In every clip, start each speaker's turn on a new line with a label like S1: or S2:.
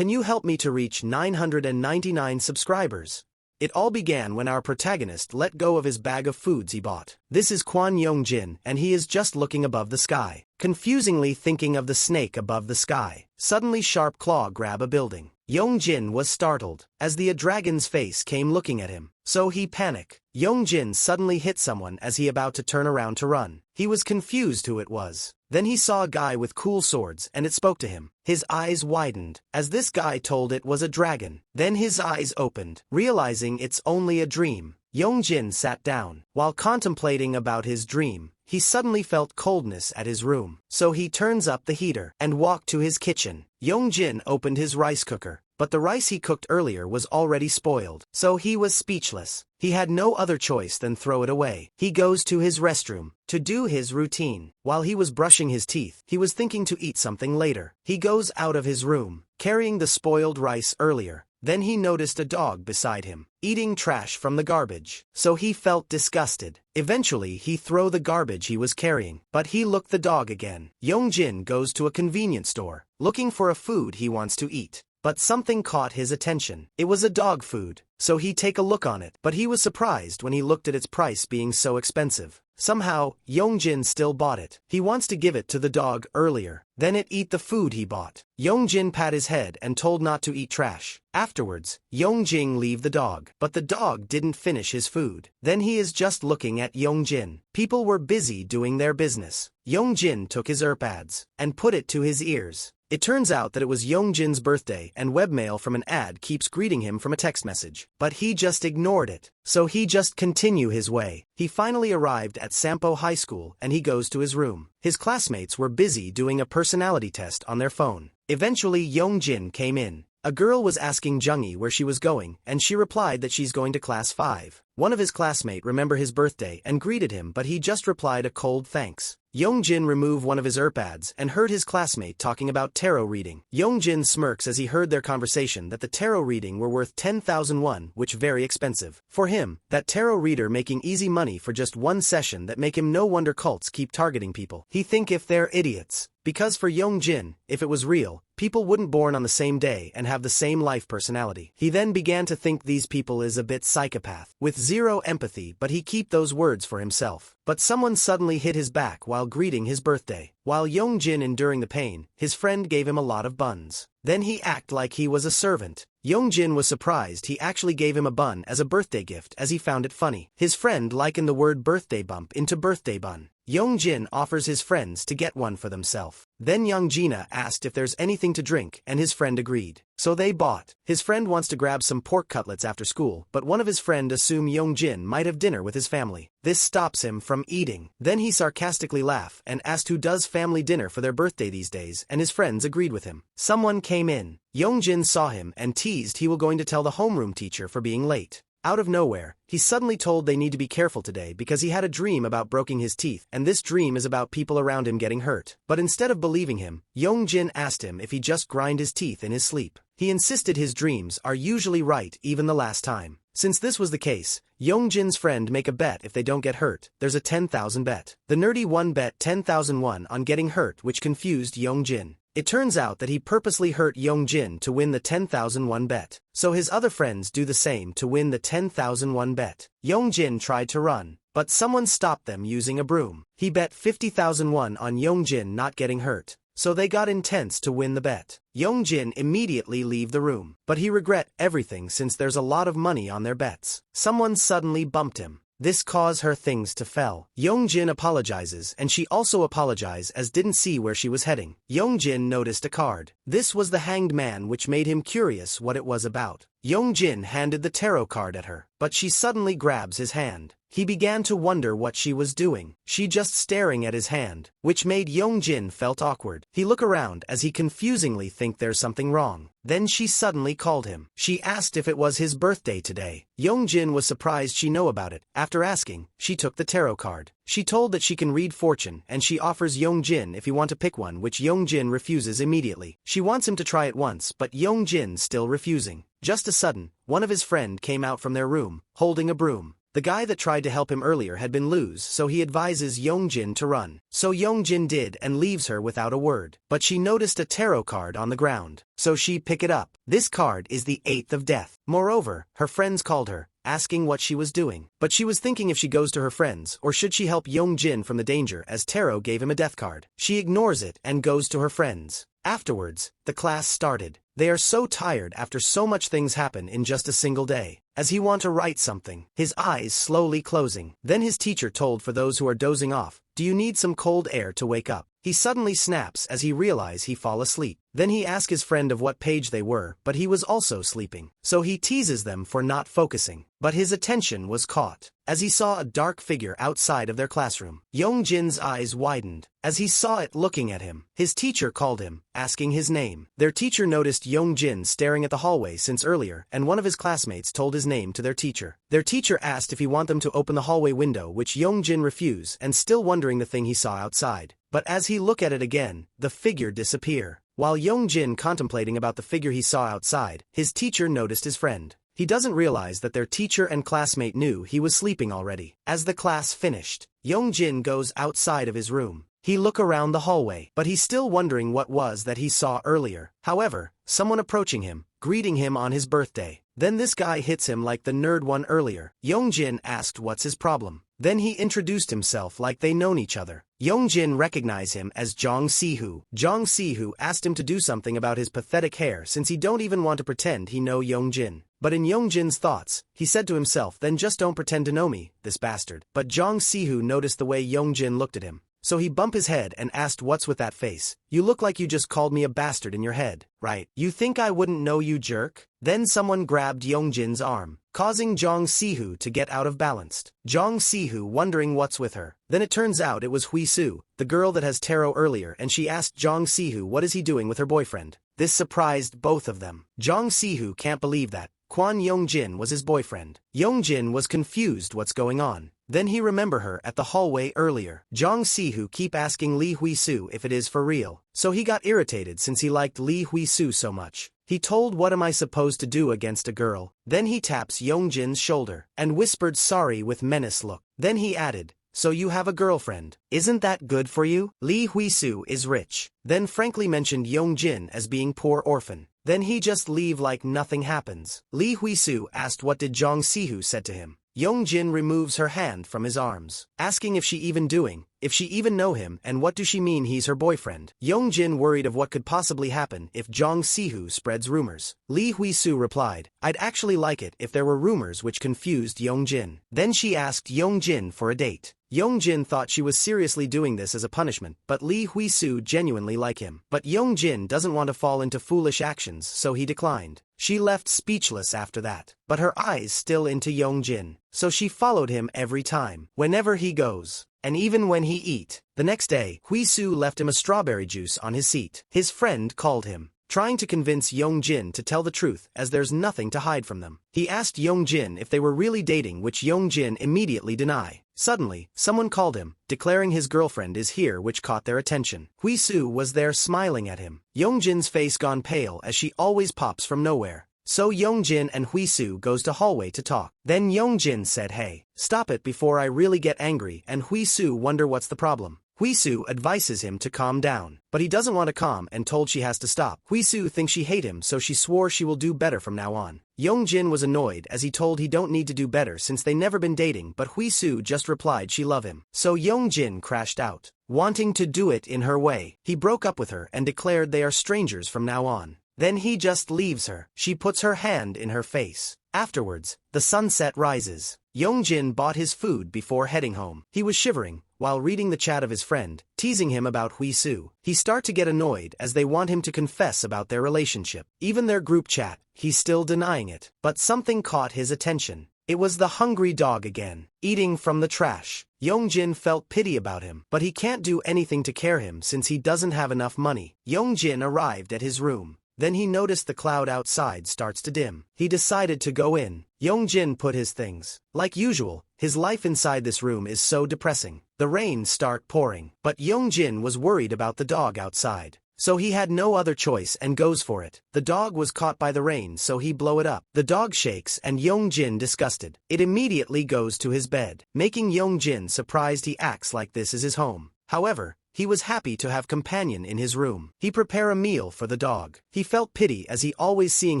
S1: Can you help me to reach 999 subscribers? It all began when our protagonist let go of his bag of foods he bought. This is Kwon Young-jin, and he is just looking above the sky, confusingly thinking of the snake above the sky. Suddenly sharp claw grab a building. Young-jin was startled, as the dragon's face came looking at him. So he panic. Young-jin suddenly hit someone as he about to turn around to run. He was confused who it was. Then he saw a guy with cool swords and it spoke to him. His eyes widened, as this guy told it was a dragon. Then his eyes opened, realizing it's only a dream. Young-jin sat down. While contemplating about his dream, he suddenly felt coldness at his room. So he turns up the heater and walked to his kitchen. Young-jin opened his rice cooker, but the rice he cooked earlier was already spoiled. So he was speechless. He had no other choice than throw it away. He goes to his restroom to do his routine. While he was brushing his teeth, he was thinking to eat something later. He goes out of his room, carrying the spoiled rice earlier. Then he noticed a dog beside him, eating trash from the garbage. So he felt disgusted. Eventually he threw the garbage he was carrying, but he looked the dog again. Young-jin goes to a convenience store, looking for a food he wants to eat. But something caught his attention. It was a dog food, so he take a look on it. But he was surprised when he looked at its price being so expensive. Somehow, Young-jin still bought it. He wants to give it to the dog earlier. Then it eat the food he bought. Young-jin pat his head and told not to eat trash. Afterwards, Young-jin leave the dog. But the dog didn't finish his food. Then he is just looking at Young-jin. People were busy doing their business. Young-jin took his earpads and put it to his ears. It turns out that it was Young-jin's birthday and webmail from an ad keeps greeting him from a text message. But he just ignored it. So he just continue his way. He finally arrived at Sampo High School and he goes to his room. His classmates were busy doing a personality test on their phone. Eventually Young-jin came in. A girl was asking Jung-hee where she was going, and she replied that she's going to class 5. One of his classmates remembered his birthday and greeted him, but he just replied a cold thanks. Young-jin removed one of his earpads and heard his classmate talking about tarot reading. Young-jin smirks as he heard their conversation that the tarot reading were worth 10,000 won, which very expensive. For him, that tarot reader making easy money for just one session that make him no wonder cults keep targeting people. He think if they're idiots. Because for Young-jin, if it was real, people wouldn't born on the same day and have the same life personality. He then began to think these people is a bit psychopath, with zero empathy, but he keep those words for himself. But someone suddenly hit his back while greeting his birthday. While Young-jin enduring the pain, his friend gave him a lot of buns. Then he act like he was a servant. Young-jin was surprised he actually gave him a bun as a birthday gift as he found it funny. His friend likened the word birthday bump into birthday bun. Young-jin offers his friends to get one for themselves. Then Young-jina asked if there's anything to drink and his friend agreed. So they bought. His friend wants to grab some pork cutlets after school, but one of his friend assume Young-jin might have dinner with his family. This stops him from eating. Then he sarcastically laughed and asked who does family dinner for their birthday these days, and his friends agreed with him. Someone came in. Young-jin saw him and teased he was going to tell the homeroom teacher for being late. Out of nowhere, he suddenly told they need to be careful today because he had a dream about breaking his teeth, and this dream is about people around him getting hurt. But instead of believing him, Young-jin asked him if he just grind his teeth in his sleep. He insisted his dreams are usually right even the last time. Since this was the case, Young-jin's friend make a bet if they don't get hurt. There's a 10,000 bet. The nerdy one bet 10,000 won on getting hurt, which confused Young-jin. It turns out that he purposely hurt Young-jin to win the 10,000 won bet. So his other friends do the same to win the 10,000 won bet. Young-jin tried to run, but someone stopped them using a broom. He bet 50,000 won on Young-jin not getting hurt. So they got intense to win the bet. Young-jin immediately leave the room, but he regret everything since there's a lot of money on their bets. Someone suddenly bumped him. This caused her things to fell. Young-jin apologizes and she also apologized as didn't see where she was heading. Young-jin noticed a card. This was the Hanged Man, which made him curious what it was about. Young-jin handed the tarot card at her, but she suddenly grabs his hand. He began to wonder what she was doing. She just staring at his hand, which made Young-jin felt awkward. He look around as he confusingly think there's something wrong. Then she suddenly called him. She asked if it was his birthday today. Young-jin was surprised she know about it. After asking, she took the tarot card. She told that she can read fortune and she offers Young-jin if he want to pick one, which Young-jin refuses immediately. She wants him to try it once, but Young-jin still refusing. Just a sudden, one of his friend came out from their room, holding a broom. The guy that tried to help him earlier had been loose, so he advises Yongjin to run. So Yongjin did and leaves her without a word. But she noticed a tarot card on the ground, so she picked it up. This card is the 8th of Death. Moreover, her friends called her, asking what she was doing. But she was thinking if she goes to her friends or should she help Yongjin from the danger as tarot gave him a death card. She ignores it and goes to her friends. Afterwards, the class started. They are so tired after so much things happen in just a single day. As he want to write something, his eyes slowly closing. Then his teacher told for those who are dozing off, "Do you need some cold air to wake up?" He suddenly snaps as he realize he fall asleep. Then he asks his friend of what page they were, but he was also sleeping. So he teases them for not focusing. But his attention was caught as he saw a dark figure outside of their classroom. Yongjin's eyes widened as he saw it looking at him. His teacher called him, asking his name. Their teacher noticed Yongjin staring at the hallway since earlier, and one of his classmates told his name to their teacher. Their teacher asked if he want them to open the hallway window, which Yongjin refused, and still wondering the thing he saw outside. But as he looked at it again, the figure disappear. While Yongjin contemplating about the figure he saw outside, his teacher noticed his friend. He doesn't realize that their teacher and classmate knew he was sleeping already. As the class finished, Yongjin goes outside of his room. He look around the hallway, but he's still wondering what was that he saw earlier. However, someone approaching him, greeting him on his birthday. Then this guy hits him like the nerd one earlier. Yongjin asked what's his problem. Then he introduced himself like they known each other. Yongjin recognized him as Jong Sihu. Jong Sihu asked him to do something about his pathetic hair since he don't even want to pretend he know Yongjin. But in Yongjin's thoughts, he said to himself, then just don't pretend to know me, this bastard. But Jong Sihu noticed the way Yongjin looked at him. So he bumped his head and asked what's with that face. You look like you just called me a bastard in your head, right? You think I wouldn't know you jerk? Then someone grabbed Yongjin's arm, causing Jong Sihu to get out of balance. Jong Sihu wondering what's with her. Then it turns out it was Hui Su, the girl that has tarot earlier, and she asked Jong Sihu what is he doing with her boyfriend. This surprised both of them. Jong Sihu can't believe that Kwon Yongjin was his boyfriend. Yongjin was confused what's going on. Then he remembered her at the hallway earlier. Jong Sihu keep asking Lee Hui Su if it is for real. So he got irritated since he liked Lee Hui Su so much. He told what am I supposed to do against a girl? Then he taps Yongjin's shoulder and whispered sorry with menace look. Then he added, so you have a girlfriend. Isn't that good for you? Lee Hui Su is rich. Then frankly mentioned Yongjin as being poor orphan. Then he just leave like nothing happens. Lee Hui Su asked what did Jong Sihu said to him. Yongjin removes her hand from his arms, asking if she even doing, if she even know him and what do she mean he's her boyfriend. Yongjin worried of what could possibly happen if Jong Sihu spreads rumors. Lee Hui Su replied, I'd actually like it if there were rumors which confused Yongjin. Then she asked Yongjin for a date. Yongjin thought she was seriously doing this as a punishment, but Lee Hui Su genuinely like him. But Yongjin doesn't want to fall into foolish actions, so he declined. She left speechless after that, but her eyes still into Yongjin, so she followed him every time, whenever he goes, and even when he eat. The next day, Hui Su left him a strawberry juice on his seat. His friend called him, trying to convince Yongjin to tell the truth as there's nothing to hide from them. He asked Yongjin if they were really dating, which Yongjin immediately denied. Suddenly, someone called him, declaring his girlfriend is here, which caught their attention. Hui Su was there smiling at him. Yongjin's face gone pale as she always pops from nowhere. So Yongjin and Hui Su goes to hallway to talk. Then Yongjin said, hey, stop it before I really get angry, and Hui Su wonder what's the problem. Hui Su advises him to calm down, but he doesn't want to calm and told she has to stop. Hui Su thinks she hate him, so she swore she will do better from now on. Yongjin was annoyed as he told he don't need to do better since they never been dating, but Hui Su just replied she love him. So Yongjin crashed out, wanting to do it in her way. He broke up with her and declared they are strangers from now on. Then he just leaves her. She puts her hand in her face. Afterwards, the sunset rises. Yongjin bought his food before heading home. He was shivering while reading the chat of his friend, teasing him about Hui Su. He start to get annoyed as they want him to confess about their relationship. Even their group chat, he's still denying it. But something caught his attention. It was the hungry dog again, eating from the trash. Yongjin felt pity about him, but he can't do anything to care him since he doesn't have enough money. Yongjin arrived at his room. Then he noticed the cloud outside starts to dim. He decided to go in. Yongjin put his things. Like usual, his life inside this room is so depressing. The rain start pouring, but Yongjin was worried about the dog outside. so he had no other choice and goes for it. The dog was caught by the rain, so he blow it up. The dog shakes and Yongjin disgusted. It immediately goes to his bed, making Yongjin surprised he acts like this is his home. However, he was happy to have companion in his room. He prepare a meal for the dog. He felt pity as he always seeing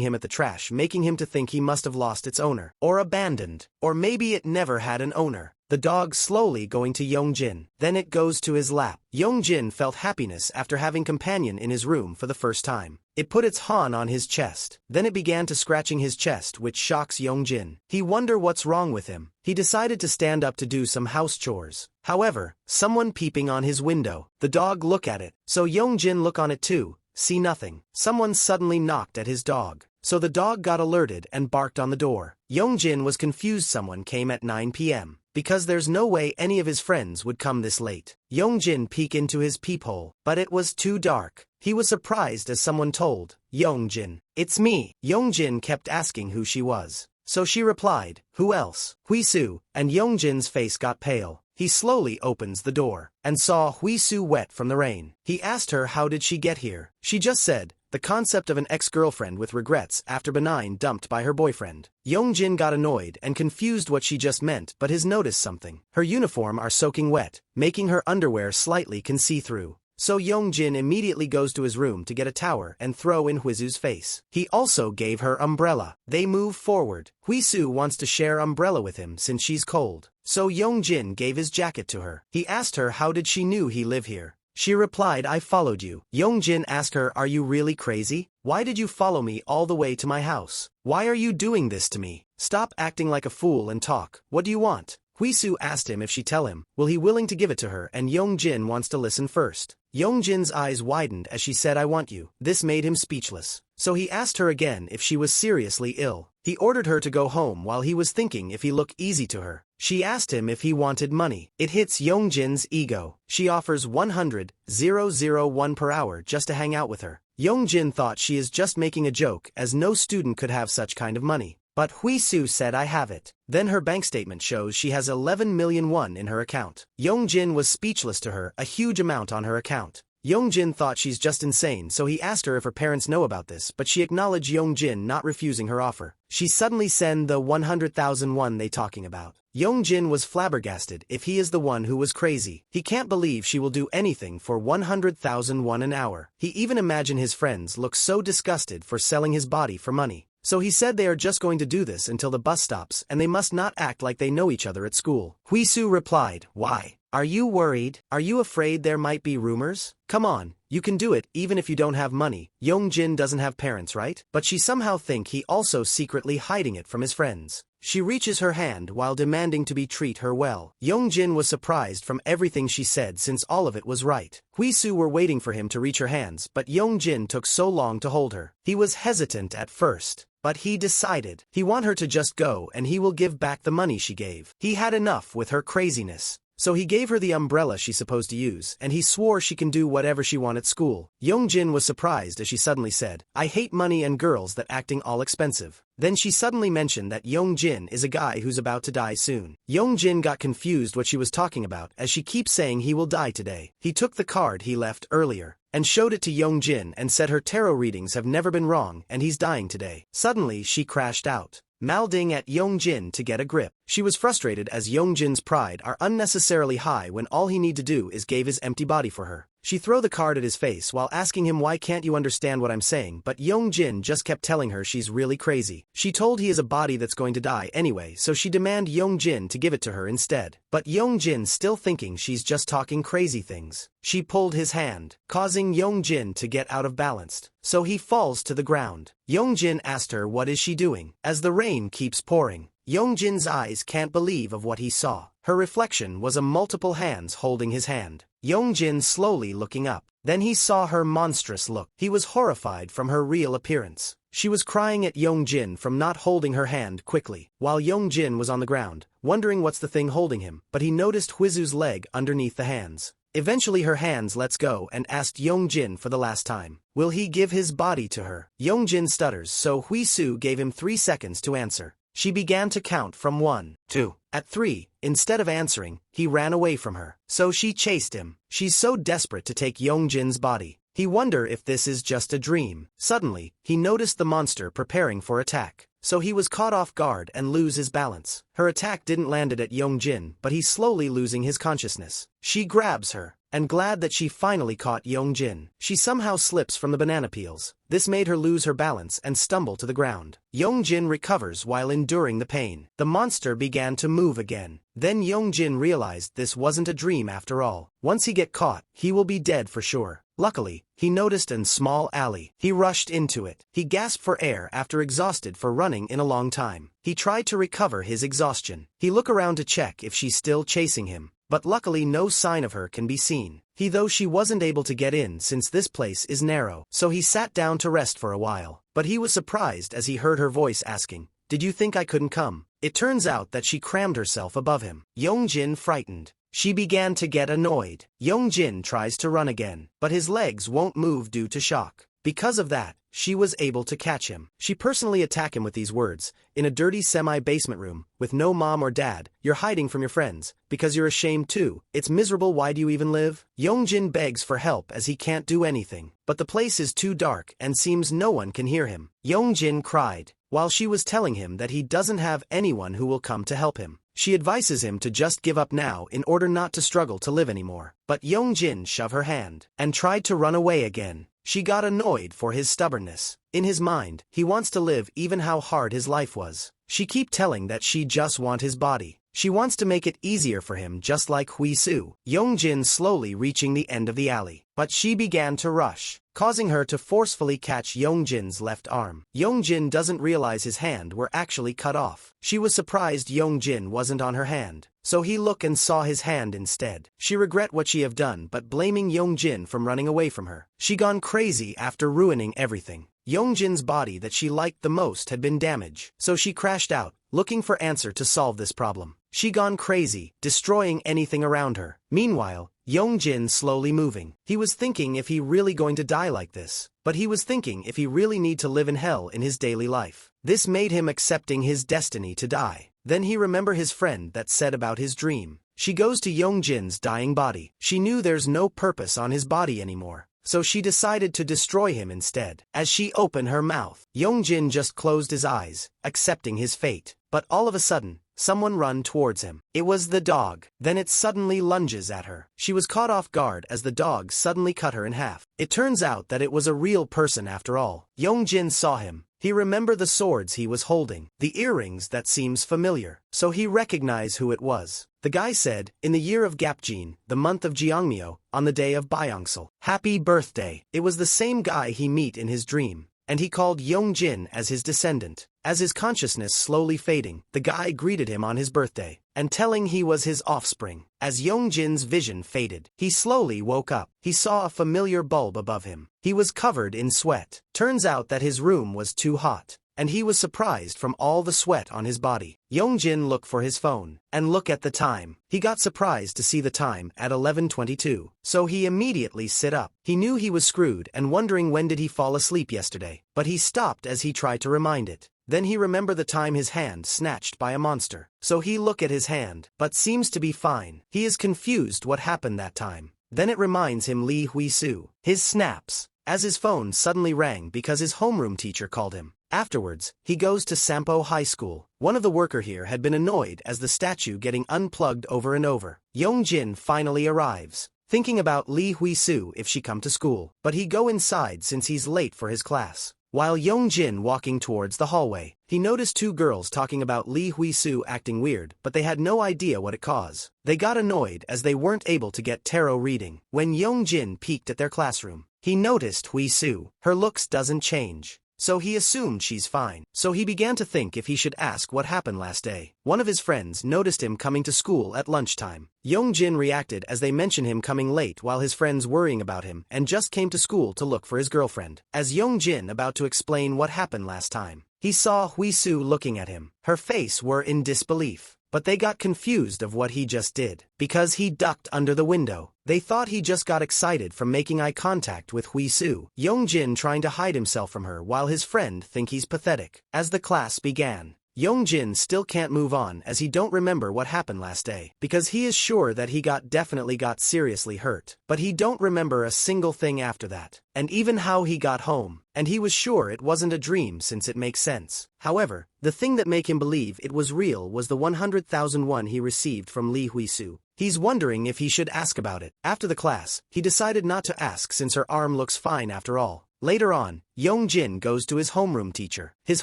S1: him at the trash, making him to think he must have lost its owner, or abandoned, or maybe it never had an owner. The dog slowly going to Yongjin. Then it goes to his lap. Yongjin felt happiness after having companion in his room for the first time. It put its han on his chest. Then it began to scratching his chest, which shocks Yongjin. He wonder what's wrong with him. He decided to stand up to do some house chores. However, someone peeping on his window. The dog look at it, so Yongjin look on it too. See nothing. Someone suddenly knocked at his dog. So the dog got alerted and barked on the door. Yongjin was confused someone came at 9 p.m. because there's no way any of his friends would come this late. Yongjin peek into his peephole, but it was too dark. He was surprised as someone told Yongjin, "It's me." Yongjin kept asking who she was. So she replied, "Who else?" Huisu, and Yongjin's face got pale. He slowly opens the door, and saw Huisu wet from the rain. He asked her how did she get here. She just said, the concept of an ex-girlfriend with regrets after benign dumped by her boyfriend. Yongjin got annoyed and confused what she just meant, but has noticed something. Her uniform are soaking wet, making her underwear slightly can see through. So Yongjin immediately goes to his room to get a towel and throw in Huisu's face. He also gave her umbrella. They move forward. Huisu wants to share umbrella with him since she's cold. So Yongjin gave his jacket to her. He asked her how did she knew he live here. She replied, "I followed you." Yongjin asked her, "Are you really crazy? Why did you follow me all the way to my house? Why are you doing this to me? Stop acting like a fool and talk. What do you want?" Huisu asked him if she tell him, will he willing to give it to her, and Yongjin wants to listen first. Yongjin's eyes widened as she said, "I want you." This made him speechless. So he asked her again if she was seriously ill. He ordered her to go home while he was thinking if he looked easy to her. She asked him if he wanted money. It hits Yongjin's ego. She offers 100,001 per hour just to hang out with her. Yongjin thought she is just making a joke as no student could have such kind of money. But Huisu said, "I have it." Then her bank statement shows she has 11 million won in her account. Yongjin was speechless to her, a huge amount on her account. Yongjin thought she's just insane, so he asked her if her parents know about this, but she acknowledged Yongjin not refusing her offer. She suddenly sent the 100,000 won they talking about. Yongjin was flabbergasted if he is the one who was crazy. He can't believe she will do anything for 100,000 won an hour. He even imagined his friends look so disgusted for selling his body for money. So he said they are just going to do this until the bus stops and they must not act like they know each other at school. Huisu replied, "Why? Are you worried? Are you afraid there might be rumors? Come on, you can do it even if you don't have money." Yongjin doesn't have parents, right? But she somehow think he also secretly hiding it from his friends. She reaches her hand while demanding to be treat her well. Yongjin was surprised from everything she said since all of it was right. Huisu were waiting for him to reach her hands, but Yongjin took so long to hold her. He was hesitant at first, but he decided he want her to just go and he will give back the money she gave. He had enough with her craziness. So he gave her the umbrella she's supposed to use, and he swore she can do whatever she want at school. Yongjin was surprised as she suddenly said, "I hate money and girls that acting all expensive." Then she suddenly mentioned that Yongjin is a guy who's about to die soon. Yongjin got confused what she was talking about as she keeps saying he will die today. He took the card he left earlier and showed it to Yongjin and said her tarot readings have never been wrong and he's dying today. Suddenly she crashed out, mouthing at Yongjin to get a grip. She was frustrated as Yongjin's pride are unnecessarily high when all he need to do is give his empty body for her. She throw the card at his face while asking him, "Why can't you understand what I'm saying?" But Yongjin just kept telling her she's really crazy. She told he is a body that's going to die anyway, so she demanded Yongjin to give it to her instead. But Yongjin still thinking she's just talking crazy things. She pulled his hand, causing Yongjin to get out of balance, so he falls to the ground. Yongjin asked her what is she doing, as the rain keeps pouring. Yongjin's eyes can't believe of what he saw. Her reflection was a multiple hands holding his hand. Yongjin slowly looking up. Then he saw her monstrous look. He was horrified from her real appearance. She was crying at Yongjin from not holding her hand quickly, while Yongjin was on the ground, wondering what's the thing holding him, but he noticed Huisu's leg underneath the hands. Eventually her hands lets go and asked Yongjin for the last time, will he give his body to her? Yongjin stutters, so Huisu gave him 3 seconds to answer. She began to count from 1, 2. At 3, instead of answering, he ran away from her. So she chased him. She's so desperate to take Yongjin's body. He wondered if this is just a dream. Suddenly, he noticed the monster preparing for attack. So he was caught off guard and lose his balance. Her attack didn't land at Yongjin, but he's slowly losing his consciousness. She grabs her, and glad that she finally caught Yongjin, she somehow slips from the banana peels. This made her lose her balance and stumble to the ground. Yongjin recovers while enduring the pain. The monster began to move again. Then Yongjin realized this wasn't a dream after all. Once he get caught, he will be dead for sure. Luckily, he noticed a small alley. He rushed into it. He gasped for air after exhausted for running in a long time. He tried to recover his exhaustion. He looked around to check if she's still chasing him, but luckily no sign of her can be seen. Though she wasn't able to get in since this place is narrow, so he sat down to rest for a while. But he was surprised as he heard her voice asking, "Did you think I couldn't come?" It turns out that she crammed herself above him. Yongjin frightened. She began to get annoyed. Yongjin tries to run again, but his legs won't move due to shock. Because of that, she was able to catch him. She personally attacked him with these words, "In a dirty semi-basement room, with no mom or dad, you're hiding from your friends, because you're ashamed too. It's miserable, why do you even live?" Yongjin begs for help as he can't do anything, but the place is too dark and seems no one can hear him. Yongjin cried, while she was telling him that he doesn't have anyone who will come to help him. She advises him to just give up now in order not to struggle to live anymore. But Yongjin shoved her hand and tried to run away again. She got annoyed for his stubbornness. In his mind, he wants to live even how hard his life was. She keep telling that she just want his body. She wants to make it easier for him just like Huisu. Yongjin slowly reaching the end of the alley. But she began to rush, causing her to forcefully catch Yongjin's left arm. Yongjin doesn't realize his hand were actually cut off. She was surprised Yongjin wasn't on her hand, so he looked and saw his hand instead. She regret what she have done but blaming Yongjin from running away from her. She gone crazy after ruining everything. Yongjin's body that she liked the most had been damaged, so she crashed out, looking for answer to solve this problem. She gone crazy, destroying anything around her. Meanwhile, Yongjin slowly moving. He was thinking if he really going to die like this, but he was thinking if he really need to live in hell in his daily life. This made him accepting his destiny to die. Then he remember his friend that said about his dream. She goes to Yongjin's dying body. She knew there's no purpose on his body anymore, so she decided to destroy him instead. As she opened her mouth, Yongjin just closed his eyes, accepting his fate. But all of a sudden, someone run towards him. It was the dog. Then it suddenly lunges at her. She was caught off guard as the dog suddenly cut her in half. It turns out that it was a real person after all. Yongjin saw him. He remembered the swords he was holding, the earrings that seems familiar, so he recognized who it was. The guy said, "In the year of Gapjin, the month of Jeongmyo, on the day of Byeongsal, happy birthday." It was the same guy he met in his dream, and he called Yongjin as his descendant. As his consciousness slowly fading, the guy greeted him on his birthday, and telling he was his offspring. As Yongjin's vision faded, he slowly woke up. He saw a familiar bulb above him. He was covered in sweat. Turns out that his room was too hot, and he was surprised from all the sweat on his body. Yongjin looked for his phone, and looked at the time. He got surprised to see the time at 11:22, so he immediately sit up. He knew he was screwed and wondering when did he fall asleep yesterday, but he stopped as he tried to remind it. Then he remembered the time his hand snatched by a monster, so he looked at his hand, but seems to be fine. He is confused what happened that time. Then it reminds him Lee Huisu. His snaps, as his phone suddenly rang because his homeroom teacher called him. Afterwards, he goes to Sampo High School. One of the worker here had been annoyed as the statue getting unplugged over and over. Yongjin finally arrives, thinking about Lee Huisu if she come to school, but he go inside since he's late for his class. While Yongjin walking towards the hallway, he noticed two girls talking about Lee Huisu acting weird, but they had no idea what it caused. They got annoyed as they weren't able to get tarot reading. When Yongjin peeked at their classroom, he noticed Huisu. Her looks doesn't change, so he assumed she's fine. So he began to think if he should ask what happened last day. One of his friends noticed him coming to school at lunchtime. Yongjin reacted as they mentioned him coming late while his friends worrying about him and just came to school to look for his girlfriend. As Yongjin about to explain what happened last time, he saw Huisu looking at him. Her face were in disbelief, but they got confused of what he just did, because he ducked under the window. They thought he just got excited from making eye contact with Huisu. Yongjin trying to hide himself from her while his friend think he's pathetic. As the class began, Yongjin still can't move on as he don't remember what happened last day, because he is sure that he definitely got seriously hurt, but he don't remember a single thing after that, and even how he got home, and he was sure it wasn't a dream since it makes sense. However, the thing that make him believe it was real was the 100,000 won he received from Li Huisu. He's wondering if he should ask about it. After the class, he decided not to ask since her arm looks fine after all. Later on, Yongjin goes to his homeroom teacher. His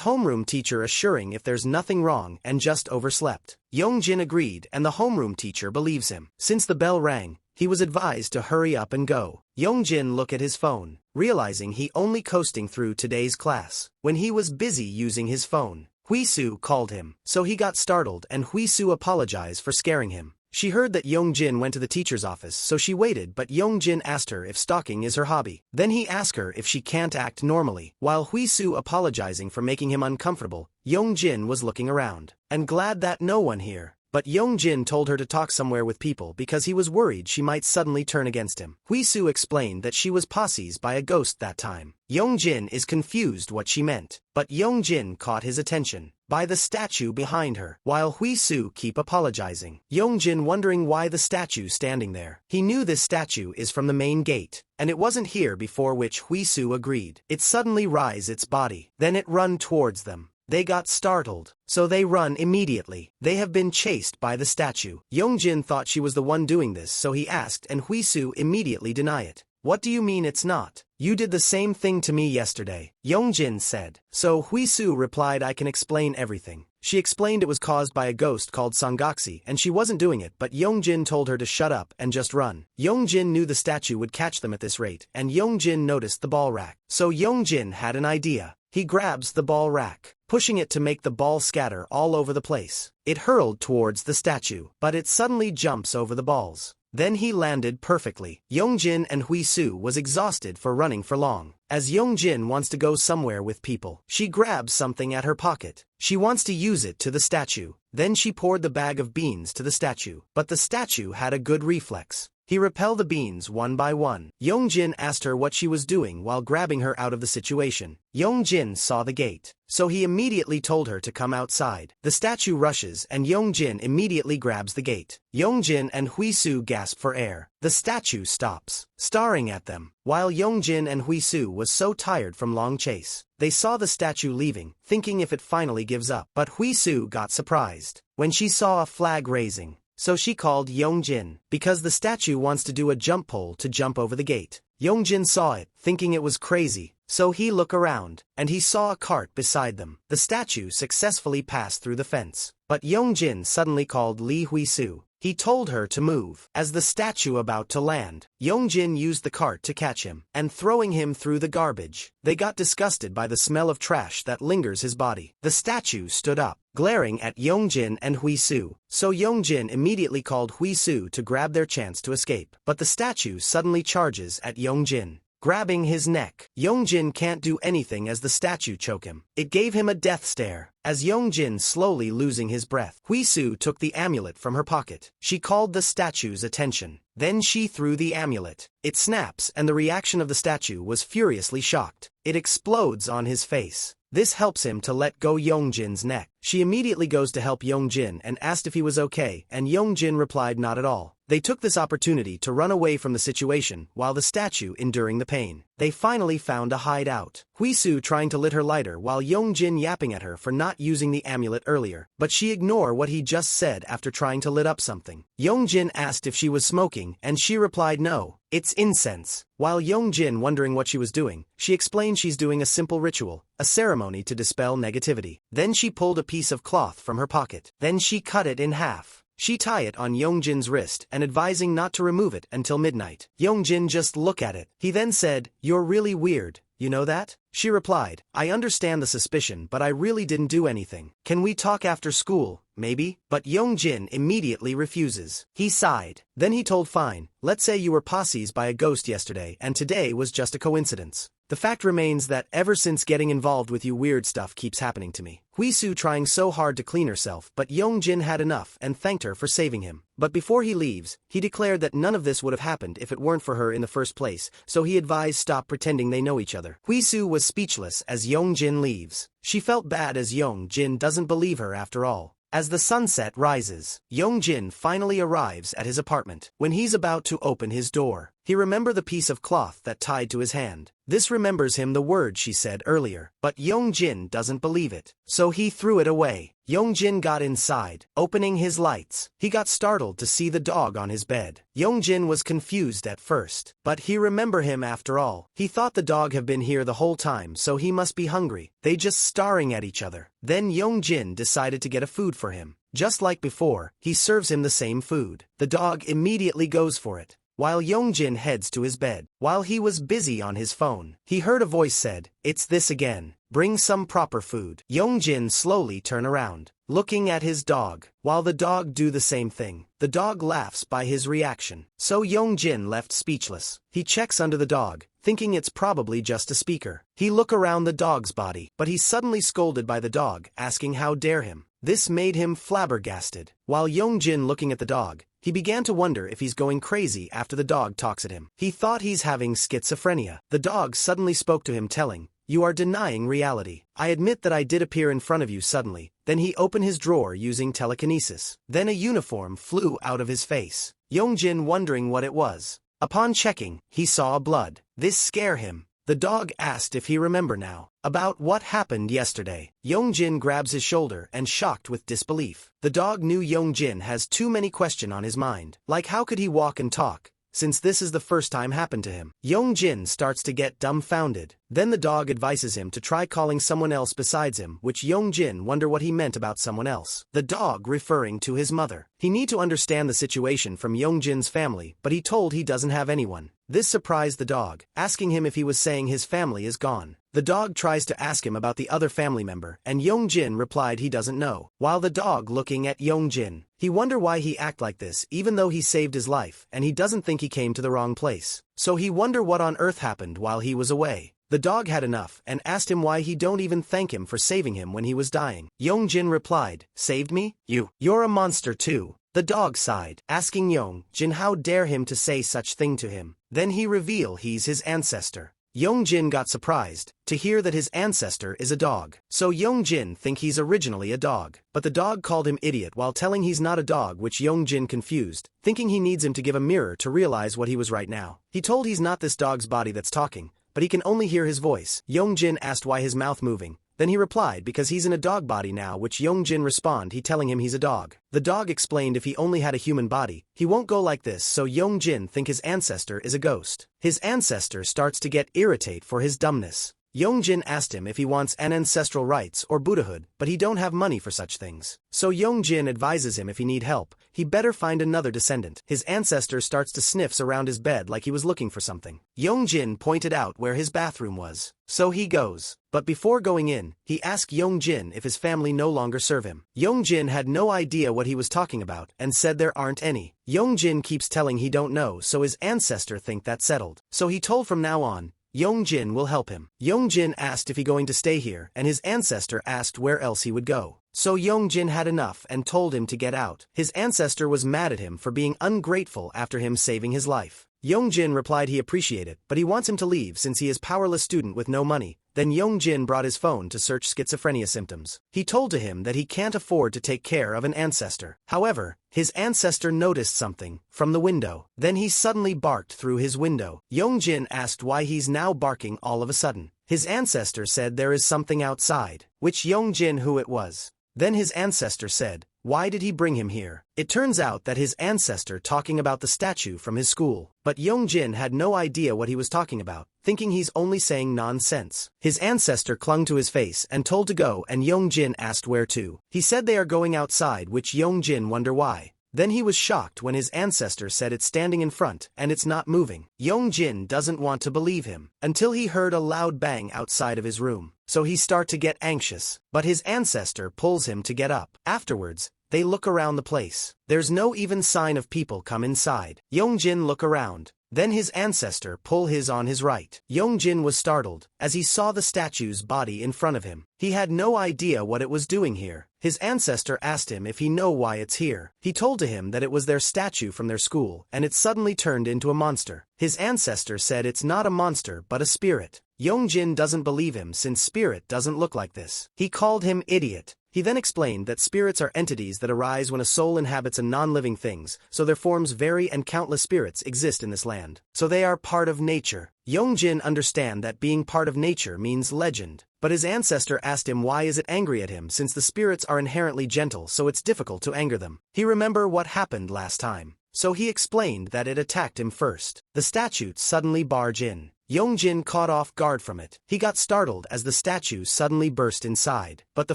S1: homeroom teacher assuring if there's nothing wrong and just overslept. Yongjin agreed and the homeroom teacher believes him. Since the bell rang, he was advised to hurry up and go. Yongjin looked at his phone, realizing he only coasting through today's class. When he was busy using his phone, Huisu called him, so he got startled and Huisu apologized for scaring him. She heard that Yongjin went to the teacher's office, so she waited, but Yongjin asked her if stalking is her hobby. Then he asked her if she can't act normally. While Huisu apologizing for making him uncomfortable, Yongjin was looking around and glad that no one here. But Yongjin told her to talk somewhere with people because he was worried she might suddenly turn against him. Huisu explained that she was posseed by a ghost that time. Yongjin is confused what she meant, but Yongjin caught his attention by the statue behind her, while Huisu keep apologizing. Yongjin wondering why the statue standing there. He knew this statue is from the main gate, and it wasn't here before, which Huisu agreed. It suddenly rise its body, then it run towards them. They got startled, so they run immediately. They have been chased by the statue. Yongjin thought she was the one doing this, so he asked and Huisu immediately deny it. What do you mean it's not? You did the same thing to me yesterday, Yongjin said. So Huisu replied, I can explain everything. She explained it was caused by a ghost called Sangoxi and she wasn't doing it, but Yongjin told her to shut up and just run. Yongjin knew the statue would catch them at this rate, and Yongjin noticed the ball rack. So Yongjin had an idea. He grabs the ball rack, pushing it to make the ball scatter all over the place. It hurled towards the statue, but it suddenly jumps over the balls. Then he landed perfectly. Yongjin and Huisu was exhausted for running for long. As Yongjin wants to go somewhere with people, she grabs something at her pocket. She wants to use it to the statue. Then she poured the bag of beans to the statue, but the statue had a good reflex. He repelled the beans one by one. Yongjin asked her what she was doing while grabbing her out of the situation. Yongjin saw the gate, so he immediately told her to come outside. The statue rushes and Yongjin immediately grabs the gate. Yongjin and Huisu gasp for air. The statue stops, staring at them, while Yongjin and Huisu was so tired from long chase. They saw the statue leaving, thinking if it finally gives up. But Huisu got surprised when she saw a flag raising. So she called Yongjin, because the statue wants to do a jump pole to jump over the gate. Yongjin saw it, thinking it was crazy, so he looked around, and he saw a cart beside them. The statue successfully passed through the fence, but Yongjin suddenly called Li Huisu. He told her to move. As the statue about to land, Yongjin used the cart to catch him, and throwing him through the garbage. They got disgusted by the smell of trash that lingers his body. The statue stood up, glaring at Yongjin and Huisu. So Yongjin immediately called Huisu to grab their chance to escape. But the statue suddenly charges at Yongjin, grabbing his neck. Yongjin can't do anything as the statue choke him. It gave him a death stare, as Yongjin slowly losing his breath. Huisu took the amulet from her pocket. She called the statue's attention. Then she threw the amulet. It snaps and the reaction of the statue was furiously shocked. It explodes on his face. This helps him to let go Yongjin's neck. She immediately goes to help Yongjin and asked if he was okay, and Yongjin replied not at all. They took this opportunity to run away from the situation while the statue enduring the pain. They finally found a hideout. Huisu trying to lit her lighter while Yongjin yapping at her for not using the amulet earlier, but she ignored what he just said after trying to lit up something. Yongjin asked if she was smoking and she replied no, it's incense. While Yongjin wondering what she was doing, she explained she's doing a simple ritual, a ceremony to dispel negativity. Then she pulled a piece of cloth from her pocket. Then she cut it in half. She tied it on Yongjin's wrist and advising not to remove it until midnight. Yongjin just looked at it. He then said, "You're really weird, you know that?" She replied, "I understand the suspicion but I really didn't do anything. Can we talk after school, maybe? But Yongjin immediately refuses. He sighed. Then he told fine, let's say you were possessed by a ghost yesterday and today was just a coincidence. The fact remains that ever since getting involved with you weird stuff keeps happening to me. Huisu trying so hard to clean herself, but Yongjin had enough and thanked her for saving him. But before he leaves, he declared that none of this would have happened if it weren't for her in the first place, so he advised stop pretending they know each other. Huisu was speechless as Yongjin leaves. She felt bad as Yongjin doesn't believe her after all. As the sunset rises, Yongjin finally arrives at his apartment. When he's about to open his door, he remembers the piece of cloth that tied to his hand. This remembers him the word she said earlier, but Yongjin doesn't believe it, so he threw it away. Yongjin got inside, opening his lights. He got startled to see the dog on his bed. Yongjin was confused at first, but he remembered him after all. He thought the dog had been here the whole time, so he must be hungry. They just staring at each other. Then Yongjin decided to get a food for him. Just like before, he serves him the same food. The dog immediately goes for it, while Yongjin heads to his bed. While he was busy on his phone, he heard a voice said, "It's this again. Bring some proper food." Yongjin slowly turn around, looking at his dog, while the dog do the same thing. The dog laughs by his reaction, so Yongjin left speechless. He checks under the dog, thinking it's probably just a speaker. He look around the dog's body, but he's suddenly scolded by the dog, asking how dare him. This made him flabbergasted. While Yongjin looking at the dog, he began to wonder if he's going crazy after the dog talks at him. He thought he's having schizophrenia. The dog suddenly spoke to him telling, "You are denying reality. I admit that I did appear in front of you suddenly." Then he opened his drawer using telekinesis. Then a uniform flew out of his face. Yongjin wondering what it was. Upon checking, he saw blood. This scared him. The dog asked if he remember now about what happened yesterday. Yongjin grabs his shoulder and shocked with disbelief. The dog knew Yongjin has too many questions on his mind. Like how could he walk and talk, since this is the first time happened to him? Yongjin starts to get dumbfounded. Then the dog advises him to try calling someone else besides him, which Yongjin wonder what he meant about someone else. The dog referring to his mother. He need to understand the situation from Yongjin's family, but he told he doesn't have anyone. This surprised the dog, asking him if he was saying his family is gone. The dog tries to ask him about the other family member, and Yongjin replied he doesn't know. While the dog looking at Yongjin, he wonder why he act like this even though he saved his life, and he doesn't think he came to the wrong place. So he wonder what on earth happened while he was away. The dog had enough and asked him why he don't even thank him for saving him when he was dying. Yongjin replied, "Saved me? You're a monster too." The dog sighed, asking Yongjin how dare him to say such thing to him. Then he reveal he's his ancestor. Yongjin got surprised to hear that his ancestor is a dog. So Yongjin think he's originally a dog. But the dog called him idiot while telling he's not a dog, which Yongjin confused, thinking he needs him to give a mirror to realize what he was right now. He told he's not this dog's body that's talking, but he can only hear his voice. Yongjin asked why his mouth moving. Then he replied because he's in a dog body now, which Yongjin respond he telling him he's a dog. The dog explained if he only had a human body, he won't go like this, so Yongjin think his ancestor is a ghost. His ancestor starts to get irritated for his dumbness. Yongjin asked him if he wants an ancestral rights or Buddhahood, but he don't have money for such things. So Yongjin advises him if he need help, he better find another descendant. His ancestor starts to sniffs around his bed like he was looking for something. Yongjin pointed out where his bathroom was, so he goes. But before going in, he asked Yongjin if his family no longer serve him. Yongjin had no idea what he was talking about and said there aren't any. Yongjin keeps telling he don't know, so his ancestor think that's settled. So he told from now on, Yongjin will help him. Yongjin asked if he going to stay here, and his ancestor asked where else he would go. So Yongjin had enough and told him to get out. His ancestor was mad at him for being ungrateful after him saving his life. Yongjin replied he appreciated it, but he wants him to leave since he is powerless student with no money. Then Yongjin brought his phone to search schizophrenia symptoms. He told to him that he can't afford to take care of an ancestor. However, his ancestor noticed something from the window. Then he suddenly barked through his window. Yongjin asked why he's now barking all of a sudden. His ancestor said there is something outside, which Yongjin who it was. Then his ancestor said, why did he bring him here? It turns out that his ancestor talking about the statue from his school. But Yongjin had no idea what he was talking about, thinking he's only saying nonsense. His ancestor clung to his face and told to go, and Yongjin asked where to. He said they are going outside, which Yongjin wonder why. Then he was shocked when his ancestor said it's standing in front and it's not moving. Yongjin doesn't want to believe him until he heard a loud bang outside of his room. So he start to get anxious, but his ancestor pulls him to get up. Afterwards, They look around the place. There's no even sign of people come inside. Yongjin look around. Then his ancestor pull his on his right. Yongjin was startled, as he saw the statue's body in front of him. He had no idea what it was doing here. His ancestor asked him if he know why it's here. He told to him that it was their statue from their school, and it suddenly turned into a monster. His ancestor said it's not a monster but a spirit. Yongjin doesn't believe him since spirit doesn't look like this. He called him idiot. He then explained that spirits are entities that arise when a soul inhabits a non-living things, so their forms vary and countless spirits exist in this land. So they are part of nature. Yongjin understand that being part of nature means legend. But his ancestor asked him why is it angry at him since the spirits are inherently gentle so it's difficult to anger them. He remember what happened last time. So he explained that it attacked him first. The statue suddenly barge in. Yongjin caught off guard from it. He got startled as the statue suddenly burst inside. But the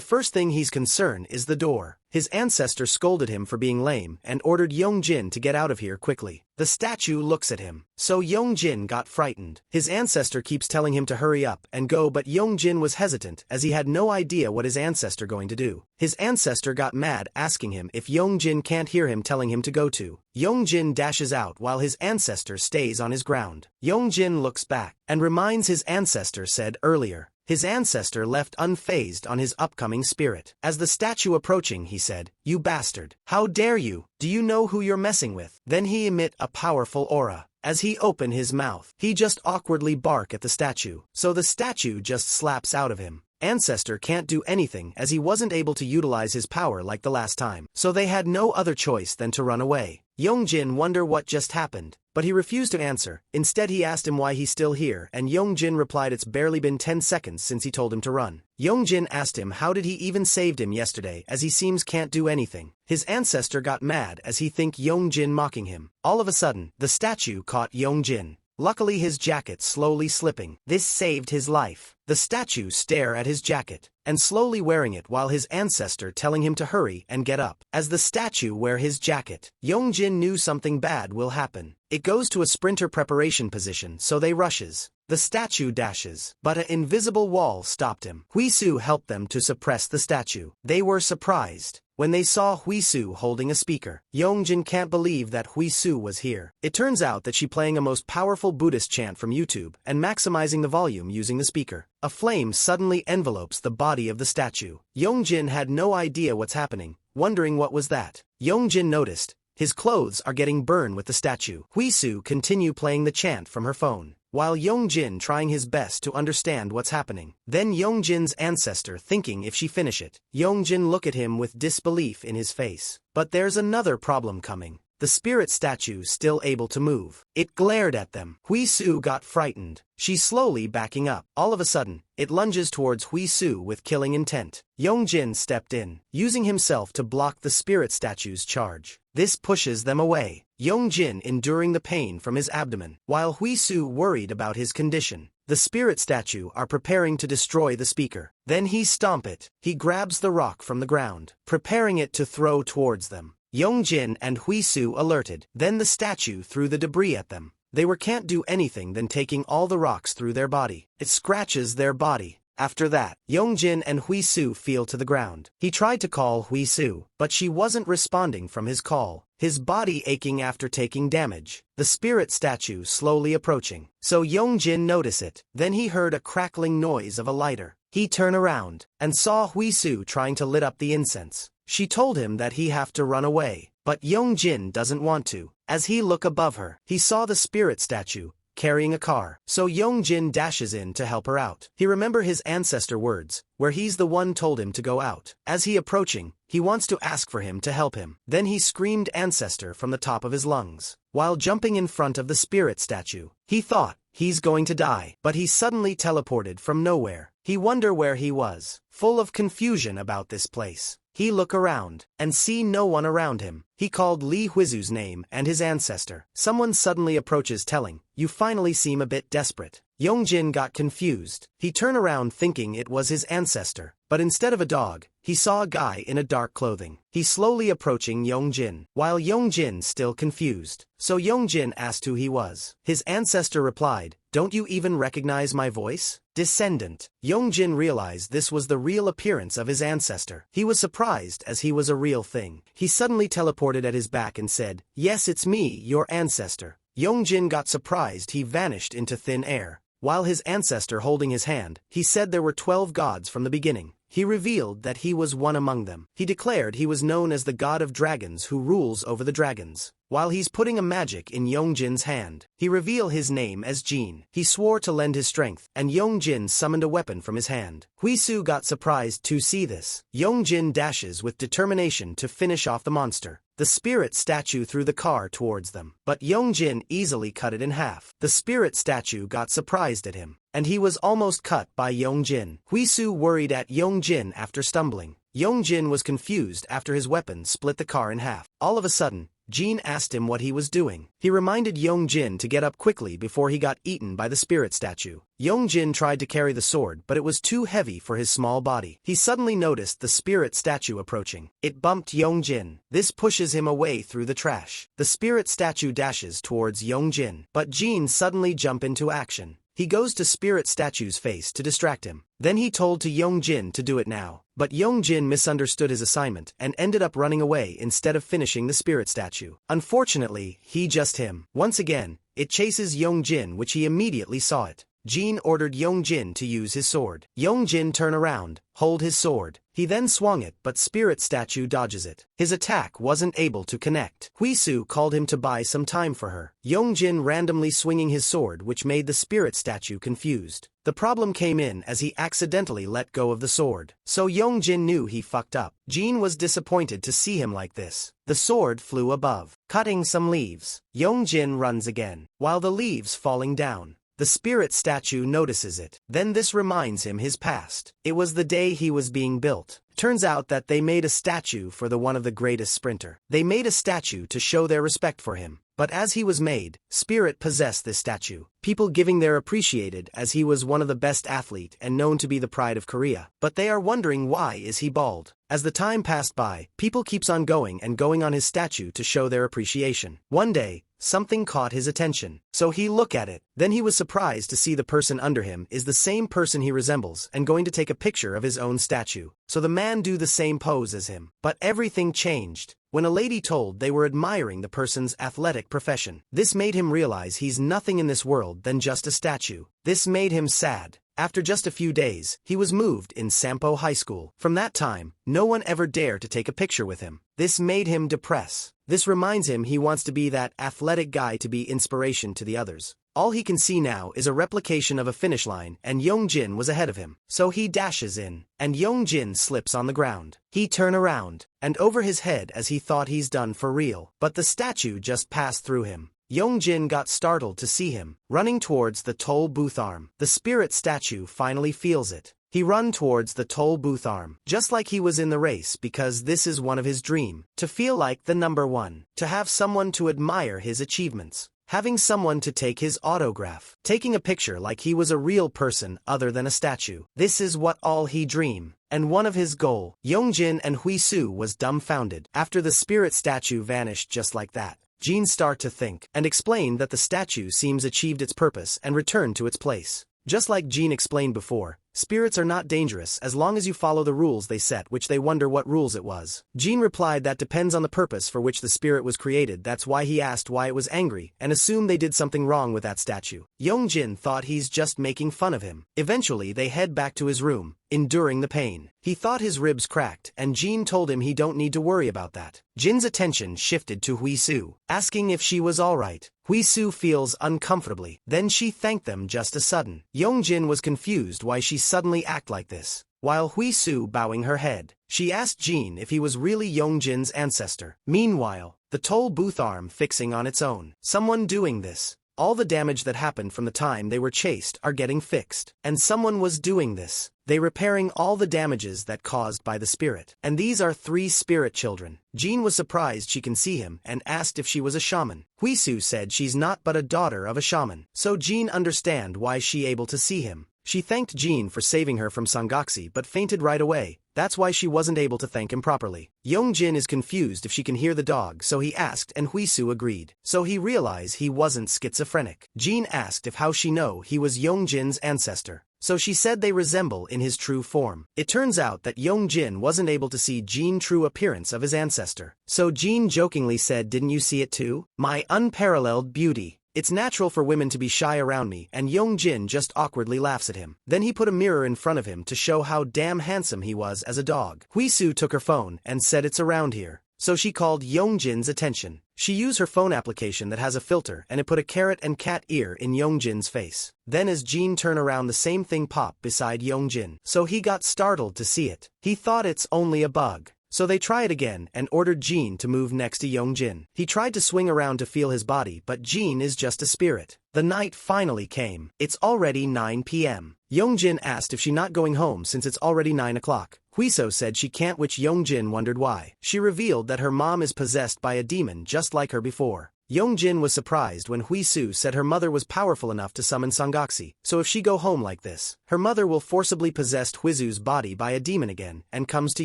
S1: first thing he's concerned is the door. His ancestor scolded him for being lame and ordered Yongjin to get out of here quickly. The statue looks at him. So Yongjin got frightened. His ancestor keeps telling him to hurry up and go, but Yongjin was hesitant as he had no idea what his ancestor going to do. His ancestor got mad asking him if Yongjin can't hear him telling him to go to. Yongjin dashes out while his ancestor stays on his ground. Yongjin looks back and reminds his ancestor said earlier. His ancestor left unfazed on his upcoming spirit. As the statue approaching, he said, "You bastard! How dare you? Do you know who you're messing with?" Then he emit a powerful aura. As he open his mouth, he just awkwardly bark at the statue. So the statue just slaps out of him. Ancestor can't do anything as he wasn't able to utilize his power like the last time. So they had no other choice than to run away. Yongjin wonder what just happened, but he refused to answer. Instead he asked him why he's still here, and Yongjin replied it's barely been 10 seconds since he told him to run. Yongjin asked him how did he even saved him yesterday as he seems can't do anything. His ancestor got mad as he think Yongjin mocking him. All of a sudden, the statue caught Yongjin. Luckily his jacket slowly slipping. This saved his life. The statue stare at his jacket, and slowly wearing it while his ancestor telling him to hurry and get up. As the statue wear his jacket, Yongjin knew something bad will happen. It goes to a sprinter preparation position so they rushes. The statue dashes, but an invisible wall stopped him. Huisu helped them to suppress the statue. They were surprised when they saw Huisu holding a speaker. Yongjin can't believe that Huisu was here. It turns out that she playing a most powerful Buddhist chant from YouTube and maximizing the volume using the speaker. A flame suddenly envelopes the body of the statue. Yongjin had no idea what's happening, wondering what was that. Yongjin noticed his clothes are getting burned with the statue. Huisu continue playing the chant from her phone, while Yongjin trying his best to understand what's happening. Then Yongjin's ancestor thinking if she finish it. Yongjin look at him with disbelief in his face. But there's another problem coming. The spirit statue still able to move. It glared at them. Huisu got frightened. She's slowly backing up. All of a sudden, it lunges towards Huisu with killing intent. Yongjin stepped in, using himself to block the spirit statue's charge. This pushes them away. Yongjin enduring the pain from his abdomen, while Huisu worried about his condition. The spirit statue are preparing to destroy the speaker. Then he stomp it. He grabs the rock from the ground, preparing it to throw towards them. Yongjin and Huisu alerted. Then the statue threw the debris at them. They can't do anything than taking all the rocks through their body. It scratches their body. After that, Yongjin and Huisu fell to the ground. He tried to call Huisu, but she wasn't responding from his call. His body aching after taking damage. The spirit statue slowly approaching. So Yongjin noticed it. Then he heard a crackling noise of a lighter. He turned around and saw Huisu trying to lit up the incense. She told him that he have to run away, but Yongjin doesn't want to. As he look above her, he saw the spirit statue carrying a car. So Yongjin dashes in to help her out. He remember his ancestor words, where he's the one told him to go out. As he approaching, he wants to ask for him to help him. Then he screamed ancestor from the top of his lungs, while jumping in front of the spirit statue. He thought he's going to die, but he suddenly teleported from nowhere. He wonder where he was, full of confusion about this place. He look around, and see no one around him. He called Li Huizu's name and his ancestor. Someone suddenly approaches telling, "You finally seem a bit desperate. Yongjin got confused. He turned around thinking it was his ancestor, but instead of a dog, he saw a guy in a dark clothing. He slowly approaching Yongjin, while Yongjin still confused. So Yongjin asked who he was. His ancestor replied, "Don't you even recognize my voice? Descendant." Yongjin realized this was the real appearance of his ancestor. He was surprised as he was a real thing. He suddenly teleported at his back and said, "Yes, it's me, your ancestor." Yongjin got surprised. He vanished into thin air. While his ancestor holding his hand, he said there were 12 gods from the beginning. He revealed that he was one among them. He declared he was known as the god of dragons who rules over the dragons. While he's putting a magic in Yongjin's hand, he revealed his name as Jin. He swore to lend his strength, and Yongjin summoned a weapon from his hand. Huisu got surprised to see this. Yongjin dashes with determination to finish off the monster. The spirit statue threw the car towards them, but Yongjin easily cut it in half. The spirit statue got surprised at him, and he was almost cut by Yongjin. Huisu worried at Yongjin after stumbling. Yongjin was confused after his weapon split the car in half. All of a sudden, Jin asked him what he was doing. He reminded Yongjin to get up quickly before he got eaten by the spirit statue. Yongjin tried to carry the sword, but it was too heavy for his small body. He suddenly noticed the spirit statue approaching. It bumped Yongjin. This pushes him away through the trash. The spirit statue dashes towards Yongjin, but Jin suddenly jumps into action. He goes to spirit statue's face to distract him. Then he told to Yongjin to do it now. But Yongjin misunderstood his assignment and ended up running away instead of finishing the spirit statue. Unfortunately, he just him. Once again, it chases Yongjin, which he immediately saw it. Jin ordered Yongjin to use his sword. Yongjin turned around, hold his sword. He then swung it, but spirit statue dodges it. His attack wasn't able to connect. Huisu called him to buy some time for her. Yongjin randomly swinging his sword, which made the spirit statue confused. The problem came in as he accidentally let go of the sword. So Yongjin knew he fucked up. Jin was disappointed to see him like this. The sword flew above, cutting some leaves. Yongjin runs again, while the leaves falling down. The spirit statue notices it. Then this reminds him his past. It was the day he was being built. Turns out that they made a statue for the one of the greatest sprinter. They made a statue to show their respect for him. But as he was made, spirit possessed this statue. People giving their appreciated as he was one of the best athlete and known to be the pride of Korea. But they are wondering why is he bald. As the time passed by, people keeps on going on his statue to show their appreciation. One day, something caught his attention. So he looked at it. Then he was surprised to see the person under him is the same person he resembles and going to take a picture of his own statue. So the man do the same pose as him. But everything changed when a lady told they were admiring the person's athletic profession. This made him realize he's nothing in this world than just a statue. This made him sad. After just a few days, he was moved in Sampo High School. From that time, no one ever dared to take a picture with him. This made him depressed. This reminds him he wants to be that athletic guy to be inspiration to the others. All he can see now is a replication of a finish line, and Yongjin was ahead of him. So he dashes in, and Yongjin slips on the ground. He turn around, and over his head as he thought he's done for real. But the statue just passed through him. Yongjin got startled to see him, running towards the toll booth arm. The spirit statue finally feels it. He run towards the toll booth arm, just like he was in the race because this is one of his dream. To feel like the number one. To have someone to admire his achievements. Having someone to take his autograph. Taking a picture like he was a real person other than a statue. This is what all he dream. And one of his goal. Yongjin and Huisu was dumbfounded. After the spirit statue vanished just like that, Jin start to think and explain that the statue seems achieved its purpose and returned to its place. Just like Jin explained before, spirits are not dangerous as long as you follow the rules they set, which they wonder what rules it was. Jin replied that depends on the purpose for which the spirit was created. That's why he asked why it was angry and assumed they did something wrong with that statue. Yongjin thought he's just making fun of him. Eventually they head back to his room, enduring the pain. He thought his ribs cracked and Jin told him he don't need to worry about that. Jin's attention shifted to Huisu, asking if she was alright. Huisu feels uncomfortably. Then she thanked them just a sudden. Yongjin was confused why she suddenly act like this. While Huisu bowing her head, she asked Jin if he was really Yongjin's ancestor. Meanwhile, the toll booth arm fixing on its own. Someone doing this. All the damage that happened from the time they were chased are getting fixed. And someone was doing this. they repairing all the damages that caused by the spirit. And these are 3 spirit children. Jean was surprised she can see him and asked if she was a shaman. Huisu said she's not but a daughter of a shaman. So Jean understand why she able to see him. She thanked Jean for saving her from Sangoku but fainted right away. That's why she wasn't able to thank him properly. Yongjin is confused if she can hear the dog, so he asked and Huisu agreed. So he realized he wasn't schizophrenic. Jean asked if how she know he was Yongjin's ancestor. So she said they resemble in his true form. It turns out that Yongjin wasn't able to see Jean's true appearance of his ancestor. So Jean jokingly said, "Didn't you see it too? My unparalleled beauty. It's natural for women to be shy around me," and Yongjin just awkwardly laughs at him. Then he put a mirror in front of him to show how damn handsome he was as a dog. Huisu took her phone and said it's around here. So she called Yongjin's attention. She used her phone application that has a filter and it put a carrot and cat ear in Yongjin's face. Then as Jean turned around the same thing popped beside Yongjin. So he got startled to see it. He thought it's only a bug. So they tried again and ordered Jean to move next to Yongjin. He tried to swing around to feel his body but Jean is just a spirit. The night finally came. It's already 9 p.m. Yongjin asked if she not going home since it's already 9 o'clock. Huiso said she can't, which Yongjin wondered why. She revealed that her mom is possessed by a demon just like her before. Yongjin was surprised when Huisu said her mother was powerful enough to summon Sangoku, so if she go home like this, her mother will forcibly possess Huisu's body by a demon again, and comes to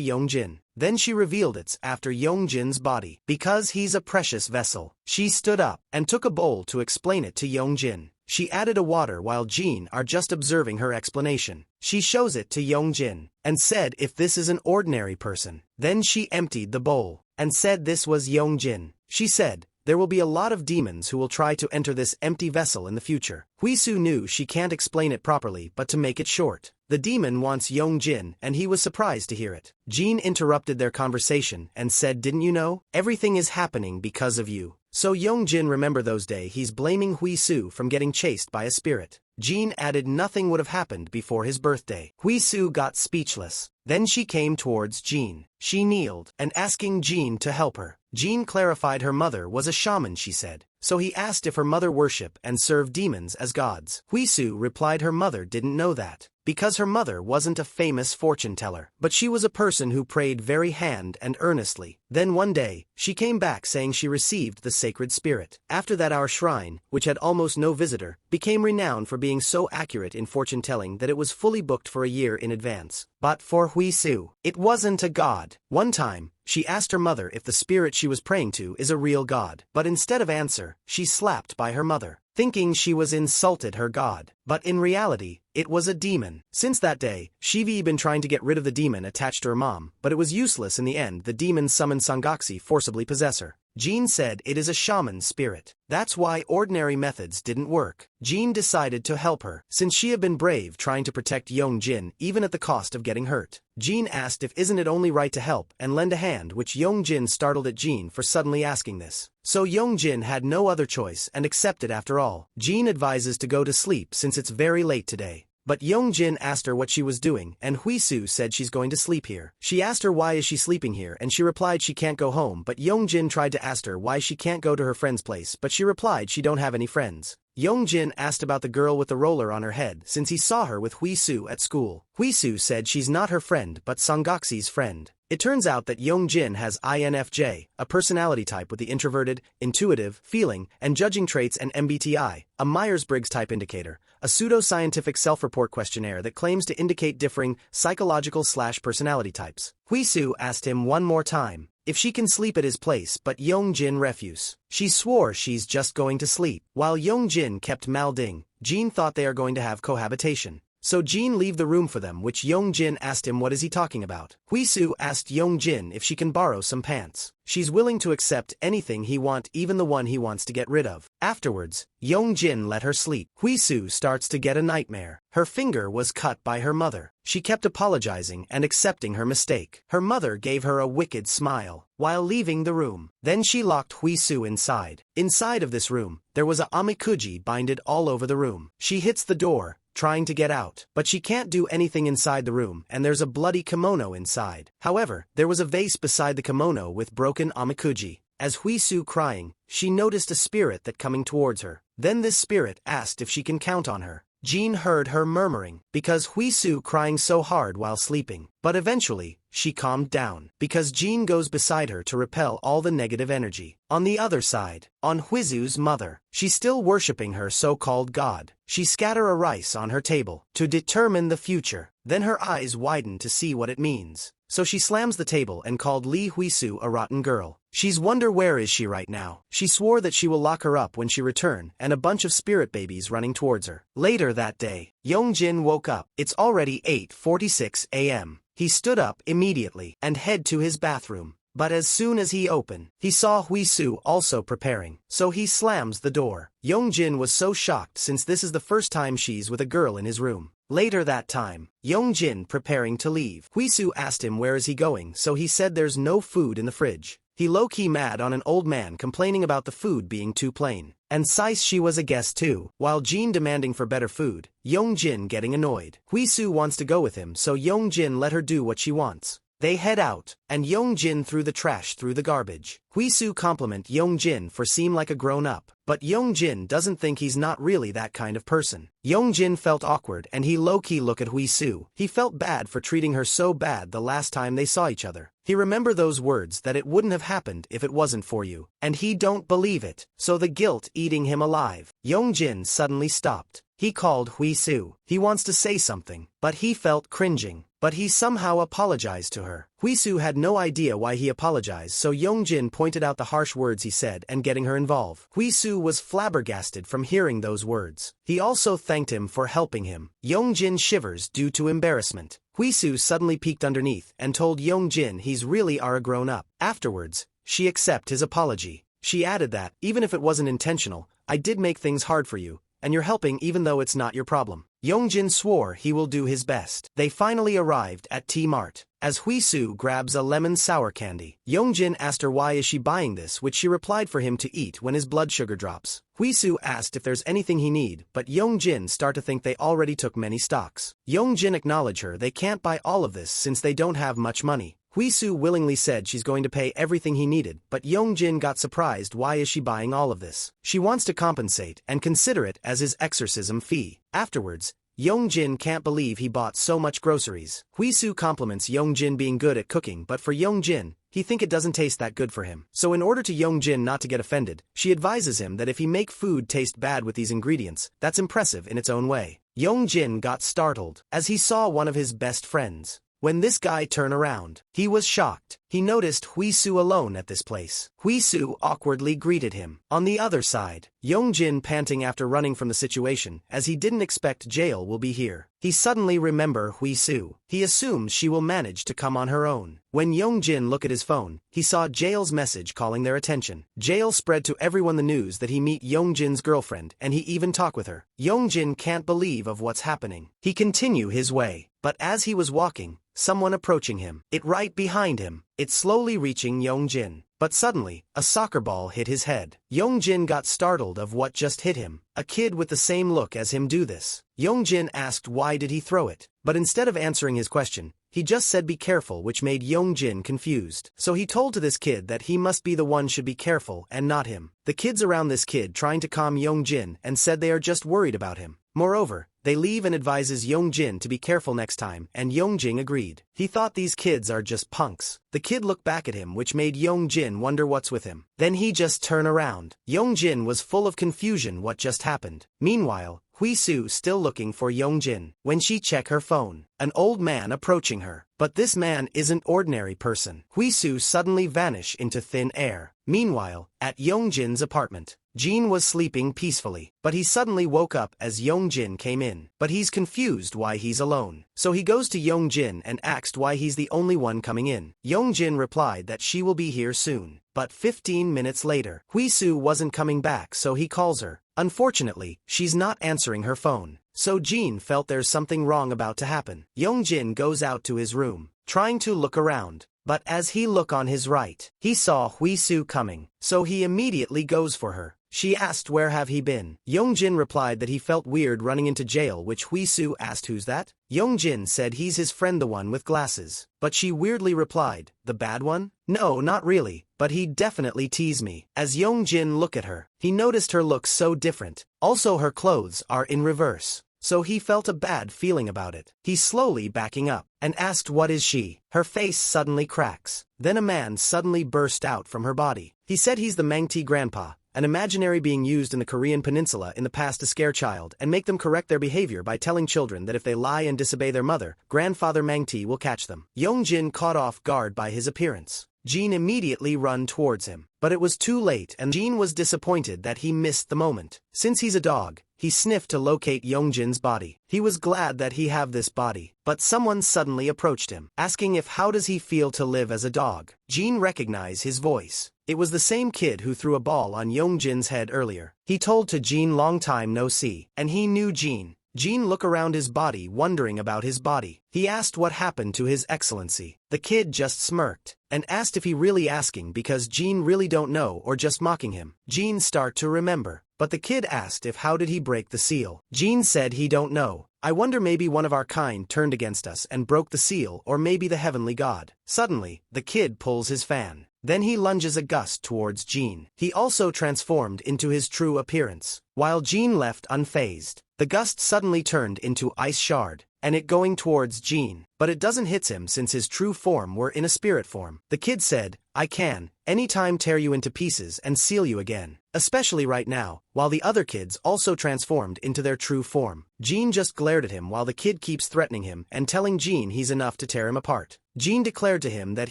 S1: Yongjin. Then she revealed it's after Yongjin's body, because he's a precious vessel. She stood up, and took a bowl to explain it to Yongjin. She added a water while Jean are just observing her explanation. She shows it to Yongjin, and said if this is an ordinary person. Then she emptied the bowl, and said this was Yongjin. She said, "There will be a lot of demons who will try to enter this empty vessel in the future." Huisu knew she can't explain it properly, but to make it short, the demon wants Yongjin and he was surprised to hear it. Jean interrupted their conversation and said, "Didn't you know? Everything is happening because of you." So Yongjin remember those days he's blaming Huisu from getting chased by a spirit. Jean added nothing would have happened before his birthday. Huisu got speechless. Then she came towards Jean. She kneeled and asking Jean to help her. Jean clarified her mother was a shaman, she said. So he asked if her mother worship and serve demons as gods. Huisu replied her mother didn't know that, because her mother wasn't a famous fortune teller, but she was a person who prayed very hand and earnestly. Then one day, she came back saying she received the sacred spirit. After that our shrine, which had almost no visitor, became renowned for being so accurate in fortune telling that it was fully booked for a year in advance. But for Huisu, it wasn't a god. One time, she asked her mother if the spirit she was praying to is a real god, but instead of answer, she slapped by her mother, thinking she was insulted her god. But in reality, it was a demon. Since that day, Shivi been trying to get rid of the demon attached to her mom, but it was useless in the end. The demon summoned Sangoku forcibly possess her. Jean said it is a shaman spirit. That's why ordinary methods didn't work. Jean decided to help her, since she had been brave trying to protect Yongjin even at the cost of getting hurt. Jean asked if isn't it only right to help and lend a hand, which Yongjin startled at Jean for suddenly asking this. So Yongjin had no other choice and accepted after all. Jean advises to go to sleep since it's very late today. But Yongjin asked her what she was doing and Huisu said she's going to sleep here. She asked her why is she sleeping here and she replied she can't go home, but Yongjin tried to ask her why she can't go to her friend's place, but she replied she don't have any friends. Yongjin asked about the girl with the roller on her head since he saw her with Huisu at school. Huisu said she's not her friend but Sangoku's friend. It turns out that Yongjin has INFJ, a personality type with the introverted, intuitive, feeling, and judging traits, and MBTI, a Myers-Briggs type indicator, a pseudo-scientific self-report questionnaire that claims to indicate differing psychological/personality types. Huisu asked him one more time if she can sleep at his place, but Yongjin refused. She swore she's just going to sleep. While Yongjin kept mouthing, Jean thought they are going to have cohabitation. So Jean leave the room for them, which Yongjin asked him what is he talking about. Huisu asked Yongjin if she can borrow some pants. She's willing to accept anything he want, even the one he wants to get rid of. Afterwards, Yongjin let her sleep. Huisu starts to get a nightmare. Her finger was cut by her mother. She kept apologizing and accepting her mistake. Her mother gave her a wicked smile while leaving the room. Then she locked Huisu inside. Inside of this room, there was a amikuji binded all over the room. She hits the door, trying to get out, but she can't do anything inside the room and there's a bloody kimono inside. However, there was a vase beside the kimono with broken amikuji. As Huisu crying, she noticed a spirit that coming towards her. Then this spirit asked if she can count on her. Jean heard her murmuring, because Huisu crying so hard while sleeping. But eventually, she calmed down, because Jean goes beside her to repel all the negative energy. On the other side, on Huisu's mother, she's still worshipping her so-called god. She scatter a rice on her table, to determine the future. Then her eyes widen to see what it means. So she slams the table and called Li Huisu a rotten girl. She's wonder where is she right now. She swore that she will lock her up when she return, and a bunch of spirit babies running towards her. Later that day, Yongjin woke up. It's already 8:46 a.m. He stood up immediately and head to his bathroom. But as soon as he opened, he saw Huisu also preparing, so he slams the door. Yongjin was so shocked since this is the first time she's with a girl in his room. Later that time, Yongjin preparing to leave. Huisu asked him where is he going, so he said there's no food in the fridge. He low-key mad on an old man complaining about the food being too plain. And since she was a guest too, while Jean demanding for better food, Yongjin getting annoyed. Huisu wants to go with him, so Yongjin let her do what she wants. They head out, and Yongjin threw the trash through the garbage. Huisu compliment Yongjin for seem like a grown-up, but Yongjin doesn't think he's not really that kind of person. Yongjin felt awkward and he low-key looked at Huisu. He felt bad for treating her so bad the last time they saw each other. He remembered those words that it wouldn't have happened if it wasn't for you, and he don't believe it, so the guilt eating him alive. Yongjin suddenly stopped. He called Huisu. He wants to say something, but he felt cringing. But he somehow apologized to her. Huisu had no idea why he apologized, so Yongjin pointed out the harsh words he said and getting her involved. Huisu was flabbergasted from hearing those words. He also thanked him for helping him. Yongjin shivers due to embarrassment. Huisu suddenly peeked underneath and told Yongjin he's really are a grown-up. Afterwards, she accepted his apology. She added that, even if it wasn't intentional, I did make things hard for you, and you're helping even though it's not your problem. Yongjin swore he will do his best. They finally arrived at T-Mart. As Huisu grabs a lemon sour candy, Yongjin asked her why is she buying this, which she replied for him to eat when his blood sugar drops. Huisu asked if there's anything he need, but Yongjin start to think they already took many stocks. Yongjin acknowledged her they can't buy all of this since they don't have much money. Huisu willingly said she's going to pay everything he needed, but Yongjin got surprised why is she buying all of this. She wants to compensate and consider it as his exorcism fee. Afterwards, Yongjin can't believe he bought so much groceries. Huisu compliments Yongjin being good at cooking, but for Yongjin, he think it doesn't taste that good for him. So in order to Yongjin not to get offended, she advises him that if he make food taste bad with these ingredients, that's impressive in its own way. Yongjin got startled as he saw one of his best friends. When this guy turned around, he was shocked. He noticed Huisu alone at this place. Huisu awkwardly greeted him. On the other side, Yongjin panting after running from the situation, as he didn't expect Jail will be here. He suddenly remember Huisu. He assumes she will manage to come on her own. When Yongjin looked at his phone, he saw Jail's message calling their attention. Jail spread to everyone the news that he meet Yongjin's girlfriend, and he even talk with her. Yongjin can't believe of what's happening. He continue his way, but as he was walking, someone approaching him. It right behind him. It's slowly reaching Yongjin. But suddenly, a soccer ball hit his head. Yongjin got startled of what just hit him. A kid with the same look as him do this. Yongjin asked why did he throw it. But instead of answering his question, he just said be careful, which made Yongjin confused. So he told to this kid that he must be the one should be careful and not him. The kids around this kid trying to calm Yongjin and said they are just worried about him. Moreover, they leave and advises Yongjin to be careful next time, and Yongjin agreed. He thought these kids are just punks. The kid looked back at him, which made Yongjin wonder what's with him. Then he just turned around. Yongjin was full of confusion what just happened. Meanwhile, Huisu still looking for Yongjin. When she checked her phone, an old man approaching her. But this man isn't ordinary person. Huisu suddenly vanished into thin air. Meanwhile, at Yongjin's apartment, Jean was sleeping peacefully, but he suddenly woke up as Yongjin came in. But he's confused why he's alone. So he goes to Yongjin and asked why he's the only one coming in. Yongjin replied that she will be here soon. But 15 minutes later, Huisu wasn't coming back, so he calls her. Unfortunately, she's not answering her phone. So Jean felt there's something wrong about to happen. Yongjin goes out to his room, trying to look around. But as he looked on his right, he saw Huisu coming. So he immediately goes for her. She asked where have he been. Yongjin replied that he felt weird running into Jail, which Huisu asked who's that? Yongjin said he's his friend, the one with glasses. But she weirdly replied, the bad one? No, not really, but he definitely teased me. As Yongjin looked at her, he noticed her look so different. Also her clothes are in reverse. so he felt a bad feeling about it. He's slowly backing up, and asked what is she. Her face suddenly cracks. Then a man suddenly burst out from her body. He said he's the Mangti grandpa, an imaginary being used in the Korean peninsula in the past to scare child and make them correct their behavior by telling children that if they lie and disobey their mother, grandfather Mangti will catch them. Yongjin caught off guard by his appearance. Jin immediately run towards him, but it was too late and Jin was disappointed that he missed the moment. Since he's a dog, he sniffed to locate Yongjin's body. He was glad that he have this body, but someone suddenly approached him, asking if how does he feel to live as a dog. Jin recognized his voice. It was the same kid who threw a ball on Yongjin's head earlier. He told to Jin long time no see, and he knew Jin. Jin looked around his body wondering about his body. He asked what happened to his excellency. The kid just smirked, and asked if he really asking because Jin really don't know or just mocking him. Jin start to remember, but the kid asked if how did he break the seal. Jin said he don't know. I wonder maybe one of our kind turned against us and broke the seal or maybe the heavenly god. Suddenly, the kid pulls his fan. Then he lunges a gust towards Jin. He also transformed into his true appearance. While Jin left unfazed, the gust suddenly turned into ice shard, and it going towards Jin, but it doesn't hit him since his true form were in a spirit form. The kid said, I can, anytime tear you into pieces and seal you again, especially right now, while the other kids also transformed into their true form. Jin just glared at him while the kid keeps threatening him and telling Jin he's enough to tear him apart. Jin declared to him that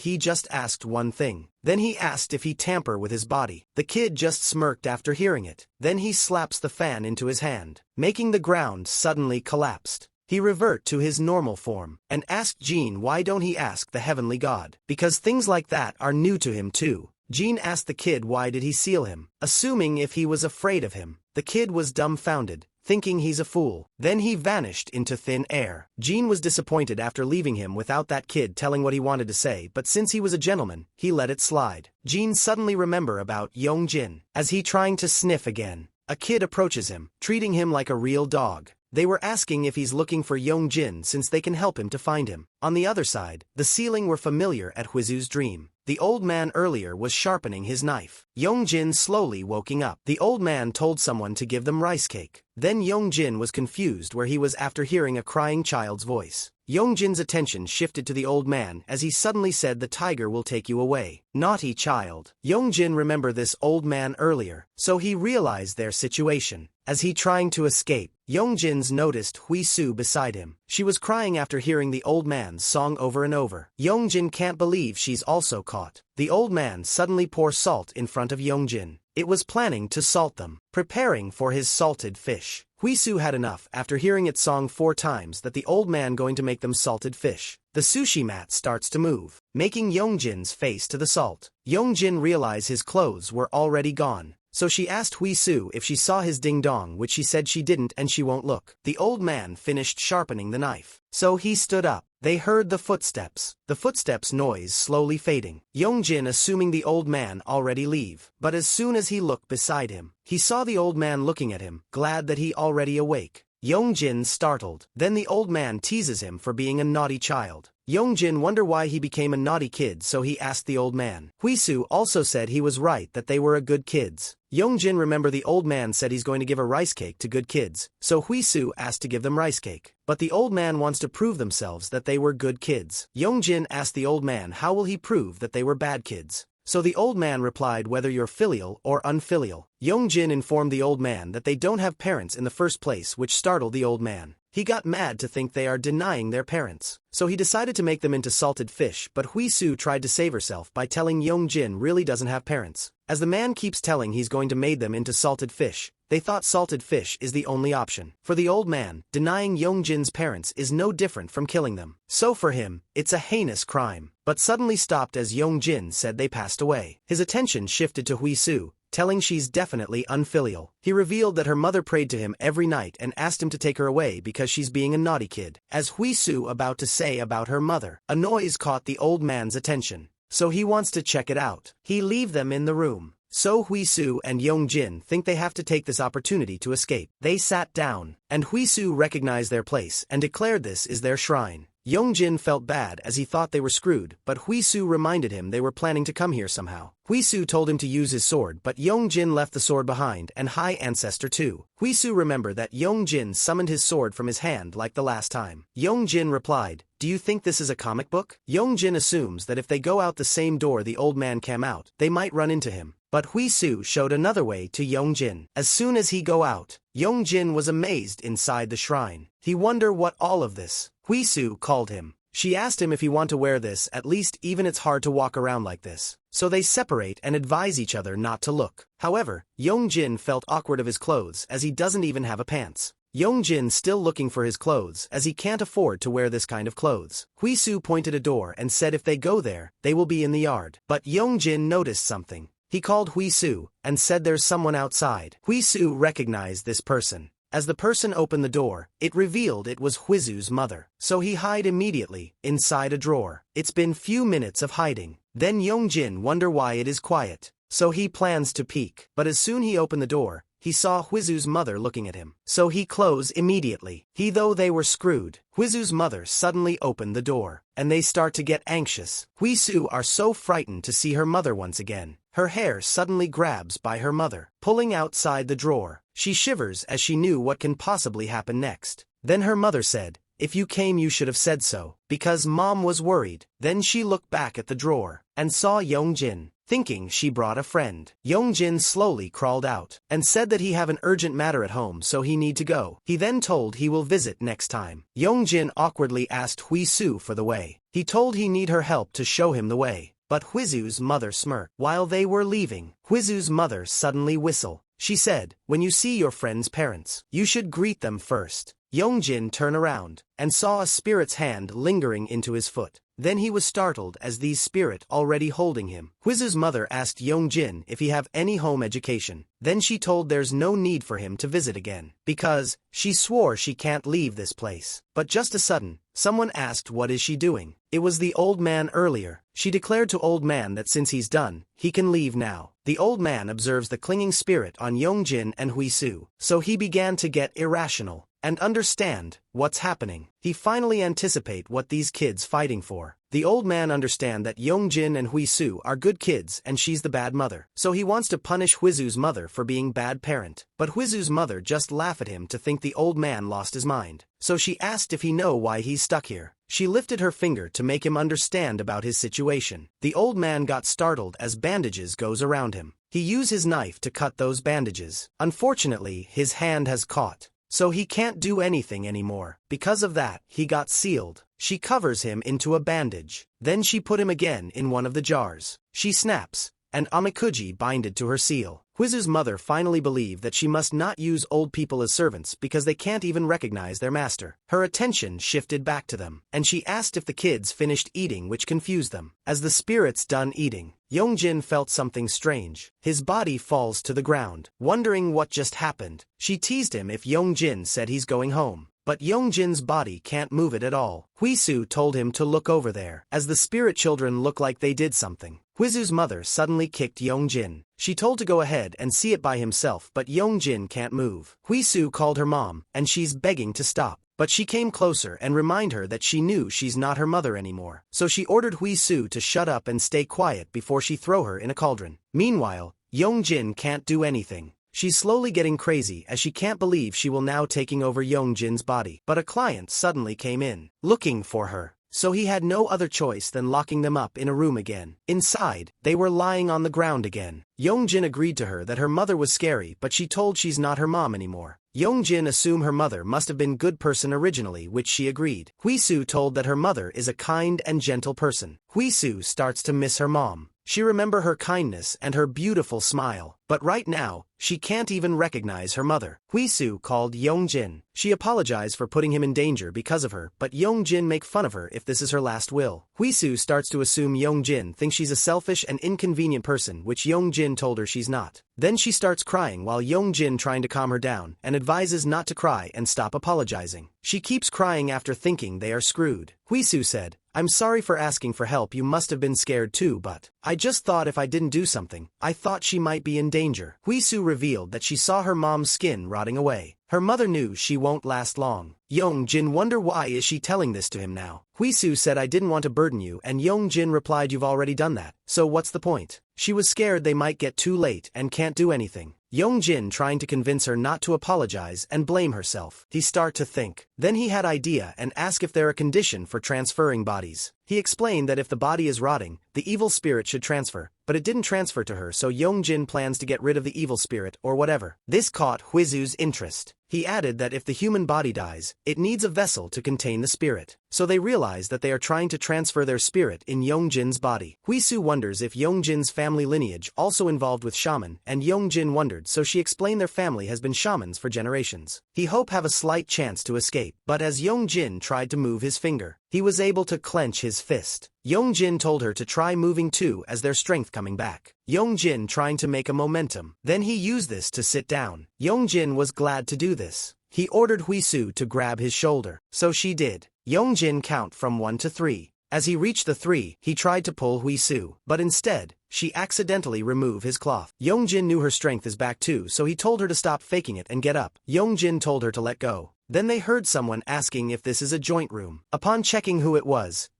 S1: he just asked one thing. Then he asked if he tamper with his body. The kid just smirked after hearing it. Then he slaps the fan into his hand, making the ground suddenly collapsed. He revert to his normal form, and asked Jin why don't he ask the heavenly god, because things like that are new to him too. Jin asked the kid why did he seal him, assuming if he was afraid of him. The kid was dumbfounded, thinking he's a fool. Then he vanished into thin air. Jin was disappointed after leaving him without that kid telling what he wanted to say, but since he was a gentleman, he let it slide. Jin suddenly remember about Yongjin. As he trying to sniff again, a kid approaches him, treating him like a real dog. They were asking if he's looking for Yongjin since they can help him to find him. On the other side, the ceiling were familiar at Huizu's dream. The old man earlier was sharpening his knife. Yongjin slowly woking up. The old man told someone to give them rice cake. Then Yongjin was confused where he was after hearing a crying child's voice. Yongjin's attention shifted to the old man as he suddenly said the tiger will take you away. Naughty child. Yongjin remembered this old man earlier, so he realized their situation. As he trying to escape, Yongjin's noticed Huisu beside him. She was crying after hearing the old man's song over and over. Yongjin can't believe she's also caught. The old man suddenly pours salt in front of Yongjin. It was planning to salt them, preparing for his salted fish. Huisu had enough after hearing its song 4 times that the old man going to make them salted fish. The sushi mat starts to move, making Yongjin's face to the salt. Yongjin realized his clothes were already gone, so she asked Huisu if she saw his ding-dong, which she said she didn't and she won't look. The old man finished sharpening the knife, so he stood up. They heard the footsteps noise slowly fading. Yongjin assuming the old man already leave, but as soon as he looked beside him, he saw the old man looking at him, glad that he already awake. Yongjin startled. Then the old man teases him for being a naughty child. Yongjin wonder why he became a naughty kid, so he asked the old man. Huisu also said he was right that they were a good kids. Yongjin remember the old man said he's going to give a rice cake to good kids, so Huisu asked to give them rice cake. But the old man wants to prove themselves that they were good kids. Yongjin asked the old man how will he prove that they were bad kids. So the old man replied whether you're filial or unfilial. Yongjin informed the old man that they don't have parents in the first place, which startled the old man. He got mad to think they are denying their parents, so he decided to make them into salted fish, but Huisu tried to save herself by telling Yongjin really doesn't have parents. As the man keeps telling he's going to make them into salted fish, they thought salted fish is the only option. For the old man, denying Yongjin's parents is no different from killing them. So for him, it's a heinous crime. But suddenly stopped as Yongjin said they passed away. His attention shifted to Huisu, telling she's definitely unfilial. He revealed that her mother prayed to him every night and asked him to take her away because she's being a naughty kid. As Huisu about to say about her mother, a noise caught the old man's attention, so he wants to check it out. He leave them in the room. So Huisu and Yongjin think they have to take this opportunity to escape. They sat down, and Huisu recognized their place and declared this is their shrine. Yongjin felt bad as he thought they were screwed, but Huisu reminded him they were planning to come here somehow. Huisu told him to use his sword, but Yongjin left the sword behind and High Ancestor too. Huisu remembered that Yongjin summoned his sword from his hand like the last time. Yongjin replied, "Do you think this is a comic book?" Yongjin assumes that if they go out the same door the old man came out, they might run into him. But Huisu showed another way to Yongjin. As soon as he go out, Yongjin was amazed inside the shrine. He wondered what all of this. Huisu called him. She asked him if he want to wear this, at least even it's hard to walk around like this. So they separate and advise each other not to look. However, Yongjin felt awkward of his clothes as he doesn't even have a pants. Yongjin still looking for his clothes as he can't afford to wear this kind of clothes. Huisu pointed a door and said if they go there, they will be in the yard. But Yongjin noticed something. He called Huisu and said there's someone outside. Huisu recognized this person. As the person opened the door, it revealed it was Huisu's mother. So he hid immediately, inside a drawer. It's been few minutes of hiding. Then Yongjin wonder why it is quiet. So he plans to peek. But as soon he opened the door, he saw Huisu's mother looking at him. So he closed immediately. Though they were screwed, Huisu's mother suddenly opened the door. And they start to get anxious. Huisu are so frightened to see her mother once again. Her hair suddenly grabs by her mother, pulling outside the drawer. She shivers as she knew what can possibly happen next. Then her mother said, "If you came you should have said so," because mom was worried. Then she looked back at the drawer and saw Yongjin, thinking she brought a friend. Yongjin slowly crawled out and said that he have an urgent matter at home so he need to go. He then told he will visit next time. Yongjin awkwardly asked Huisu for the way. He told he need her help to show him the way. But Huisu's mother smirked. While they were leaving, Huisu's mother suddenly whistled. She said, "When you see your friend's parents, you should greet them first." Yongjin turned around and saw a spirit's hand lingering into his foot. Then he was startled as these spirit already holding him. Huisu's mother asked Yongjin if he have any home education. Then she told there's no need for him to visit again, because she swore she can't leave this place. But just a sudden, someone asked what is she doing. It was the old man earlier. She declared to old man that since he's done, he can leave now. The old man observes the clinging spirit on Yongjin and Huisu, so he began to get irrational and understand what's happening. He finally anticipate what these kids fighting for. The old man understand that Yongjin and Huisu are good kids and she's the bad mother. So he wants to punish Huisu's mother for being bad parent. But Huisu's mother just laugh at him to think the old man lost his mind. So she asked if he know why he's stuck here. She lifted her finger to make him understand about his situation. The old man got startled as bandages goes around him. He used his knife to cut those bandages. Unfortunately, his hand has caught. So he can't do anything anymore. Because of that, he got sealed. She covers him into a bandage. Then she put him again in one of the jars. She snaps, and Amikuji binded to her seal. Huisu's mother finally believed that she must not use old people as servants because they can't even recognize their master. Her attention shifted back to them, and she asked if the kids finished eating, which confused them. As the spirits done eating, Yongjin felt something strange. His body falls to the ground, wondering what just happened. She teased him if Yongjin said he's going home. But Yongjin's body can't move it at all. Huisu told him to look over there, as the spirit children look like they did something. Huisu's mother suddenly kicked Yongjin. She told to go ahead and see it by himself, but Yongjin can't move. Huisu called her mom, and she's begging to stop. But she came closer and reminded her that she knew she's not her mother anymore. So she ordered Huisu to shut up and stay quiet before she throw her in a cauldron. Meanwhile, Yongjin can't do anything. She's slowly getting crazy as she can't believe she will now taking over Yongjin's body. But a client suddenly came in, looking for her. So he had no other choice than locking them up in a room again. Inside, they were lying on the ground again. Yongjin agreed to her that her mother was scary, but she told she's not her mom anymore. Yongjin assumed her mother must have been good person originally, which she agreed. Huisu told that her mother is a kind and gentle person. Huisu starts to miss her mom. She remember her kindness and her beautiful smile, but right now, she can't even recognize her mother. Huisu called Yongjin. She apologized for putting him in danger because of her, but Yongjin make fun of her if this is her last will. Huisu starts to assume Yongjin thinks she's a selfish and inconvenient person, which Yongjin told her she's not. Then she starts crying while Yongjin trying to calm her down and advises not to cry and stop apologizing. She keeps crying after thinking they are screwed. Huisu said, "I'm sorry for asking for help, you must have been scared too, but I just thought if I didn't do something, I thought she might be in danger." danger. Huisu revealed that she saw her mom's skin rotting away. Her mother knew she won't last long. Yongjin wondered why is she telling this to him now. Huisu said I didn't want to burden you and Yongjin replied you've already done that, so what's the point? She was scared they might get too late and can't do anything. Yongjin trying to convince her not to apologize and blame herself. He start to think. Then he had idea and ask if there a condition for transferring bodies. He explained that if the body is rotting, the evil spirit should transfer, but it didn't transfer to her so Yongjin plans to get rid of the evil spirit or whatever. This caught Huisu's interest. He added that if the human body dies, it needs a vessel to contain the spirit. So they realize that they are trying to transfer their spirit in Yongjin's body. Huisu wonders if Yongjin's family lineage also involved with shaman, and Yongjin wondered so she explained their family has been shamans for generations. He hoped have a slight chance to escape, but as Yongjin tried to move his finger, he was able to clench his fist. Yongjin told her to try moving too as their strength coming back. Yongjin trying to make a momentum. Then he used this to sit down. Yongjin was glad to do this. He ordered Huisu to grab his shoulder, so she did. Yongjin count from 1 to 3. As he reached the 3, he tried to pull Huisu, but instead, she accidentally removed his cloth. Yongjin knew her strength is back too so he told her to stop faking it and get up. Yongjin told her to let go. Then they heard someone asking if this is a joint room. Upon checking who it was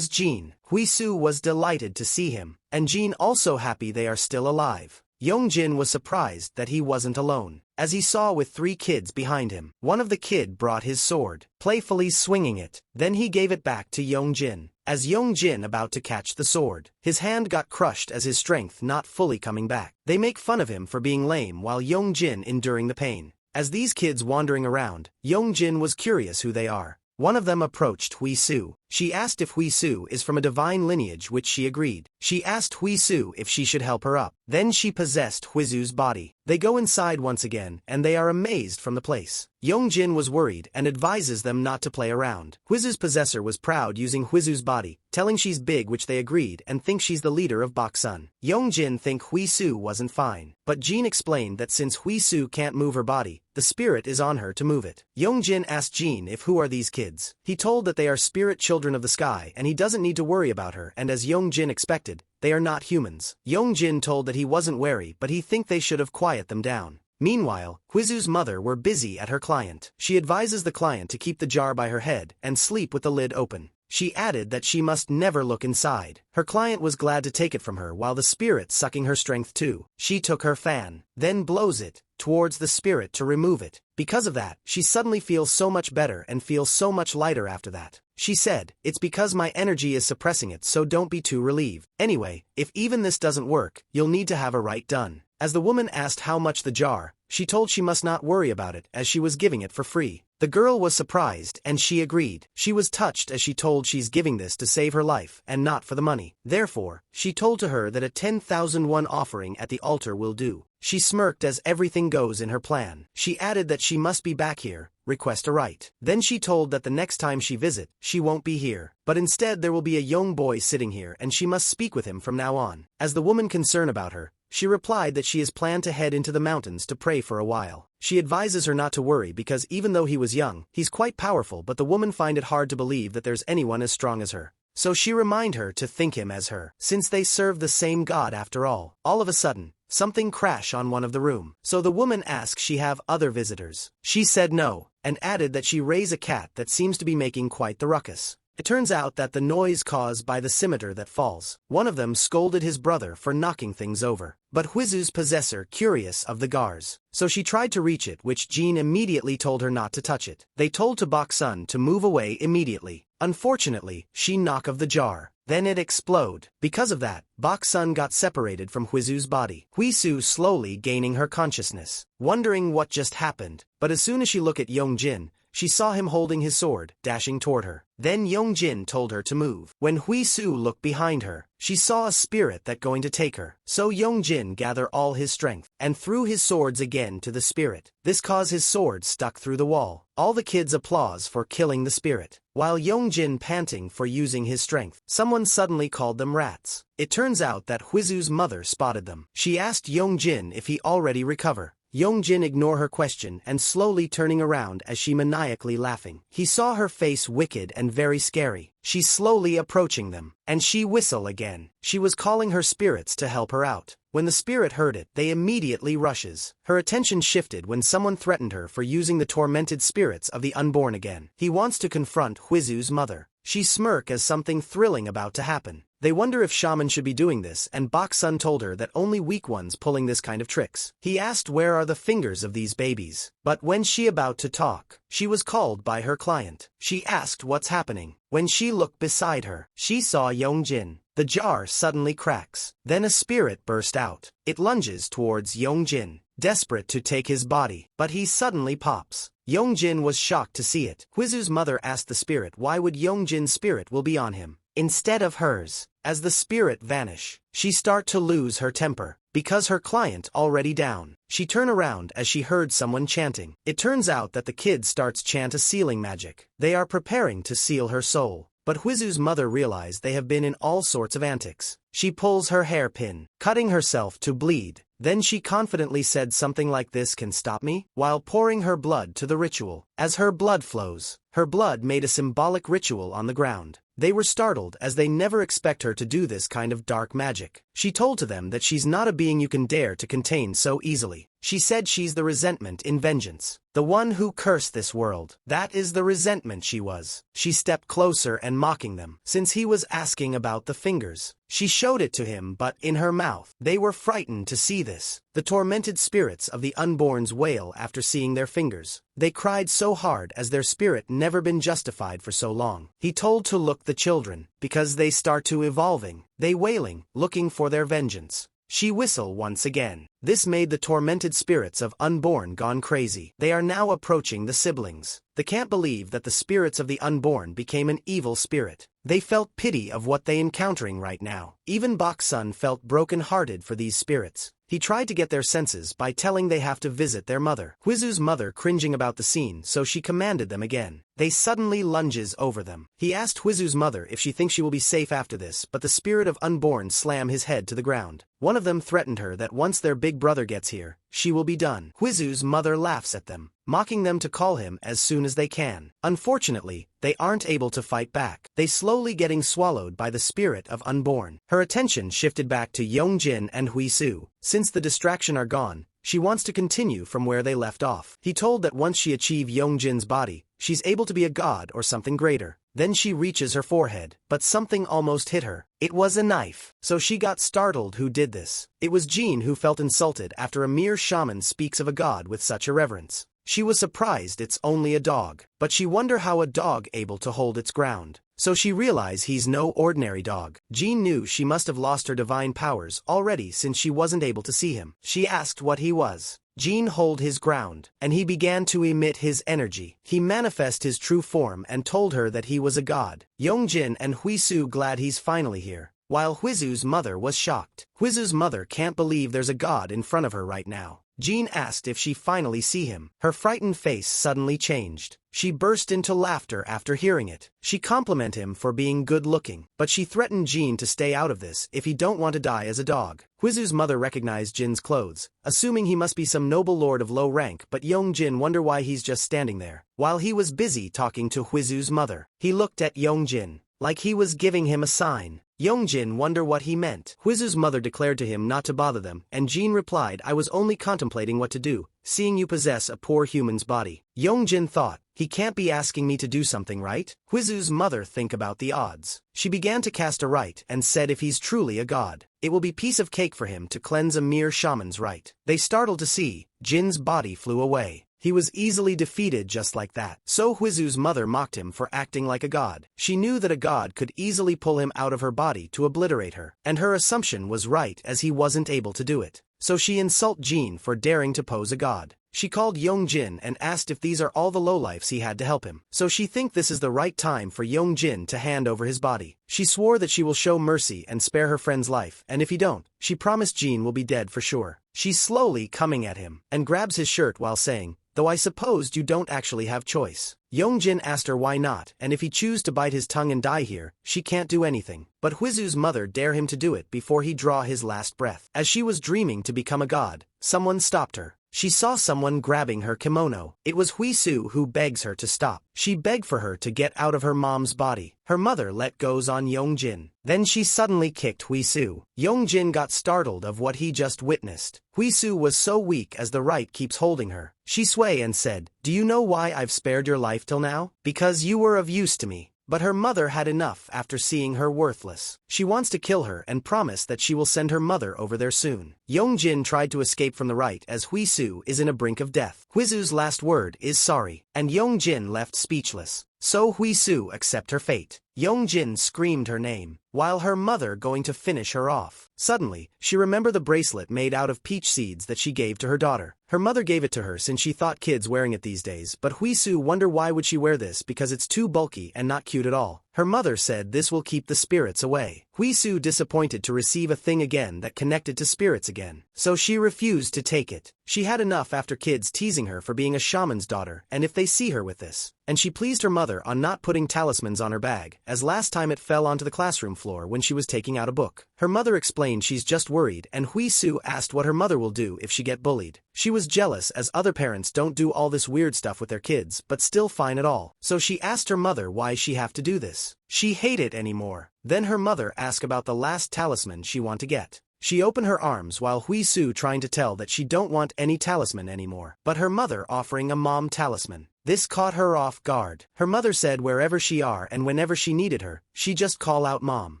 S1: Jean. Huisu was delighted to see him, and Jean also happy they are still alive. Yongjin was surprised that he wasn't alone, as he saw with 3 kids behind him. One of the kid brought his sword, playfully swinging it. Then he gave it back to Yongjin. As Yongjin about to catch the sword, his hand got crushed as his strength not fully coming back. They make fun of him for being lame while Yongjin enduring the pain. As these kids wandering around, Yongjin was curious who they are. One of them approached Huisu. She asked if Huisu is from a divine lineage which she agreed. She asked Huisu if she should help her up. Then she possessed Huisu's body. They go inside once again and they are amazed from the place. Yongjin was worried and advises them not to play around. Huisu's possessor was proud using Huisu's body, telling she's big which they agreed and think she's the leader of Baksun. Yongjin think Huisu wasn't fine, but Jean explained that since Huisu can't move her body, the spirit is on her to move it. Yongjin asked Jean if who are these kids. He told that they are spirit children of the sky and he doesn't need to worry about her, and as Yongjin expected, they are not humans. Yongjin told that he wasn't wary but he think they should have quiet them down. Meanwhile, Huisu's mother were busy at her client. She advises the client to keep the jar by her head and sleep with the lid open. She added that she must never look inside. Her client was glad to take it from her while the spirit sucking her strength too. She took her fan, then blows it towards the spirit to remove it. Because of that, she suddenly feels so much better and feels so much lighter after that. She said, it's because my energy is suppressing it so don't be too relieved. Anyway, if even this doesn't work, you'll need to have a rite done. As the woman asked how much the jar, she told she must not worry about it as she was giving it for free. The girl was surprised and she agreed. She was touched as she told she's giving this to save her life and not for the money. Therefore, she told to her that a 10,000 won offering at the altar will do. She smirked as everything goes in her plan. She added that she must be back here, request a rite. Then she told that the next time she visit, she won't be here, but instead there will be a young boy sitting here and she must speak with him from now on. As the woman concerned about her, she replied that she has planned to head into the mountains to pray for a while. She advises her not to worry because even though he was young, he's quite powerful, but the woman find it hard to believe that there's anyone as strong as her. So she remind her to think him as her, since they serve the same God after all. All of a sudden, something crash on one of the room. So the woman asked she have other visitors. She said no, and added that she raise a cat that seems to be making quite the ruckus. It turns out that the noise caused by the scimitar that falls. One of them scolded his brother for knocking things over. But Huisu's possessor curious of the gars. So she tried to reach it which Jean immediately told her not to touch it. They told to Baksun to move away immediately. Unfortunately, she knock of the jar. Then it explode. Because of that, Baksun got separated from Huisu's body. Huisu slowly gaining her consciousness, wondering what just happened. But as soon as she looked at Yongjin, she saw him holding his sword, dashing toward her. Then Yongjin told her to move. When Huisu looked behind her, she saw a spirit that going to take her. So Yongjin gathered all his strength, and threw his swords again to the spirit. This caused his sword stuck through the wall. All the kids applause for killing the spirit, while Yongjin panting for using his strength. Someone suddenly called them rats. It turns out that Huisu's mother spotted them. She asked Yongjin if he already recovered. Yongjin ignored her question and slowly turning around as she maniacally laughing. He saw her face wicked and very scary. She slowly approaching them, and she whistle again. She was calling her spirits to help her out. When the spirit heard it, they immediately rushes. Her attention shifted when someone threatened her for using the tormented spirits of the unborn again. He wants to confront Huizu's mother. She smirk as something thrilling about to happen. They wonder if Shaman should be doing this, and Bok-sun told her that only weak ones pulling this kind of tricks. He asked where are the fingers of these babies. But when she about to talk, she was called by her client. She asked what's happening. When she looked beside her, she saw Yongjin. The jar suddenly cracks. Then a spirit burst out. It lunges towards Yongjin, desperate to take his body, but he suddenly pops. Yongjin was shocked to see it. Huizu's mother asked the spirit why would Yongjin's spirit will be on him instead of hers. As the spirit vanish, she start to lose her temper, because her client already down. She turn around as she heard someone chanting. It turns out that the kid starts chant a sealing magic. They are preparing to seal her soul. But Huizu's mother realized they have been in all sorts of antics. She pulls her hairpin, cutting herself to bleed. Then she confidently said something like this can stop me, while pouring her blood to the ritual. As her blood flows, her blood made a symbolic ritual on the ground. They were startled as they never expect her to do this kind of dark magic. She told to them that she's not a being you can dare to contain so easily. She said she's the resentment in vengeance. The one who cursed this world. That is the resentment she was. She stepped closer and mocking them, since he was asking about the fingers. She showed it to him but in her mouth. They were frightened to see this. The tormented spirits of the unborns wail after seeing their fingers. They cried so hard as their spirit never been justified for so long. He told to look the children, because they start to evolving. They wailing, looking for their vengeance. She whistle once again. This made the tormented spirits of unborn gone crazy. They are now approaching the siblings. They can't believe that the spirits of the unborn became an evil spirit. They felt pity of what they encountering right now. Even Bok-sun felt broken-hearted for these spirits. He tried to get their senses by telling they have to visit their mother. Huizu's mother cringing about the scene, so she commanded them again. They suddenly lunges over them. He asked Huizu's mother if she thinks she will be safe after this, but the spirit of unborn slam his head to the ground. One of them threatened her that once their big brother gets here, she will be done. Huizu's mother laughs at them, mocking them to call him as soon as they can. Unfortunately, they aren't able to fight back. They slowly getting swallowed by the spirit of unborn. Her attention shifted back to Yongjin and Huizu. Since the distraction are gone, she wants to continue from where they left off. He told that once she achieve Yongjin's body, she's able to be a god or something greater. Then she reaches her forehead, but something almost hit her. It was a knife. So she got startled. Who did this? It was Jean, who felt insulted after a mere shaman speaks of a god with such irreverence. She was surprised it's only a dog, but she wonder how a dog able to hold its ground. So she realized he's no ordinary dog. Jean knew she must have lost her divine powers already since she wasn't able to see him. She asked what he was. Jean hold his ground, and he began to emit his energy. He manifest his true form and told her that he was a god. Yongjin and Huizu glad he's finally here, while Huizu's mother was shocked. Huizu's mother can't believe there's a god in front of her right now. Jean asked if she finally see him. Her frightened face suddenly changed. She burst into laughter after hearing it. She complimented him for being good-looking, but she threatened Jean to stay out of this if he don't want to die as a dog. Huizu's mother recognized Jin's clothes, assuming he must be some noble lord of low rank, but Yongjin wonder why he's just standing there. While he was busy talking to Huizu's mother, he looked at Yongjin, like he was giving him a sign. Yongjin wonder what he meant. Huizu's mother declared to him not to bother them, and Jean replied, I was only contemplating what to do, seeing you possess a poor human's body. Yongjin thought, he can't be asking me to do something, right? Huizu's mother think about the odds. She began to cast a rite and said if he's truly a god, it will be piece of cake for him to cleanse a mere shaman's rite. They startled to see, Jin's body flew away. He was easily defeated just like that. So Huizu's mother mocked him for acting like a god. She knew that a god could easily pull him out of her body to obliterate her, and her assumption was right as he wasn't able to do it. So she insult Jean for daring to pose a god. She called Yongjin and asked if these are all the lowlifes he had to help him. So she think this is the right time for Yongjin to hand over his body. She swore that she will show mercy and spare her friend's life, and if he don't, she promised Jean will be dead for sure. She's slowly coming at him, and grabs his shirt while saying, though I supposed you don't actually have choice. Yongjin asked her why not, and if he choose to bite his tongue and die here, she can't do anything. But Huizu's mother dare him to do it before he draw his last breath. As she was dreaming to become a god, someone stopped her. she saw someone grabbing her kimono. It was Huisu who begs her to stop. She begged for her to get out of her mom's body. Her mother let goes on Yongjin. Then she suddenly kicked Huisu. Yongjin got startled of what he just witnessed. Huisu was so weak as the right keeps holding her. She swayed and said, "Do you know why I've spared your life till now? Because you were of use to me." But her mother had enough after seeing her worthless. She wants to kill her and promised that she will send her mother over there soon. Yongjin tried to escape from the right as Huisu is in a brink of death. Huisu's last word is sorry, and Yongjin left speechless. So Huisu accept her fate. Yongjin screamed her name, while her mother going to finish her off. Suddenly, she remembered the bracelet made out of peach seeds that she gave to her daughter. Her mother gave it to her since she thought kids wearing it these days, but Huisu wonder why would she wear this because it's too bulky and not cute at all. Her mother said this will keep the spirits away. Huisu disappointed to receive a thing again that connected to spirits again, so she refused to take it. She had enough after kids teasing her for being a shaman's daughter and if they see her with this. And she pleased her mother on not putting talismans on her bag, as last time it fell onto the classroom floor when she was taking out a book. Her mother explained she's just worried and Huisu asked what her mother will do if she get bullied. She was jealous as other parents don't do all this weird stuff with their kids but still fine it all. So she asked her mother why she have to do this. She hate it anymore. Then her mother asked about the last talisman she want to get. She opened her arms while Huisu trying to tell that she don't want any talisman anymore, but her mother offering a mom talisman. This caught her off guard. Her mother said wherever she are and whenever she needed her, she just call out mom.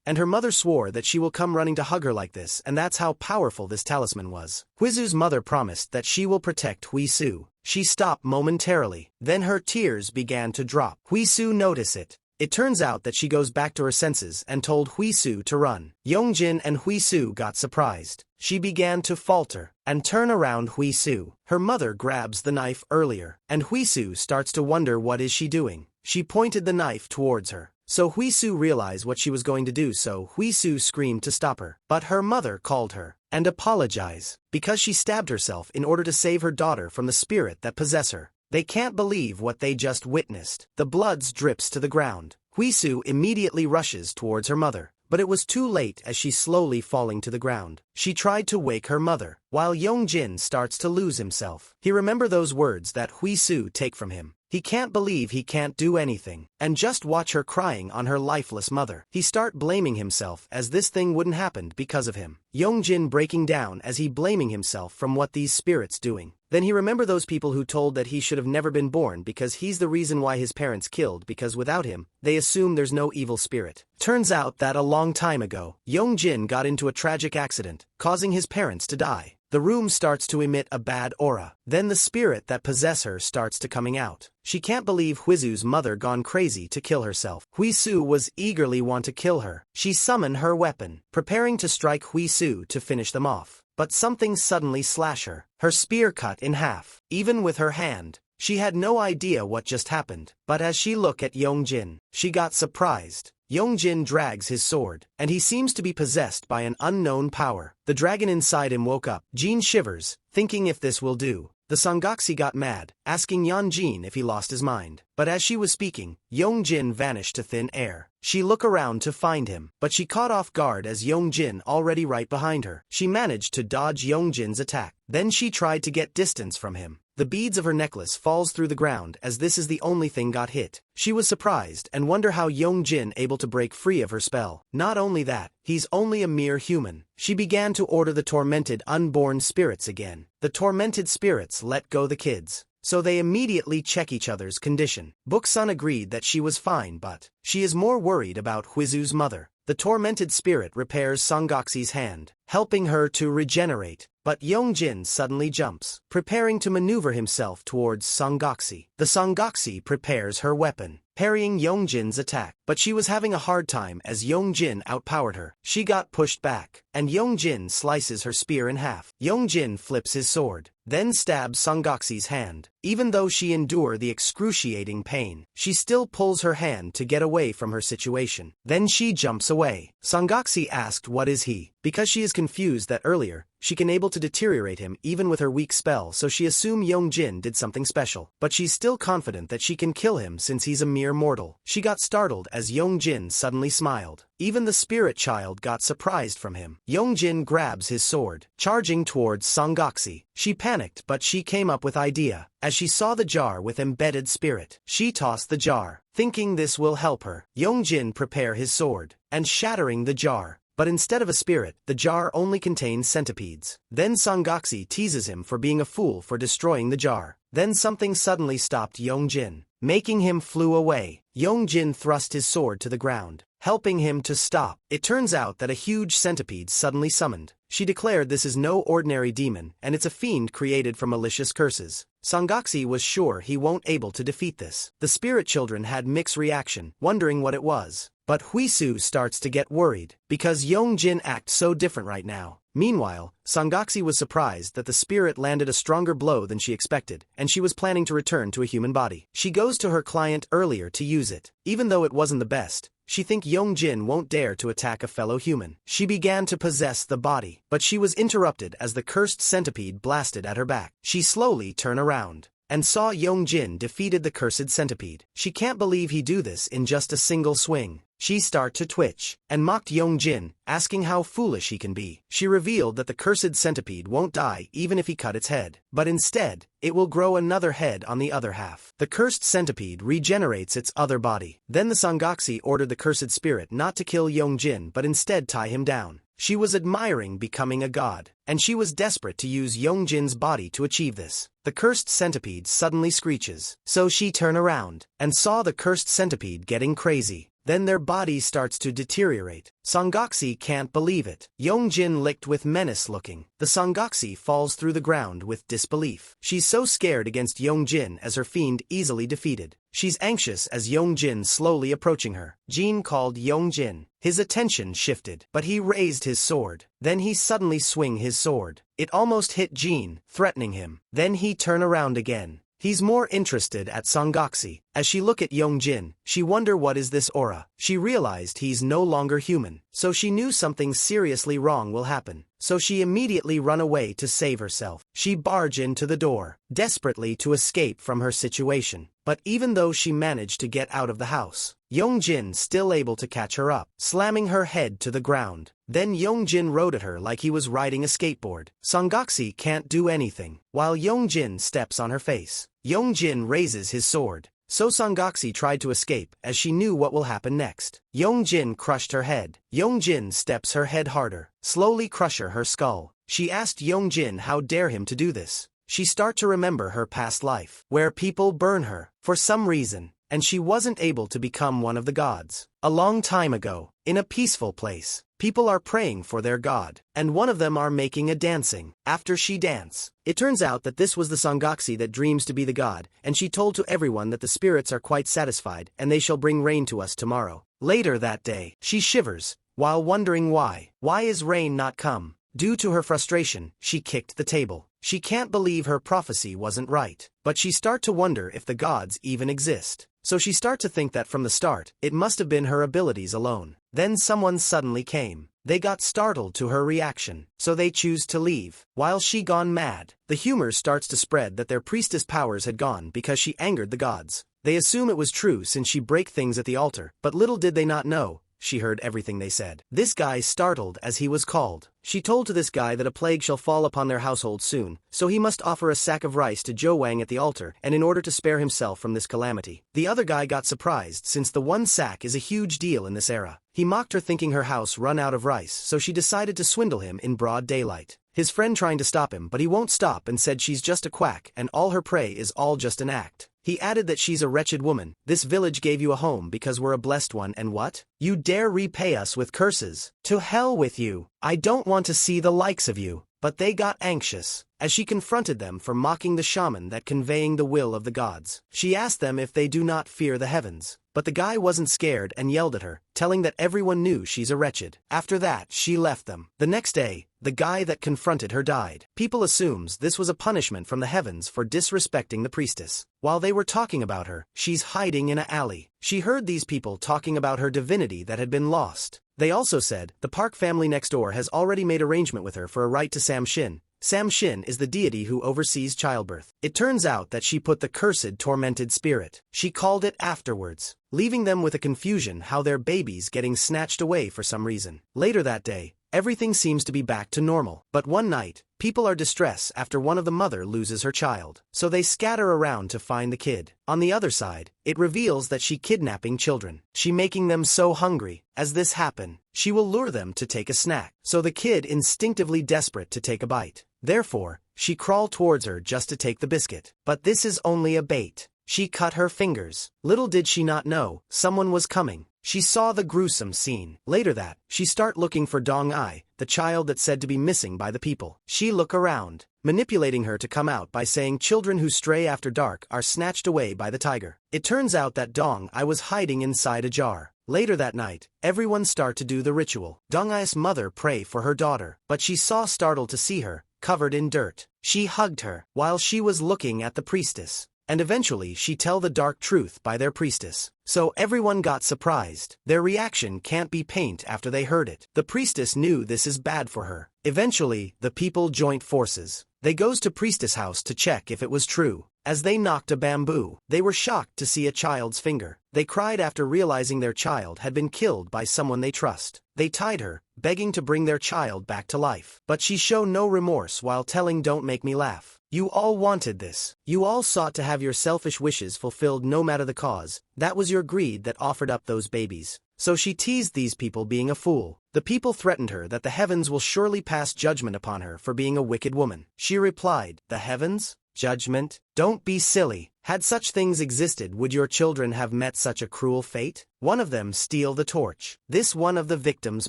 S1: And her mother swore that she will come running to hug her like this, and that's how powerful this talisman was. Huisu's mother promised that she will protect Huisu. She stopped momentarily. Then her tears began to drop. Huisu noticed it. It turns out that she goes back to her senses and told Huisu to run. Yongjin and Huisu got surprised. She began to falter and turn around Huisu. Her mother grabs the knife earlier, and Huisu starts to wonder what is she doing. She pointed the knife towards her. So Huisu realized what she was going to do, so Huisu screamed to stop her. But her mother called her and apologized because she stabbed herself in order to save her daughter from the spirit that possessed her. They can't believe what they just witnessed. The blood drips to the ground. Huisu immediately rushes towards her mother, but it was too late as she's slowly falling to the ground. She tried to wake her mother, while Yongjin starts to lose himself. He remembers those words that Huisu take from him. He can't believe he can't do anything, and just watch her crying on her lifeless mother. He start blaming himself as this thing wouldn't happen because of him. Yongjin breaking down as he blaming himself from what these spirits doing. Then he remember those people who told that he should have never been born because he's the reason why his parents killed, because without him, they assume there's no evil spirit. Turns out that a long time ago, Yongjin got into a tragic accident, causing his parents to die. The room starts to emit a bad aura. Then the spirit that possess her starts to coming out. She can't believe Huisu's mother gone crazy to kill herself. Huisu was eagerly want to kill her. She summoned her weapon, preparing to strike Huisu to finish them off. But something suddenly slash her. Her spear cut in half. Even with her hand, she had no idea what just happened. But as she looked at Yongjin, she got surprised. Yongjin drags his sword, and he seems to be possessed by an unknown power. The dragon inside him woke up. Jin shivers, thinking if this will do. The Sangoxi got mad, asking Yongjin if he lost his mind. But as she was speaking, Yongjin vanished to thin air. She looked around to find him, but she caught off guard as Yongjin already right behind her. She managed to dodge Yongjin's attack. Then she tried to get distance from him. The beads of her necklace falls through the ground as this is the only thing got hit. She was surprised and wonder how Yongjin able to break free of her spell. Not only that, he's only a mere human. She began to order the tormented unborn spirits again. The tormented spirits let go the kids, so they immediately check each other's condition. Book-sun agreed that she was fine, but she is more worried about Huisu's mother. The tormented spirit repairs Sangoxi's hand, helping her to regenerate. But Yongjin suddenly jumps, preparing to maneuver himself towards Sangoxi. The Sangoxi prepares her weapon, parrying Yongjin's attack. But she was having a hard time as Yongjin outpowered her. She got pushed back, and Yongjin slices her spear in half. Yongjin flips his sword, then stabs Sangoxi's hand. Even though she endured the excruciating pain, she still pulls her hand to get away from her situation. Then she jumps away. Sangoxi asked what is he, because she is confused that earlier, she can able to deteriorate him even with her weak spell, so she assumed Yongjin did something special. But she's still confident that she can kill him since he's a mere mortal. She got startled as Yongjin suddenly smiled. Even the spirit child got surprised from him. Yongjin grabs his sword, charging towards Sangoku. She panicked, but she came up with idea. As she saw the jar with embedded spirit, she tossed the jar, thinking this will help her. Yongjin prepare his sword, and shattering the jar. But instead of a spirit, the jar only contains centipedes. Then Sangoku teases him for being a fool for destroying the jar. Then something suddenly stopped Yongjin, making him flew away. Yongjin thrust his sword to the ground, helping him to stop. It turns out that a huge centipede suddenly summoned. She declared this is no ordinary demon, and it's a fiend created from malicious curses. Sangoku was sure he won't able to defeat this. The spirit children had mixed reaction, wondering what it was. But Huisu starts to get worried, because Yongjin acts so different right now. Meanwhile, Sangoku was surprised that the spirit landed a stronger blow than she expected, and she was planning to return to a human body. She goes to her client earlier to use it. Even though it wasn't the best, she think Yongjin won't dare to attack a fellow human. She began to possess the body, but she was interrupted as the cursed centipede blasted at her back. She slowly turned around and saw Yongjin defeated the cursed centipede. She can't believe he do this in just a single swing. She started to twitch, and mocked Yongjin, asking how foolish he can be. She revealed that the cursed centipede won't die even if he cut its head, but instead, it will grow another head on the other half. The cursed centipede regenerates its other body. Then the Sangoku ordered the cursed spirit not to kill Yongjin but instead tie him down. She was admiring becoming a god, and she was desperate to use Yongjin's body to achieve this. The cursed centipede suddenly screeches, so she turned around, and saw the cursed centipede getting crazy. Then their body starts to deteriorate. Sangoku can't believe it. Yongjin licked with menace looking. The Sangoku falls through the ground with disbelief. She's so scared against Yongjin as her fiend easily defeated. She's anxious as Yongjin slowly approaching her. Jin called Yongjin. His attention shifted, but he raised his sword. Then he suddenly swing his sword. It almost hit Jin, threatening him. Then he turn around again. He's more interested at Sangoku. As she look at Yongjin, she wonder what is this aura. She realized he's no longer human, so she knew something seriously wrong will happen. So she immediately run away to save herself. She barge into the door, desperately to escape from her situation. But even though she managed to get out of the house, Yongjin still able to catch her up, slamming her head to the ground. Then Yongjin rode at her like he was riding a skateboard. Sangoku can't do anything, while Yongjin steps on her face. Yongjin raises his sword. So Sangoku tried to escape as she knew what will happen next. Yongjin crushed her head. Yongjin steps her head harder, slowly crusher her skull. She asked Yongjin how dare him to do this. She start to remember her past life, where people burn her, for some reason, and she wasn't able to become one of the gods. A long time ago, in a peaceful place, people are praying for their god, and one of them are making a dancing. After she dance, it turns out that this was the Sangoku that dreams to be the god, and she told to everyone that the spirits are quite satisfied, and they shall bring rain to us tomorrow. Later that day, she shivers, while wondering why. Why is rain not come? Due to her frustration, she kicked the table. She can't believe her prophecy wasn't right, but she start to wonder if the gods even exist. So she start to think that from the start, it must have been her abilities alone. Then someone suddenly came. They got startled to her reaction, so they choose to leave. While she gone mad, the humor starts to spread that their priestess powers had gone because she angered the gods. They assume it was true since she break things at the altar, but little did they not know, she heard everything they said. This guy startled as he was called. She told to this guy that a plague shall fall upon their household soon, so he must offer a sack of rice to Zhou Wang at the altar, and in order to spare himself from this calamity. The other guy got surprised since the one sack is a huge deal in this era. He mocked her thinking her house run out of rice, so she decided to swindle him in broad daylight. His friend trying to stop him, but he won't stop and said she's just a quack and all her prey is all just an act. He added that she's a wretched woman. This village gave you a home because we're a blessed one, and what? You dare repay us with curses? To hell with you. I don't want to see the likes of you. But they got anxious as she confronted them for mocking the shaman that conveying the will of the gods. She asked them if they do not fear the heavens. but the guy wasn't scared and yelled at her, telling that everyone knew she's a wretched. After that, she left them. The next day, the guy that confronted her died. People assumes this was a punishment from the heavens for disrespecting the priestess. While they were talking about her, she's hiding in an alley. She heard these people talking about her divinity that had been lost. They also said the Park family next door has already made arrangement with her for a right to Samshin. Samshin is the deity who oversees childbirth. It turns out that she put the cursed tormented spirit. She called it afterwards, leaving them with a confusion how their baby's getting snatched away for some reason. Later that day, everything seems to be back to normal. But one night, people are distressed after one of the mother loses her child. So they scatter around to find the kid. On the other side, it reveals that she kidnapping children. She making them so hungry. As this happen, she will lure them to take a snack. So the kid instinctively desperate to take a bite. Therefore, she crawl towards her just to take the biscuit. But this is only a bait. She cut her fingers. Little did she not know, someone was coming. She saw the gruesome scene. Later that, she start looking for Dong Ai, the child that's said to be missing by the people. She look around, manipulating her to come out by saying children who stray after dark are snatched away by the tiger. It turns out that Dong Ai was hiding inside a jar. Later that night, everyone start to do the ritual. Dong Ai's mother pray for her daughter, but she saw startled to see her, covered in dirt. She hugged her, while she was looking at the priestess. And eventually she tell the dark truth by their priestess. So everyone got surprised. Their reaction can't be paint after they heard it. The priestess knew this is bad for her. Eventually, the people joined forces. They goes to priestess house to check if it was true. As they knocked a bamboo, they were shocked to see a child's finger. They cried after realizing their child had been killed by someone they trust. They tied her, begging to bring their child back to life. But she showed no remorse while telling don't make me laugh. You all wanted this. You all sought to have your selfish wishes fulfilled no matter the cause. That was your greed that offered up those babies. So she teased these people being a fool. The people threatened her that the heavens will surely pass judgment upon her for being a wicked woman. She replied, the heavens? Judgment? Don't be silly. Had such things existed, would your children have met such a cruel fate? One of them steal the torch. This one of the victim's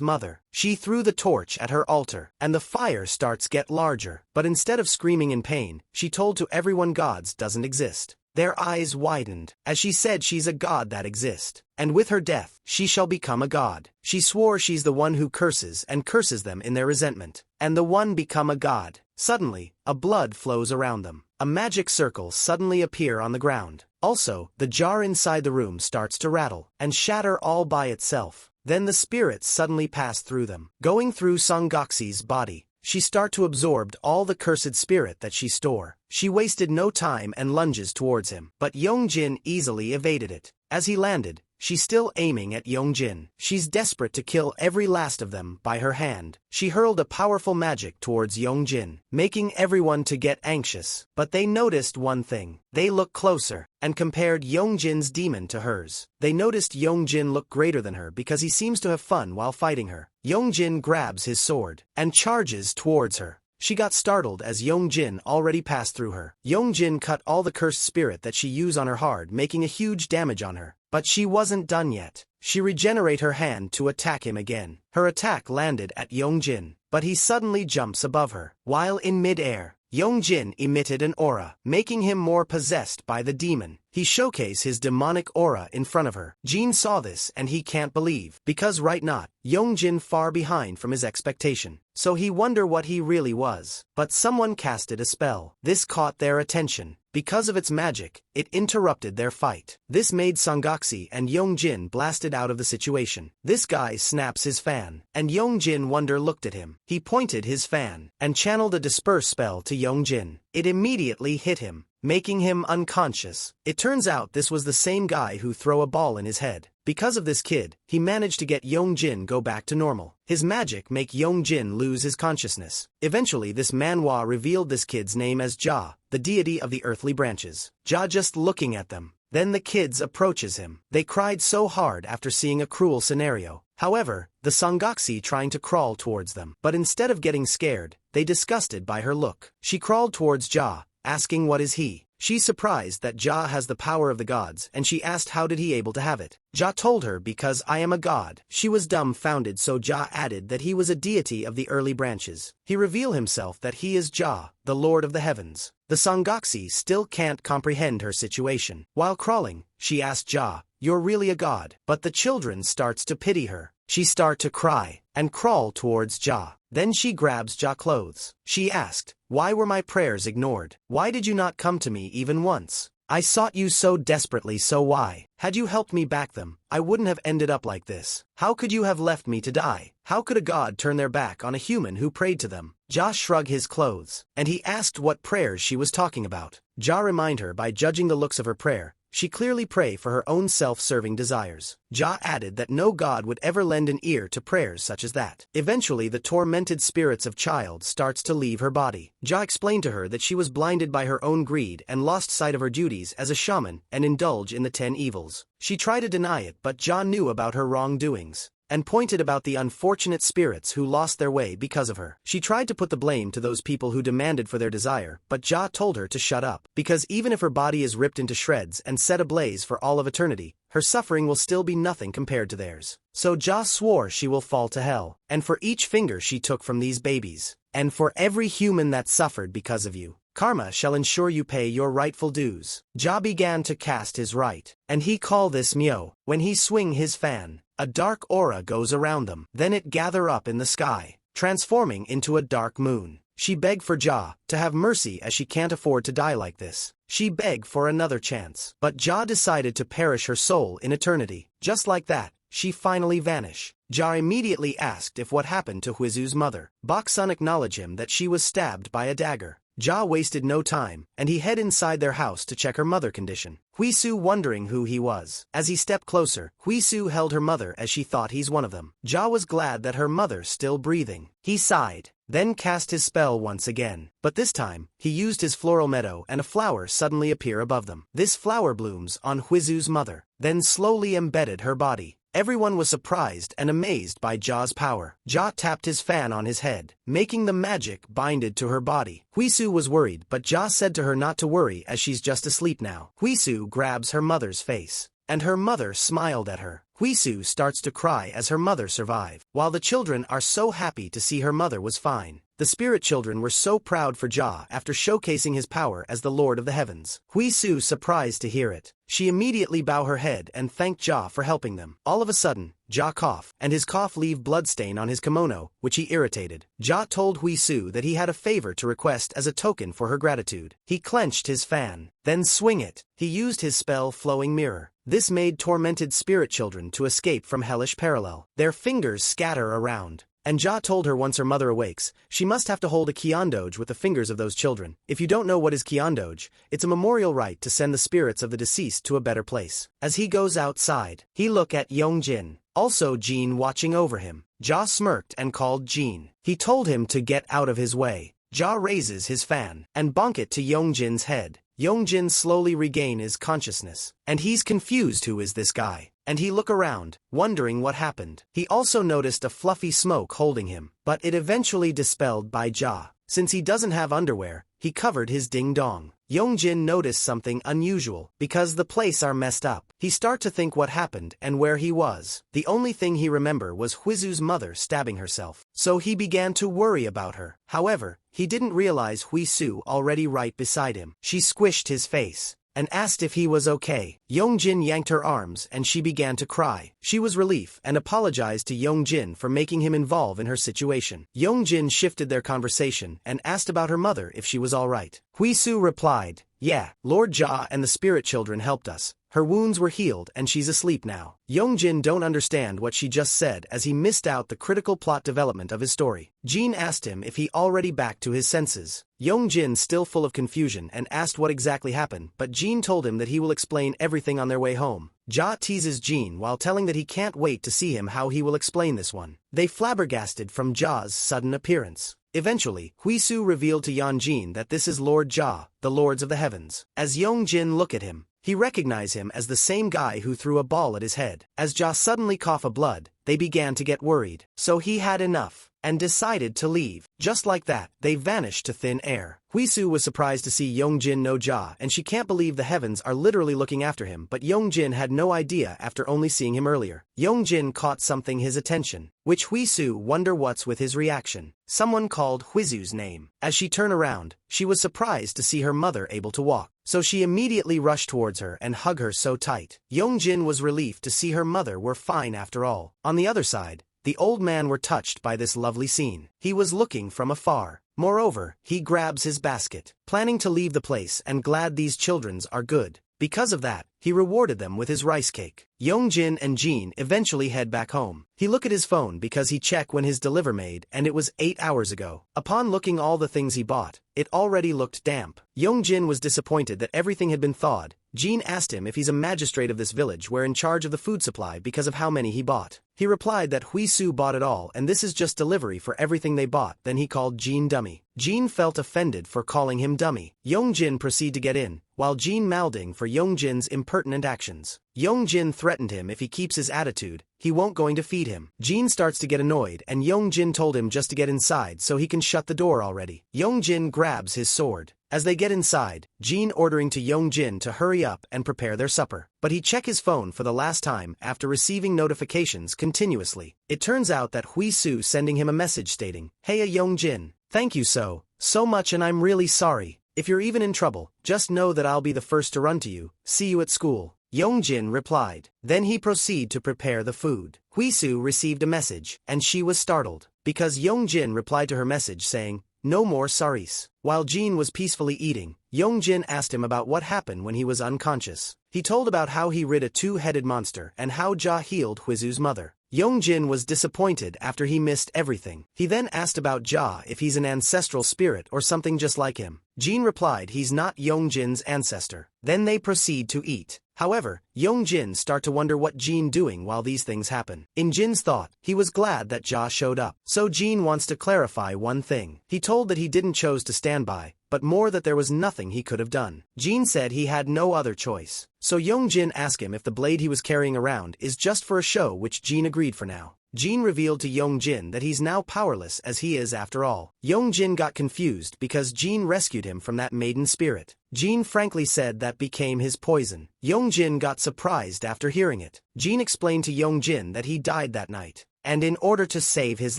S1: mother. She threw the torch at her altar, and the fire starts get larger. But instead of screaming in pain, she told to everyone gods doesn't exist. Their eyes widened, as she said she's a god that exists. And with her death, she shall become a god. She swore she's the one who curses and curses them in their resentment. And the one become a god. Suddenly, a blood flows around them. A magic circle suddenly appear on the ground. Also, the jar inside the room starts to rattle and shatter all by itself. Then the spirits suddenly pass through them, going through Songoxi's body. She start to absorb all the cursed spirit that she store. She wasted no time and lunges towards him, but Yongjin easily evaded it. As he landed, she's still aiming at Yongjin. She's desperate to kill every last of them by her hand. She hurled a powerful magic towards Yongjin, making everyone to get anxious. But they noticed one thing. They looked closer and compared Yongjin's demon to hers. They noticed Yongjin looked greater than her because he seems to have fun while fighting her. Yongjin grabs his sword and charges towards her. She got startled as Yongjin already passed through her. Yongjin cut all the cursed spirit that she used on her hard, making a huge damage on her. But she wasn't done yet. She regenerate her hand to attack him again. Her attack landed at Yongjin, but he suddenly jumps above her. While in mid-air, Yongjin emitted an aura, making him more possessed by the demon. He showcased his demonic aura in front of her. Jin saw this and he can't believe, because right not, Yongjin far behind from his expectation. So he wonder what he really was. But someone casted a spell. This caught their attention. Because of its magic, it interrupted their fight. This made Songoxi and Yongjin blasted out of the situation. This guy snaps his fan, and Yongjin wonder looked at him. He pointed his fan, and channeled a disperse spell to Yongjin. It immediately hit him, making him unconscious. It turns out this was the same guy who threw a ball in his head. Because of this kid, he managed to get Yongjin go back to normal. His magic make Yongjin lose his consciousness. Eventually this Manhwa revealed this kid's name as Ja, the deity of the earthly branches. Ja just looking at them. Then the kids approaches him. They cried so hard after seeing a cruel scenario. However, the Songoxi trying to crawl towards them. But instead of getting scared, they disgusted by her look. She crawled towards Ja, asking what is he. She's surprised that Ja has the power of the gods, and she asked how did he able to have it. Ja told her because I am a god. She was dumbfounded, so Ja added that he was a deity of the early branches. He revealed himself that he is Ja, the Lord of the Heavens. The Sanghaksi still can't comprehend her situation. While crawling, she asked Ja, "You're really a god?" But the children starts to pity her. She start to cry and crawl towards Ja. Then she grabs Ja clothes. She asked, "Why were my prayers ignored? Why did you not come to me even once? I sought you so desperately, so why? Had you helped me back them, I wouldn't have ended up like this. How could you have left me to die? How could a god turn their back on a human who prayed to them?" Ja shrugged his clothes, and he asked what prayers she was talking about. Ja reminded her by judging the looks of her prayer. She clearly prayed for her own self-serving desires. Ja added that no god would ever lend an ear to prayers such as that. Eventually the tormented spirits of child starts to leave her body. Ja explained to her that she was blinded by her own greed and lost sight of her duties as a shaman and indulged in the 10 evils. She tried to deny it, but Ja knew about her wrongdoings and pointed about the unfortunate spirits who lost their way because of her. She tried to put the blame to those people who demanded for their desire, but Ja told her to shut up, because even if her body is ripped into shreds and set ablaze for all of eternity, her suffering will still be nothing compared to theirs. So Ja swore she will fall to hell, and for each finger she took from these babies, and for every human that suffered because of you, karma shall ensure you pay your rightful dues. Ja began to cast his right, and he called this Myo. When he swing his fan, a dark aura goes around them. Then it gather up in the sky, transforming into a dark moon. She begged for Ja to have mercy as she can't afford to die like this. She begged for another chance, but Ja decided to perish her soul in eternity. Just like that, she finally vanished. Ja immediately asked if what happened to Huizu's mother. Bok-sun acknowledged him that she was stabbed by a dagger. Ja wasted no time, and he head inside their house to check her mother condition. Huizu wondering who he was. As he stepped closer, Huizu held her mother as she thought he's one of them. Ja was glad that her mother still breathing. He sighed, then cast his spell once again. But this time, he used his floral meadow and a flower suddenly appear above them. This flower blooms on Huizu's mother, then slowly embedded her body. Everyone was surprised and amazed by Ja's power. Ja tapped his fan on his head, making the magic binded to her body. Huizu was worried, but Ja said to her not to worry as she's just asleep now. Huizu grabs her mother's face, and her mother smiled at her. Huizu starts to cry as her mother survived. While the children are so happy to see her mother was fine, the spirit children were so proud for Ja after showcasing his power as the Lord of the Heavens. Huizu surprised to hear it. She immediately bowed her head and thanked Ja for helping them. All of a sudden, Ja coughed, and his cough leave bloodstain on his kimono, which he irritated. Ja told Huizu that he had a favor to request as a token for her gratitude. He clenched his fan, then swing it. He used his spell Flowing Mirror. This made tormented spirit children to escape from hellish parallel. Their fingers scatter around. And Ja told her once her mother awakes, she must have to hold a Kiondoge with the fingers of those children. If you don't know what is Kiondoge, it's a memorial rite to send the spirits of the deceased to a better place. As he goes outside, he looked at Yongjin, also Jin watching over him. Ja smirked and called Jin. He told him to get out of his way. Ja raises his fan and bonk it to Yongjin's head. Yongjin slowly regain his consciousness, and he's confused who is this guy. And he look around, wondering what happened. He also noticed a fluffy smoke holding him, but it eventually dispelled by Ja. Since he doesn't have underwear, he covered his ding-dong. Yongjin noticed something unusual, because the place are messed up. He start to think what happened and where he was. The only thing he remember was Huizu's mother stabbing herself, so he began to worry about her. However, he didn't realize Huizu already right beside him. She squished his face and asked if he was okay. Yongjin yanked her arms and she began to cry. She was relief and apologized to Yongjin for making him involved in her situation. Yongjin shifted their conversation and asked about her mother if she was alright. Huizu replied, "Yeah, Lord Ja and the spirit children helped us. Her wounds were healed and she's asleep now." Yongjin don't understand what she just said as he missed out the critical plot development of his story. Jin asked him if he already back to his senses. Yongjin still full of confusion and asked what exactly happened, but Jin told him that he will explain everything on their way home. Ja teases Jin while telling that he can't wait to see him how he will explain this one. They flabbergasted from Ja's sudden appearance. Eventually, Huizu revealed to Yongjin that this is Lord Ja, the Lords of the Heavens. As Yongjin looked at him, He recognized him as the same guy who threw a ball at his head. As Ja suddenly coughed blood, they began to get worried. So he had enough and decided to leave. Just like that, they vanished to thin air. Huisu was surprised to see Yongjin no Ja, and she can't believe the heavens are literally looking after him, but Yongjin had no idea after only seeing him earlier. Yongjin caught something his attention, which Huisu wonder what's with his reaction. Someone called Huisu's name. As she turned around, she was surprised to see her mother able to walk, so she immediately rushed towards her and hugged her so tight. Yongjin was relieved to see her mother were fine after all. On the other side, the old man were touched by this lovely scene. He was looking from afar. Moreover, he grabs his basket, planning to leave the place and glad these childrens are good. Because of that, he rewarded them with his rice cake. Yongjin and Jin eventually head back home. He look at his phone because he checked when his deliver made and it was 8 hours ago. Upon looking all the things he bought, it already looked damp. Yongjin was disappointed that everything had been thawed. Jin asked him if he's a magistrate of this village where in charge of the food supply because of how many he bought. He replied that Huisu bought it all and this is just delivery for everything they bought. Then he called Jin dummy. Jin felt offended for calling him dummy. Yongjin proceeded to get in, while Jin mouthing for Yongjin's impertinent actions. Yongjin threatened him if he keeps his attitude, he won't going to feed him. Jin starts to get annoyed and Yongjin told him just to get inside so he can shut the door already. Yongjin grabs his sword. As they get inside, Jin ordering to Yongjin to hurry up and prepare their supper. But he checked his phone for the last time after receiving notifications continuously. It turns out that Huisu sending him a message stating, "Hey Yongjin, thank you so much and I'm really sorry. If you're even in trouble, just know that I'll be the first to run to you. See you at school." Yongjin replied. Then he proceeded to prepare the food. Huisu received a message, and she was startled, because Yongjin replied to her message saying, "No more sorries." While Jin was peacefully eating, Yongjin asked him about what happened when he was unconscious. He told about how he rid a two-headed monster and how Ja healed Huisu's mother. Yongjin was disappointed after he missed everything. He then asked about Ja if he's an ancestral spirit or something just like him. Jin replied he's not Yongjin's ancestor. Then they proceed to eat. However, Yongjin start to wonder what Jin doing while these things happen. In Jin's thought, he was glad that Ja showed up. So Jin wants to clarify one thing. He told that he didn't chose to stand by, but more that there was nothing he could have done. Jin said he had no other choice. So Yongjin asked him if the blade he was carrying around is just for a show, which Jin agreed for now. Jin revealed to Yongjin that he's now powerless as he is after all. Yongjin got confused because Jin rescued him from that maiden spirit. Jin frankly said that became his poison. Yongjin got surprised after hearing it. Jin explained to Yongjin that he died that night, and in order to save his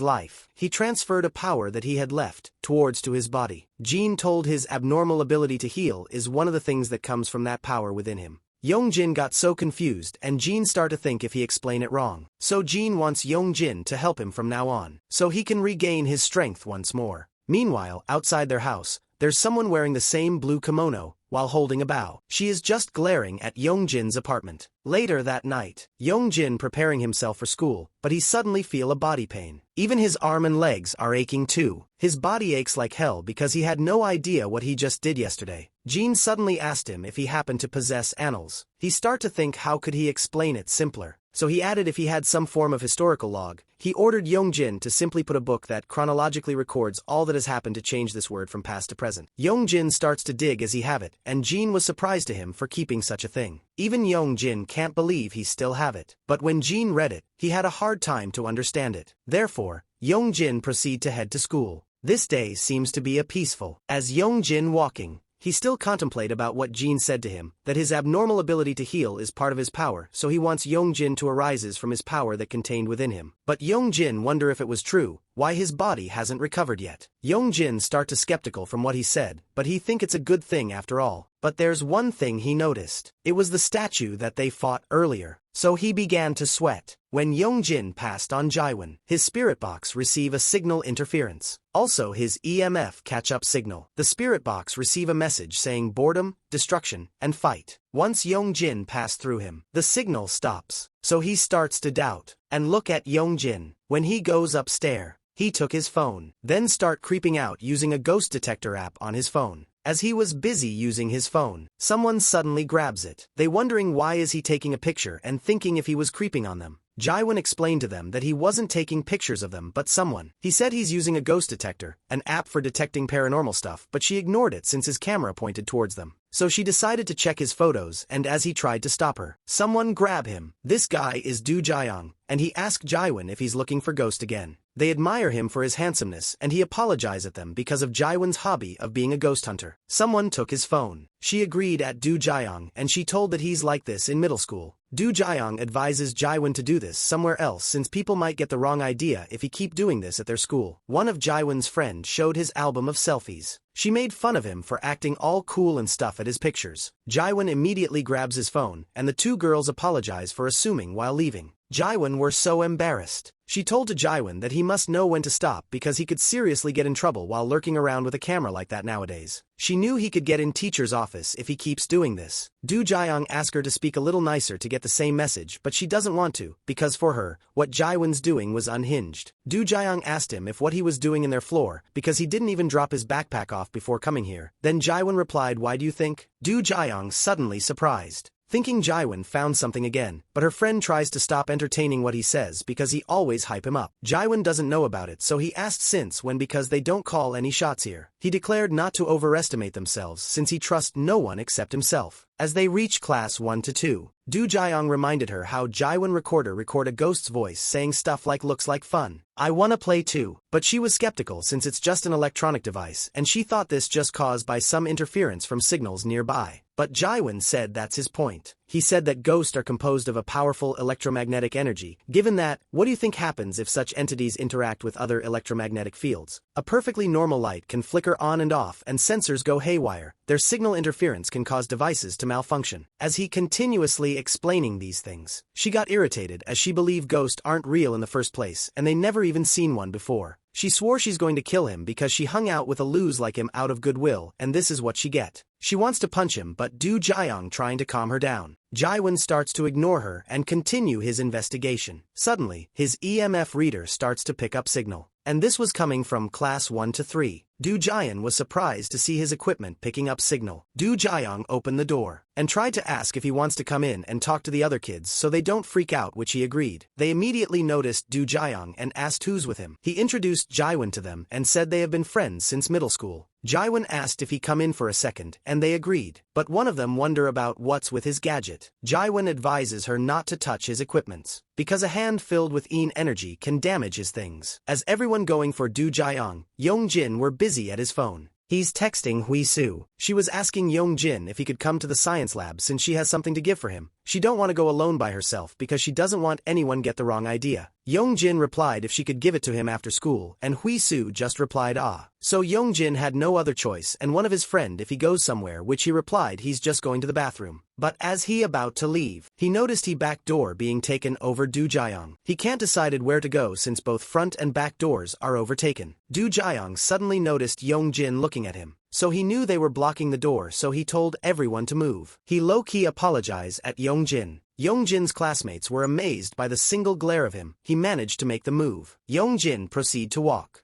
S1: life, he transferred a power that he had left towards to his body. Jin told his abnormal ability to heal is one of the things that comes from that power within him. Yongjin got so confused and Jin started to think if he explained it wrong. So Jin wants Yongjin to help him from now on, so he can regain his strength once more. Meanwhile, outside their house, there's someone wearing the same blue kimono, while holding a bow. She is just glaring at Yongjin's apartment. Later that night, Yongjin preparing himself for school, but he suddenly feel a body pain. Even his arm and legs are aching too. His body aches like hell because he had no idea what he just did yesterday. Jin suddenly asked him if he happened to possess annals. He start to think how could he explain it simpler. So he added if he had some form of historical log. He ordered Yongjin to simply put a book that chronologically records all that has happened to change this word from past to present. Yongjin starts to dig as he have it, and Jin was surprised to him for keeping such a thing. Even Yongjin can't believe he still have it. But when Jin read it, he had a hard time to understand it. Therefore, Yongjin proceed to head to school. This day seems to be a peaceful. As Yongjin walking, he still contemplate about what Jin said to him, that his abnormal ability to heal is part of his power, so he wants Yongjin to arises from his power that contained within him. But Yongjin wonder if it was true, why his body hasn't recovered yet. Yongjin start to skeptical from what he said, but he think it's a good thing after all. But there's one thing he noticed. It was the statue that they fought earlier. So he began to sweat. When Yongjin passed on Jaiwan, his spirit box receive a signal interference. Also his EMF catch-up signal. The spirit box receive a message saying boredom, destruction, and fight. Once Yongjin passed through him, the signal stops. So he starts to doubt, and look at Yongjin. When he goes upstairs, he took his phone, then start creeping out using a ghost detector app on his phone. As he was busy using his phone, someone suddenly grabs it. They wondering why is he taking a picture and thinking if he was creeping on them. Jaiwan explained to them that he wasn't taking pictures of them but someone. He said he's using a ghost detector, an app for detecting paranormal stuff, but she ignored it since his camera pointed towards them. so she decided to check his photos, and as he tried to stop her, someone grabbed him. This guy is Do Jaeyoung, and he asked Jaewon if he's looking for Ghost again. They admire him for his handsomeness, and he apologized at them because of Jaewon's hobby of being a ghost hunter. Someone took his phone. She agreed at Do Jaeyoung, and she told that he's like this in middle school. Do Jaeyoung advises Jaewon to do this somewhere else since people might get the wrong idea if he keep doing this at their school. One of Jaewon's friends showed his album of selfies. She made fun of him for acting all cool and stuff at his pictures. Jaewon immediately grabs his phone, and the two girls apologize for assuming while leaving. Jaewon were so embarrassed. She told to Jaewon that he must know when to stop because he could seriously get in trouble while lurking around with a camera like that nowadays. She knew he could get in teacher's office if he keeps doing this. Do Jaeyoung asked her to speak a little nicer to get the same message, but she doesn't want to, because for her, what Jaewon's doing was unhinged. Do Jaeyoung asked him if what he was doing in their floor, because he didn't even drop his backpack off before coming here. Then Jaewon replied, "Why do you think?" Do Jaeyoung suddenly surprised, thinking Jaewon found something again, but her friend tries to stop entertaining what he says because he always hype him up. Jaewon doesn't know about it, so he asked since when because they don't call any shots here. He declared not to overestimate themselves since he trusts no one except himself. As they reach class 1 to 2, Do Jaeyoung reminded her how Jaewon record a ghost's voice saying stuff like "looks like fun. I wanna play too." But she was skeptical since it's just an electronic device and she thought this just caused by some interference from signals nearby. But Jaewon said that's his point. He said that ghosts are composed of a powerful electromagnetic energy. Given that, what do you think happens if such entities interact with other electromagnetic fields? A perfectly normal light can flicker on and off and sensors go haywire. Their signal interference can cause devices to malfunction. As he continuously explaining these things, she got irritated as she believed ghosts aren't real in the first place and they never even seen one before. She swore she's going to kill him because she hung out with a loose like him out of goodwill, and this is what she get. She wants to punch him, but Do Jaeyoung trying to calm her down. Jaewon starts to ignore her and continue his investigation. Suddenly, his EMF reader starts to pick up signal, and this was coming from class 1 to 3. Do Jaeyoung was surprised to see his equipment picking up signal. Do Jaeyoung opened the door and tried to ask if he wants to come in and talk to the other kids so they don't freak out, which he agreed. They immediately noticed Do Jaeyoung and asked who's with him. He introduced Jaewon to them and said they have been friends since middle school. Jaewon asked if he come in for a second, and they agreed, but one of them wonder about what's with his gadget. Jaewon advises her not to touch his equipments, because a hand filled with energy can damage his things. As everyone going for Do Jaeyoung, Young-jin were busy at his phone. He's texting Hui-soo. She was asking Young-jin if he could come to the science lab since she has something to give for him. She don't want to go alone by herself because she doesn't want anyone get the wrong idea. Young-jin replied if she could give it to him after school, and Hui-soo just replied ah. So Young-jin had no other choice and one of his friend if he goes somewhere, which he replied he's just going to the bathroom. But as he about to leave, he noticed he back door being taken over Do Jaeyoung. He can't decided where to go since both front and back doors are overtaken. Do Jaeyoung suddenly noticed Young-jin looking at him, so he knew they were blocking the door, so he told everyone to move. He low-key apologized at Young-jin. Young-jin's classmates were amazed by the single glare of him. He managed to make the move. Young-jin proceed to walk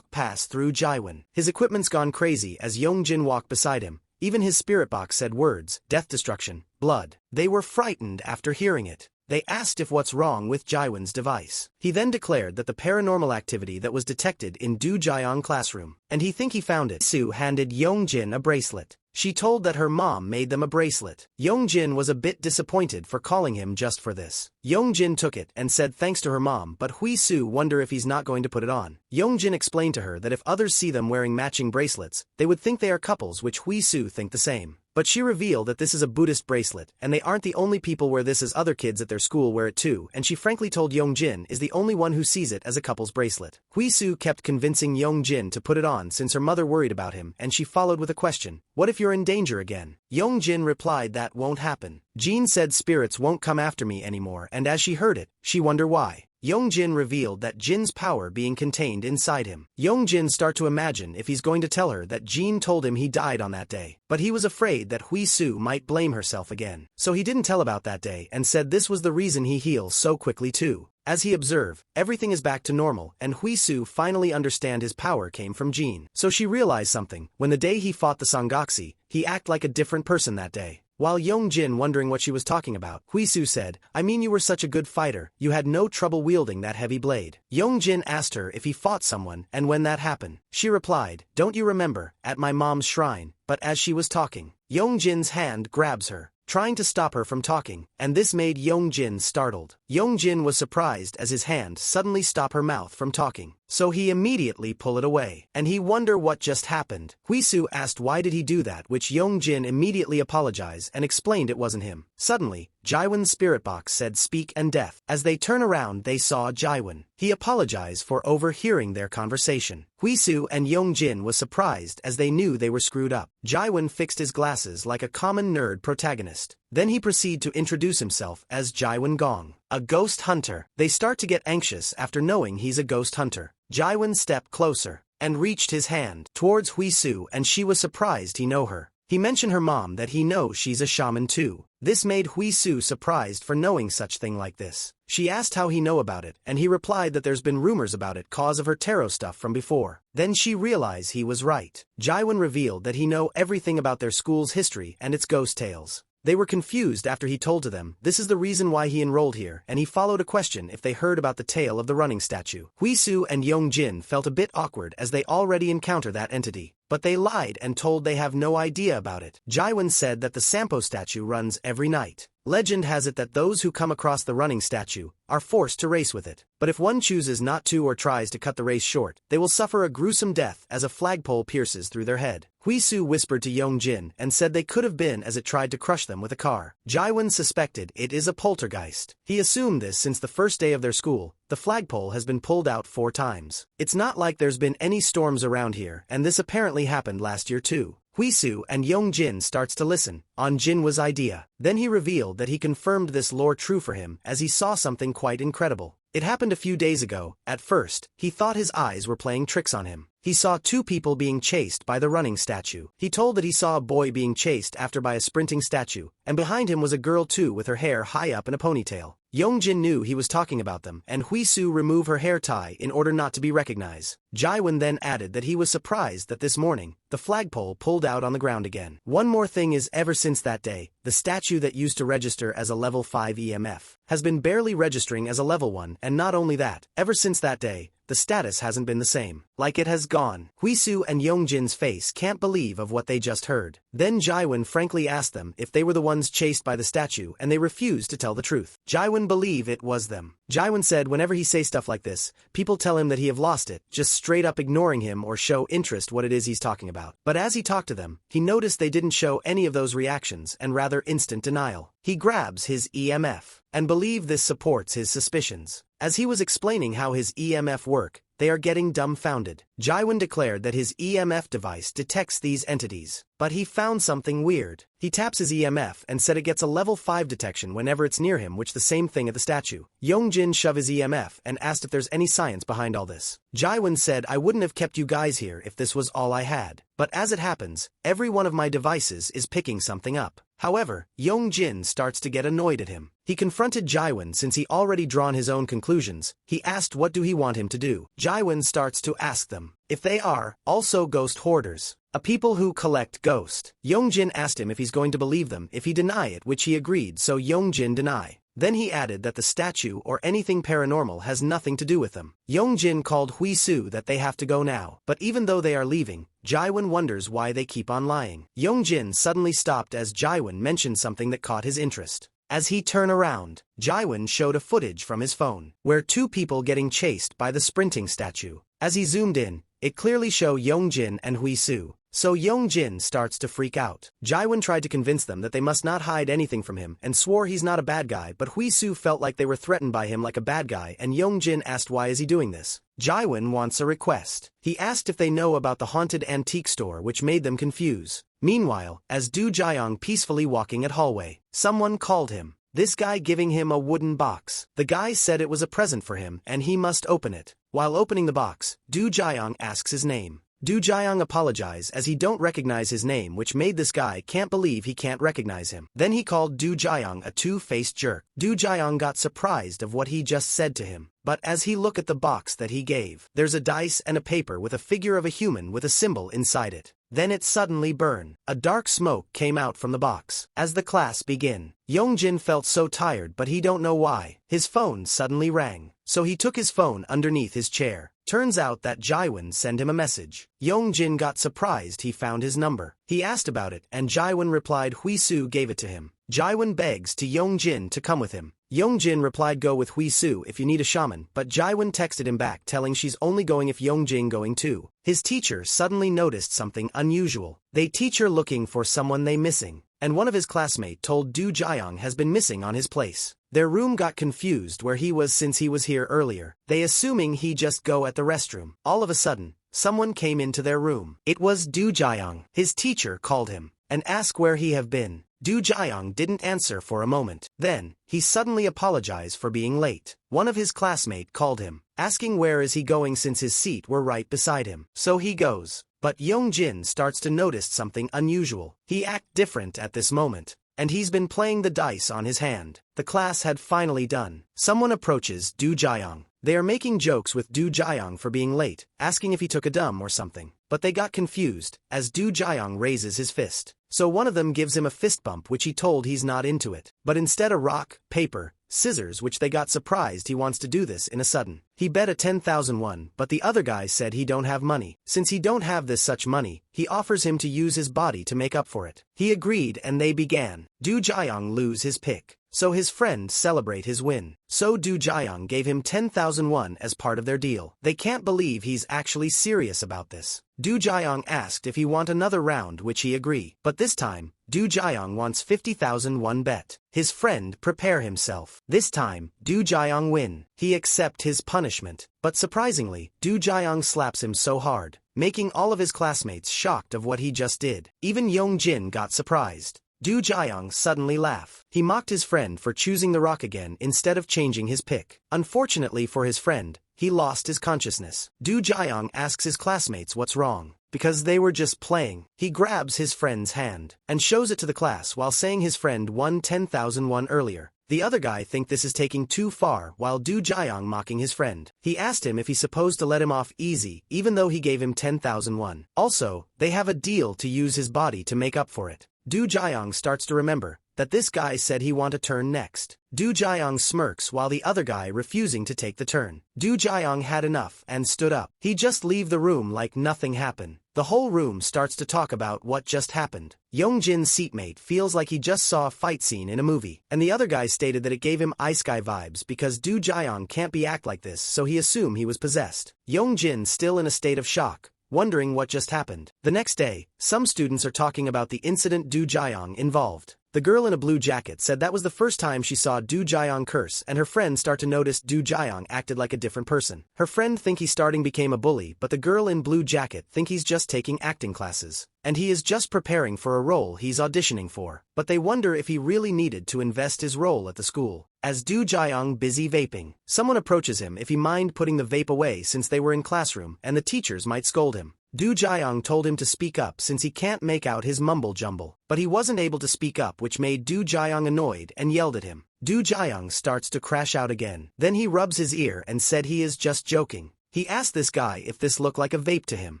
S1: past through Jaewon. His equipment's gone crazy as Young-jin walked beside him. Even his spirit box said words, death, destruction, blood. They were frightened after hearing it. They asked if what's wrong with Jaewon's device. He then declared that the paranormal activity that was detected in Do Jaeyoung classroom, and he think he found it. Soo handed Young-jin a bracelet. She told that her mom made them a bracelet. Young-jin was a bit disappointed for calling him just for this. Young-jin took it and said thanks to her mom, but Hui-soo wonder if he's not going to put it on. Young-jin explained to her that if others see them wearing matching bracelets, they would think they are couples, which Hui-soo think the same. But she revealed that this is a Buddhist bracelet, and they aren't the only people wear this, as other kids at their school wear it too, and she frankly told Young-jin is the only one who sees it as a couple's bracelet. Hui-soo kept convincing Young-jin to put it on since her mother worried about him, and she followed with a question, what if you're in danger again? Young-jin replied that won't happen. Jin said spirits won't come after me anymore, and as she heard it, she wondered why. Young-jin revealed that Jin's power being contained inside him. Young-jin start to imagine if he's going to tell her that Jin told him he died on that day, but he was afraid that Hui-soo might blame herself again. So he didn't tell about that day and said this was the reason he heals so quickly too. As he observed, everything is back to normal, and Hui-soo finally understand his power came from Jin. So she realized something. When the day he fought the Sangakse, he act like a different person that day. While Young-jin wondering what she was talking about, Hui-soo said, I mean you were such a good fighter, you had no trouble wielding that heavy blade. Young-jin asked her if he fought someone and when that happened. She replied, don't you remember, at my mom's shrine, but as she was talking, Yongjin's hand grabs her, trying to stop her from talking, and this made Yongjin startled. Yongjin was surprised as his hand suddenly stopped her mouth from talking, so he immediately pulled it away, and he wondered what just happened. Huisu asked why did he do that, which Yongjin immediately apologized and explained it wasn't him. Suddenly, Jaiwon's spirit box said speak and death. As they turn around they saw Jaiwon. He apologized for overhearing their conversation. Huisu and Yongjin was surprised as they knew they were screwed up. Jaiwon fixed his glasses like a common nerd protagonist. Then he proceeded to introduce himself as Jaiwon Gong, a ghost hunter. They start to get anxious after knowing he's a ghost hunter. Jaiwon stepped closer and reached his hand towards Huisu, and she was surprised he know her. He mentioned her mom that he knows she's a shaman too. This made Huisu surprised for knowing such thing like this. She asked how he know about it, and he replied that there's been rumors about it cause of her tarot stuff from before. Then she realized he was right. Jaiwon revealed that he know everything about their school's history and its ghost tales. They were confused after he told to them this is the reason why he enrolled here, and he followed a question if they heard about the tale of the running statue. Huisu and Yongjin felt a bit awkward as they already encountered that entity, but they lied and told they have no idea about it. Jaiwon said that the Sampo statue runs every night. Legend has it that those who come across the running statue are forced to race with it. But if one chooses not to or tries to cut the race short, they will suffer a gruesome death as a flagpole pierces through their head. Huisu whispered to Yongjin and said they could have been as it tried to crush them with a car. Jaiwon suspected it is a poltergeist. He assumed this since the first day of their school. The flagpole has been pulled out 4 times. It's not like there's been any storms around here, and this apparently happened last year too. Huisu and Yongjin starts to listen on Jinwa's idea. Then he revealed that he confirmed this lore true for him as he saw something quite incredible. It happened a few days ago. At first, he thought his eyes were playing tricks on him. He saw 2 people being chased by the running statue. He told that he saw a boy being chased after by a sprinting statue, and behind him was a girl too with her hair high up in a ponytail. Yongjin knew he was talking about them, and Huisu removed her hair tie in order not to be recognized. Jaiwon then added that he was surprised that this morning, the flagpole pulled out on the ground again. One more thing is ever since that day, the statue that used to register as a level 5 EMF has been barely registering as a level 1, and not only that, ever since that day, the status hasn't been the same. Like it has gone. Huisu and Yongjin's face can't believe of what they just heard. Then Jaiwon frankly asked them if they were the ones chased by the statue, and they refused to tell the truth. Jaiwon believed it was them. Jaiwon said whenever he say stuff like this, people tell him that he have lost it, just straight up ignoring him or show interest what it is he's talking about. But as he talked to them, he noticed they didn't show any of those reactions and rather instant denial. He grabs his EMF and believe this supports his suspicions. As he was explaining how his EMF work, they are getting dumbfounded. Jaiwon declared that his EMF device detects these entities, but he found something weird. He taps his EMF and said it gets a level 5 detection whenever it's near him, which the same thing at the statue. Yongjin shoved his EMF and asked if there's any science behind all this. Jaiwon said I wouldn't have kept you guys here if this was all I had. But as it happens, every one of my devices is picking something up. However, Yongjin starts to get annoyed at him. He confronted Jaiwon since he already drawn his own conclusions. He asked what do he want him to do. Jaiwon starts to ask them if they are also ghost hoarders, a people who collect ghosts. Yongjin asked him if he's going to believe them if he deny it, which he agreed, so Yongjin deny. Then he added that the statue or anything paranormal has nothing to do with them. Yongjin called Huisu that they have to go now, but even though they are leaving, Jaiwon wonders why they keep on lying. Yongjin suddenly stopped as Jaiwon mentioned something that caught his interest. As he turned around, Jaiwon showed a footage from his phone, where 2 people getting chased by the sprinting statue. As he zoomed in, it clearly showed Yongjin and Huisu. So Yongjin starts to freak out. Jaiwon tried to convince them that they must not hide anything from him and swore he's not a bad guy, but Huisu felt like they were threatened by him like a bad guy, and Yongjin asked why is he doing this. Jaiwon wants a request. He asked if they know about the haunted antique store, which made them confused. Meanwhile, as Do Jiang peacefully walking at hallway, someone called him. This guy giving him a wooden box. The guy said it was a present for him and he must open it. While opening the box, Do Jiang asks his name. Do Jiang apologized as he don't recognize his name, which made this guy can't believe he can't recognize him. Then he called Do Jiang a two-faced jerk. Do Jiang got surprised of what he just said to him. But as he looked at the box that he gave, there's a dice and a paper with a figure of a human with a symbol inside it. Then it suddenly burned. A dark smoke came out from the box. As the class began, Yongjin felt so tired, but he don't know why. His phone suddenly rang. So he took his phone underneath his chair, Turns out that Jaiwan sent him a message. Yongjin got surprised he found his number. He asked about it and Jaiwan replied Huisu gave it to him. Jaiwan begs to Yongjin to come with him. Yongjin replied go with Huisu if you need a shaman, but Jaiwan texted him back telling she's only going if Yongjin going too. His teacher suddenly noticed something unusual. They teacher looking for someone they missing, and one of his classmate told Du Jiang has been missing on his place. Their room got confused where he was since he was here earlier. They assuming he just go at the restroom. All of a sudden, someone came into their room. It was Du Jiang. His teacher called him and asked where he have been. Du Jiang didn't answer for a moment. Then, he suddenly apologized for being late. One of his classmates called him, asking where is he going since his seat were right beside him. So he goes. But Yongjin starts to notice something unusual. He act different at this moment, and he's been playing the dice on his hand. The class had finally done. Someone approaches Du Jiang. They are making jokes with Du Jiang for being late, asking if he took a dumb or something. But they got confused, as Du Jiang raises his fist. So one of them gives him a fist bump which he told he's not into it. But instead a rock, paper, scissors which they got surprised he wants to do this in a sudden. He bet a 10,000 won, but the other guy said he don't have money. Since he don't have this such money, he offers him to use his body to make up for it. He agreed and they began. Du Jiang lose his pick. So his friend celebrate his win. So Du Jiang gave him 10,000 won as part of their deal. They can't believe he's actually serious about this. Du Jiang asked if he want another round which he agree. But this time, Du Jiang wants 50,000 won bet. His friend prepare himself. This time, Du Jiang win. He accept his punishment. But surprisingly, Du Jiang slaps him so hard, making all of his classmates shocked of what he just did. Even Yongjin got surprised. Du Jiang suddenly laughed. He mocked his friend for choosing the rock again instead of changing his pick. Unfortunately for his friend, he lost his consciousness. Du Jiang asks his classmates what's wrong, because they were just playing. He grabs his friend's hand and shows it to the class while saying his friend won 10,000 won earlier. The other guy think this is taking too far while Du Jiang mocking his friend. He asked him if he's supposed to let him off easy even though he gave him 10,000 won. Also, they have a deal to use his body to make up for it. Du Jiang starts to remember that this guy said he want a turn next. Du Jiang smirks while the other guy refusing to take the turn. Du Jiang had enough and stood up. He just leave the room like nothing happened. The whole room starts to talk about what just happened. Yongjin's seatmate feels like he just saw a fight scene in a movie, and the other guy stated that it gave him Ice Sky vibes because Du Jiang can't be act like this, so he assumed he was possessed. Yongjin still in a state of shock, wondering what just happened. The next day, some students are talking about the incident Du Jiang involved. The girl in a blue jacket said that was the first time she saw Du Jiang curse, and her friend start to notice Du Jiang acted like a different person. Her friend think he starting became a bully, but the girl in blue jacket think he's just taking acting classes, and he is just preparing for a role he's auditioning for. But they wonder if he really needed to invest his role at the school. As Du Jiang busy vaping, someone approaches him if he mind putting the vape away since they were in classroom and the teachers might scold him. Du Jiang told him to speak up since he can't make out his mumble-jumble, but he wasn't able to speak up which made Du Jiang annoyed and yelled at him. Du Jiang starts to crash out again. Then he rubs his ear and said he is just joking. He asked this guy if this looked like a vape to him.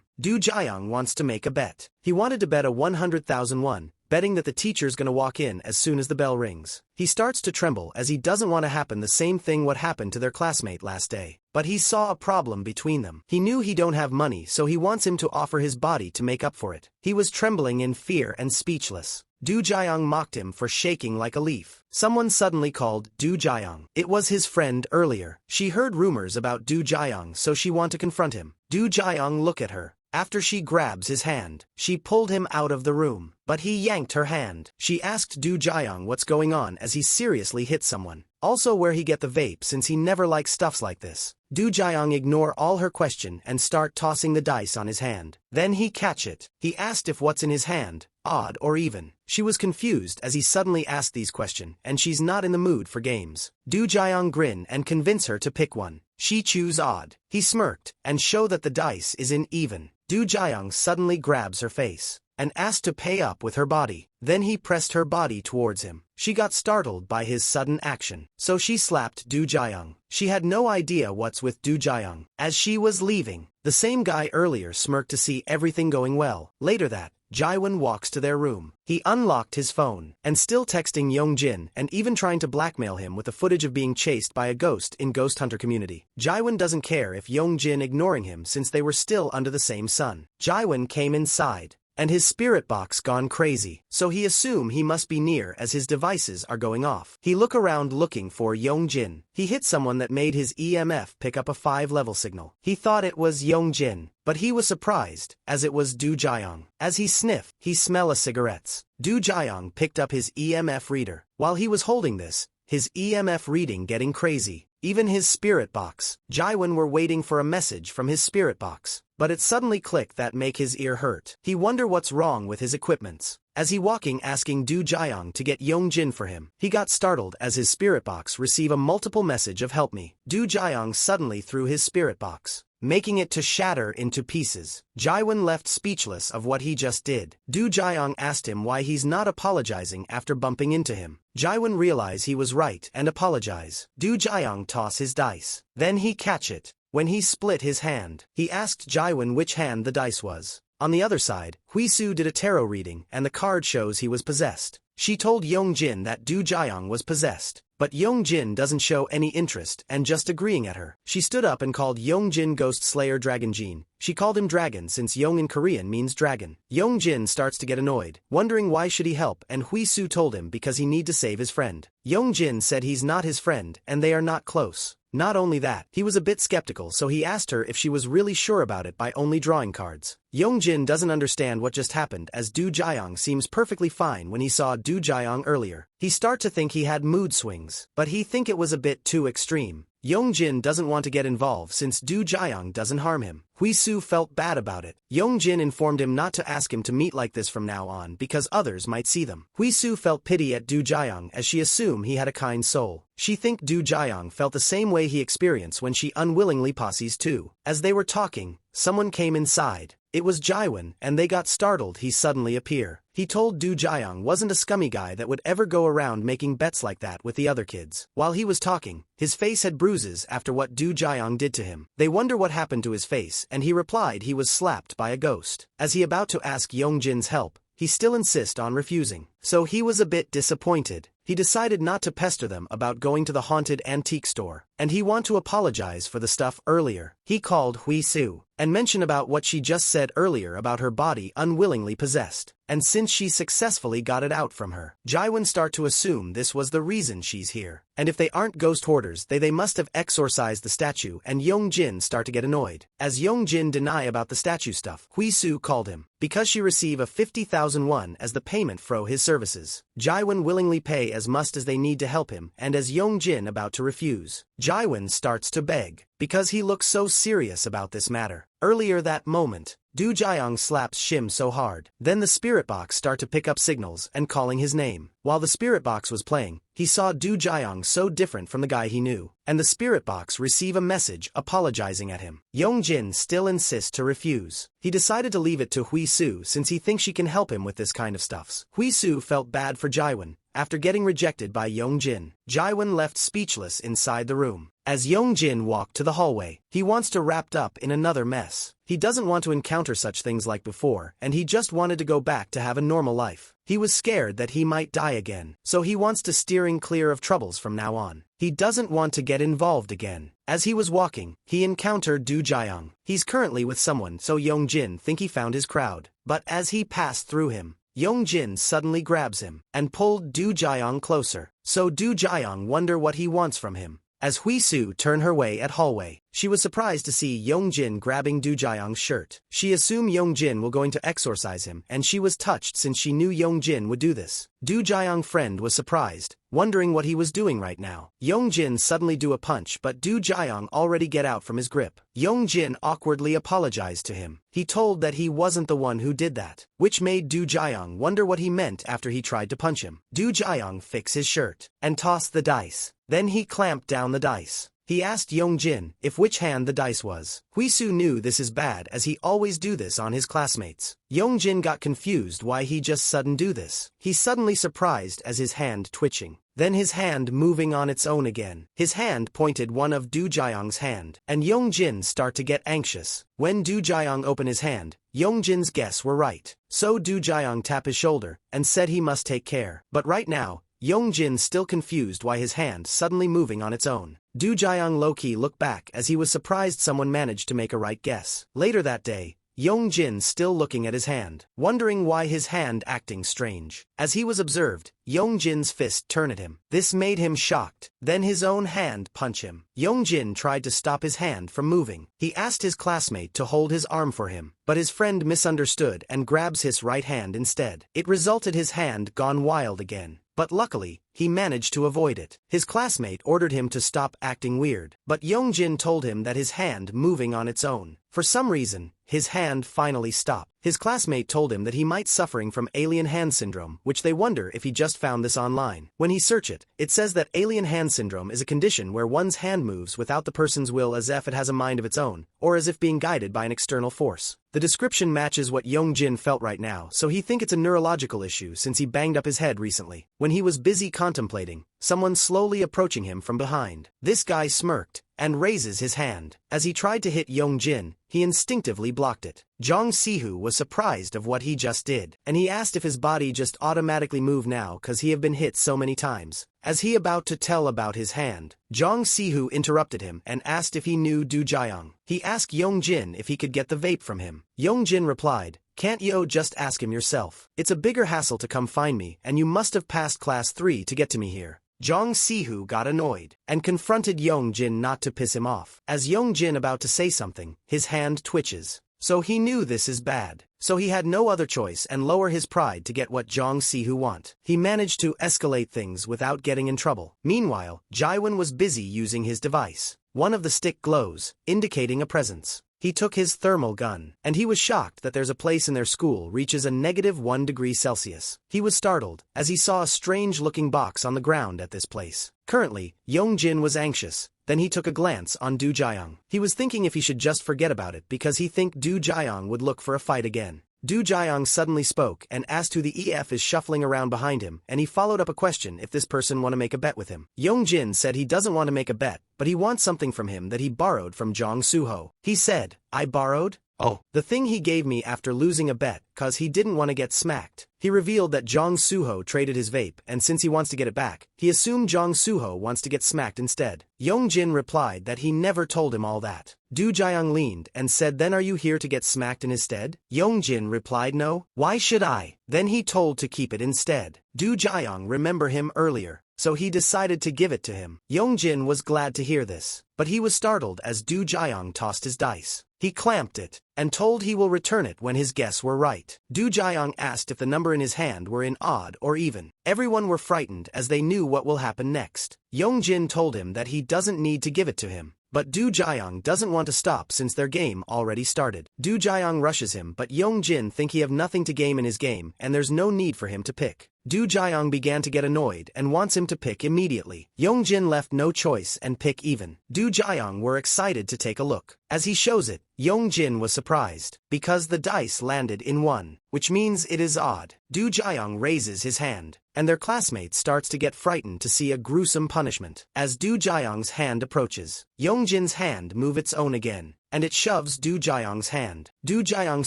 S1: Du Jiang wants to make a bet. He wanted to bet a 100,000 won, betting that the teacher's gonna walk in as soon as the bell rings. He starts to tremble as he doesn't want to happen the same thing what happened to their classmate last day. But he saw a problem between them. He knew he don't have money, so he wants him to offer his body to make up for it. He was trembling in fear and speechless. Du Jiang mocked him for shaking like a leaf. Someone suddenly called Du Jiang. It was his friend earlier. She heard rumors about Du Jiang, so she wanted to confront him. Du Jiang looked at her. After she grabs his hand, she pulled him out of the room, but he yanked her hand. She asked Du Jiang what's going on as he seriously hit someone. Also where he get the vape since he never liked stuffs like this. Du Jiang ignore all her question and start tossing the dice on his hand. Then he catch it. He asked if what's in his hand, odd or even. She was confused as he suddenly asked these questions and she's not in the mood for games. Du Jiang grin and convince her to pick one. She choose odd. He smirked and show that the dice is in even. Du Jiang suddenly grabs her face and asked to pay up with her body. Then he pressed her body towards him. She got startled by his sudden action, so she slapped Du Jiang. She had no idea what's with Du Jiang. As she was leaving, The same guy earlier smirked to see everything going well. Later that, Jaiwan walks to their room. He unlocked his phone, and still texting Yongjin and even trying to blackmail him with the footage of being chased by a ghost in Ghost Hunter community. Jaiwan doesn't care if Yongjin ignoring him since they were still under the same sun. Jaiwan came inside, and his spirit box gone crazy, so he assume he must be near as his devices are going off. He look around looking for Yongjin. He hit someone that made his EMF pick up a 5-level signal. He thought it was Yongjin, but he was surprised, as it was Du Jiang. As he sniffed, he smelled cigarettes. Du Jiang picked up his EMF reader. While he was holding this, his EMF reading getting crazy. Even his spirit box. Jaiwan were waiting for a message from his spirit box, but it suddenly clicked that make his ear hurt. He wonder what's wrong with his equipments. As he walking asking Du Jiang to get Yongjin for him, he got startled as his spirit box receive a multiple message of help me. Du Jiang suddenly threw his spirit box, making it to shatter into pieces. Jaiwan left speechless of what he just did. Du Jiang asked him why he's not apologizing after bumping into him. Jaiwan realized he was right and apologize. Du Jiang toss his dice. Then he catch it. When he split his hand, he asked Jaiwan which hand the dice was. On the other side, Huisu did a tarot reading and the card shows he was possessed. She told Yongjin that Du Jiang was possessed, but Yongjin doesn't show any interest and just agreeing at her. She stood up and called Yongjin Ghost Slayer Dragon Jin. She called him Dragon since Yong in Korean means dragon. Yongjin starts to get annoyed, wondering why should he help, and Huisu told him because he need to save his friend. Yongjin said he's not his friend and they are not close. Not only that, he was a bit skeptical, so he asked her if she was really sure about it by only drawing cards. Yongjin doesn't understand what just happened as Du Jiang seems perfectly fine when he saw Du Jiang earlier. He start to think he had mood swings, but he think it was a bit too extreme. Yongjin doesn't want to get involved since Du Jiang doesn't harm him. Huisu felt bad about it. Yongjin informed him not to ask him to meet like this from now on because others might see them. Huisu felt pity at Du Jiang as she assumed he had a kind soul. She think Du Jiang felt the same way he experienced when she unwillingly posses too. As they were talking, someone came inside. It was Jaiwan, and they got startled he suddenly appear. He told Du Jiang wasn't a scummy guy that would ever go around making bets like that with the other kids. While he was talking, his face had bruises after what Du Jiang did to him. They wonder what happened to his face, and he replied he was slapped by a ghost. As he about to ask Yongjin's help, he still insist on refusing. So he was a bit disappointed. He decided not to pester them about going to the haunted antique store, and he want to apologize for the stuff earlier. He called Huisu and mentioned about what she just said earlier about her body unwillingly possessed, and since she successfully got it out from her. Jaiwan start to assume this was the reason she's here, and if they aren't ghost hoarders they must have exorcised the statue, and Yongjin start to get annoyed. As Yongjin deny about the statue stuff, Huisu called him, because she receive a 50,000 won as the payment for his services. Jaiwan willingly pay as much as they need to help him, and as Yongjin about to refuse, Jaiwan starts to beg, because he looks so serious about this matter. Earlier that moment, Du Jiang slaps Shim so hard. Then the spirit box start to pick up signals and calling his name. While the spirit box was playing, he saw Du Jiang so different from the guy he knew, and the spirit box receive a message apologizing at him. Yongjin still insists to refuse. He decided to leave it to Huisu since he thinks she can help him with this kind of stuffs. Huisu felt bad for Jaiwan. After getting rejected by Yongjin, Jaiwan left speechless inside the room. As Yongjin walked to the hallway, he wants to wrapped up in another mess. He doesn't want to encounter such things like before, and he just wanted to go back to have a normal life. He was scared that he might die again, so he wants to steering clear of troubles from now on. He doesn't want to get involved again. As he was walking, he encountered Du Jiang. He's currently with someone, so Yongjin think he found his crowd. But as he passed through him, Yongjin suddenly grabs him and pulled Du Jiang closer. So Du Jiang wonder what he wants from him. As Huisu turned her way at hallway, she was surprised to see Yongjin grabbing Du Jiang's shirt. She assumed Yongjin will going to exorcise him, and she was touched since she knew Yongjin would do this. Du Jiang's friend was surprised, wondering what he was doing right now. Yongjin suddenly do a punch, but Du Jiang already get out from his grip. Yongjin awkwardly apologized to him. He told that he wasn't the one who did that, which made Du Jiang wonder what he meant after he tried to punch him. Du Jiang fixed his shirt and tossed the dice. Then he clamped down the dice. He asked Yongjin if which hand the dice was. Huisu knew this is bad as he always do this on his classmates. Yongjin got confused why he just sudden do this. He suddenly surprised as his hand twitching. Then his hand moving on its own again. His hand pointed one of Du Jiang's hand. And Yongjin start to get anxious. When Du Jiang open his hand, Yongjin's guess were right. So Du Jiang tap his shoulder and said he must take care. But right now, Yongjin still confused why his hand suddenly moving on its own. Du Jiang low-key looked back as he was surprised someone managed to make a right guess. Later that day, Yongjin still looking at his hand, wondering why his hand acting strange. As he was observed, Yongjin's fist turn at him. This made him shocked. Then his own hand punch him. Yongjin tried to stop his hand from moving. He asked his classmate to hold his arm for him, but his friend misunderstood and grabs his right hand instead. It resulted his hand gone wild again. But luckily, he managed to avoid it. His classmate ordered him to stop acting weird, but Yongjin told him that his hand moving on its own. For some reason, his hand finally stopped. His classmate told him that he might suffering from alien hand syndrome, which they wonder if he just found this online. When he search it, it says that alien hand syndrome is a condition where one's hand moves without the person's will as if it has a mind of its own, or as if being guided by an external force. The description matches what Yongjin felt right now, so he think it's a neurological issue since he banged up his head recently. When he was busy contemplating, someone slowly approaching him from behind. This guy smirked and raises his hand. As he tried to hit Yongjin, he instinctively blocked it. Jong Sihu was surprised of what he just did, and he asked if his body just automatically moved now cause he have been hit so many times. As he about to tell about his hand, Jong Sihu interrupted him and asked if he knew Du Jiang. He asked Yongjin if he could get the vape from him. Yongjin replied, "Can't yo just ask him yourself? It's a bigger hassle to come find me and you must have passed class 3 to get to me here." Jong Sihu got annoyed and confronted Yongjin not to piss him off. As Yongjin about to say something, his hand twitches. So he knew this is bad. So he had no other choice and lower his pride to get what Jong Sihu want. He managed to escalate things without getting in trouble. Meanwhile, Jaiwan was busy using his device. One of the stick glows, indicating a presence. He took his thermal gun, and he was shocked that there's a place in their school reaches a -1 degree Celsius. He was startled, as he saw a strange-looking box on the ground at this place. Currently, Yongjin was anxious. Then he took a glance on Du Jiang. He was thinking if he should just forget about it because he think Du Jiang would look for a fight again. Du Jiang suddenly spoke and asked who the EF is shuffling around behind him, and he followed up a question if this person want to make a bet with him. Yongjin said he doesn't want to make a bet, but he wants something from him that he borrowed from Jong Suho. He said, "I borrowed? Oh, the thing he gave me after losing a bet, cause he didn't want to get smacked." He revealed that Jong Suho traded his vape, and since he wants to get it back, he assumed Jong Suho wants to get smacked instead. Yongjin replied that he never told him all that. Du Jiang leaned and said, "Then are you here to get smacked in his stead?" Yongjin replied, "No. Why should I?" Then he told to keep it instead. Du Jiang remember him earlier, so he decided to give it to him. Yongjin was glad to hear this, but he was startled as Du Jiang tossed his dice. He clamped it, and told he will return it when his guess were right. Du Jiang asked if the number in his hand were in odd or even. Everyone were frightened as they knew what will happen next. Yongjin told him that he doesn't need to give it to him. But Du Jiang doesn't want to stop since their game already started. Du Jiang rushes him, but Yongjin think he have nothing to gain in his game and there's no need for him to pick. Du Jiang began to get annoyed and wants him to pick immediately. Yongjin left no choice and pick even. Du Jiang were excited to take a look. As he shows it, Yongjin was surprised, because the dice landed in 1, which means it is odd. Du Jiang raises his hand, and their classmate starts to get frightened to see a gruesome punishment. As Du Jiang's hand approaches, Yongjin's hand move its own again, and it shoves Du Jiang's hand. Du Jiang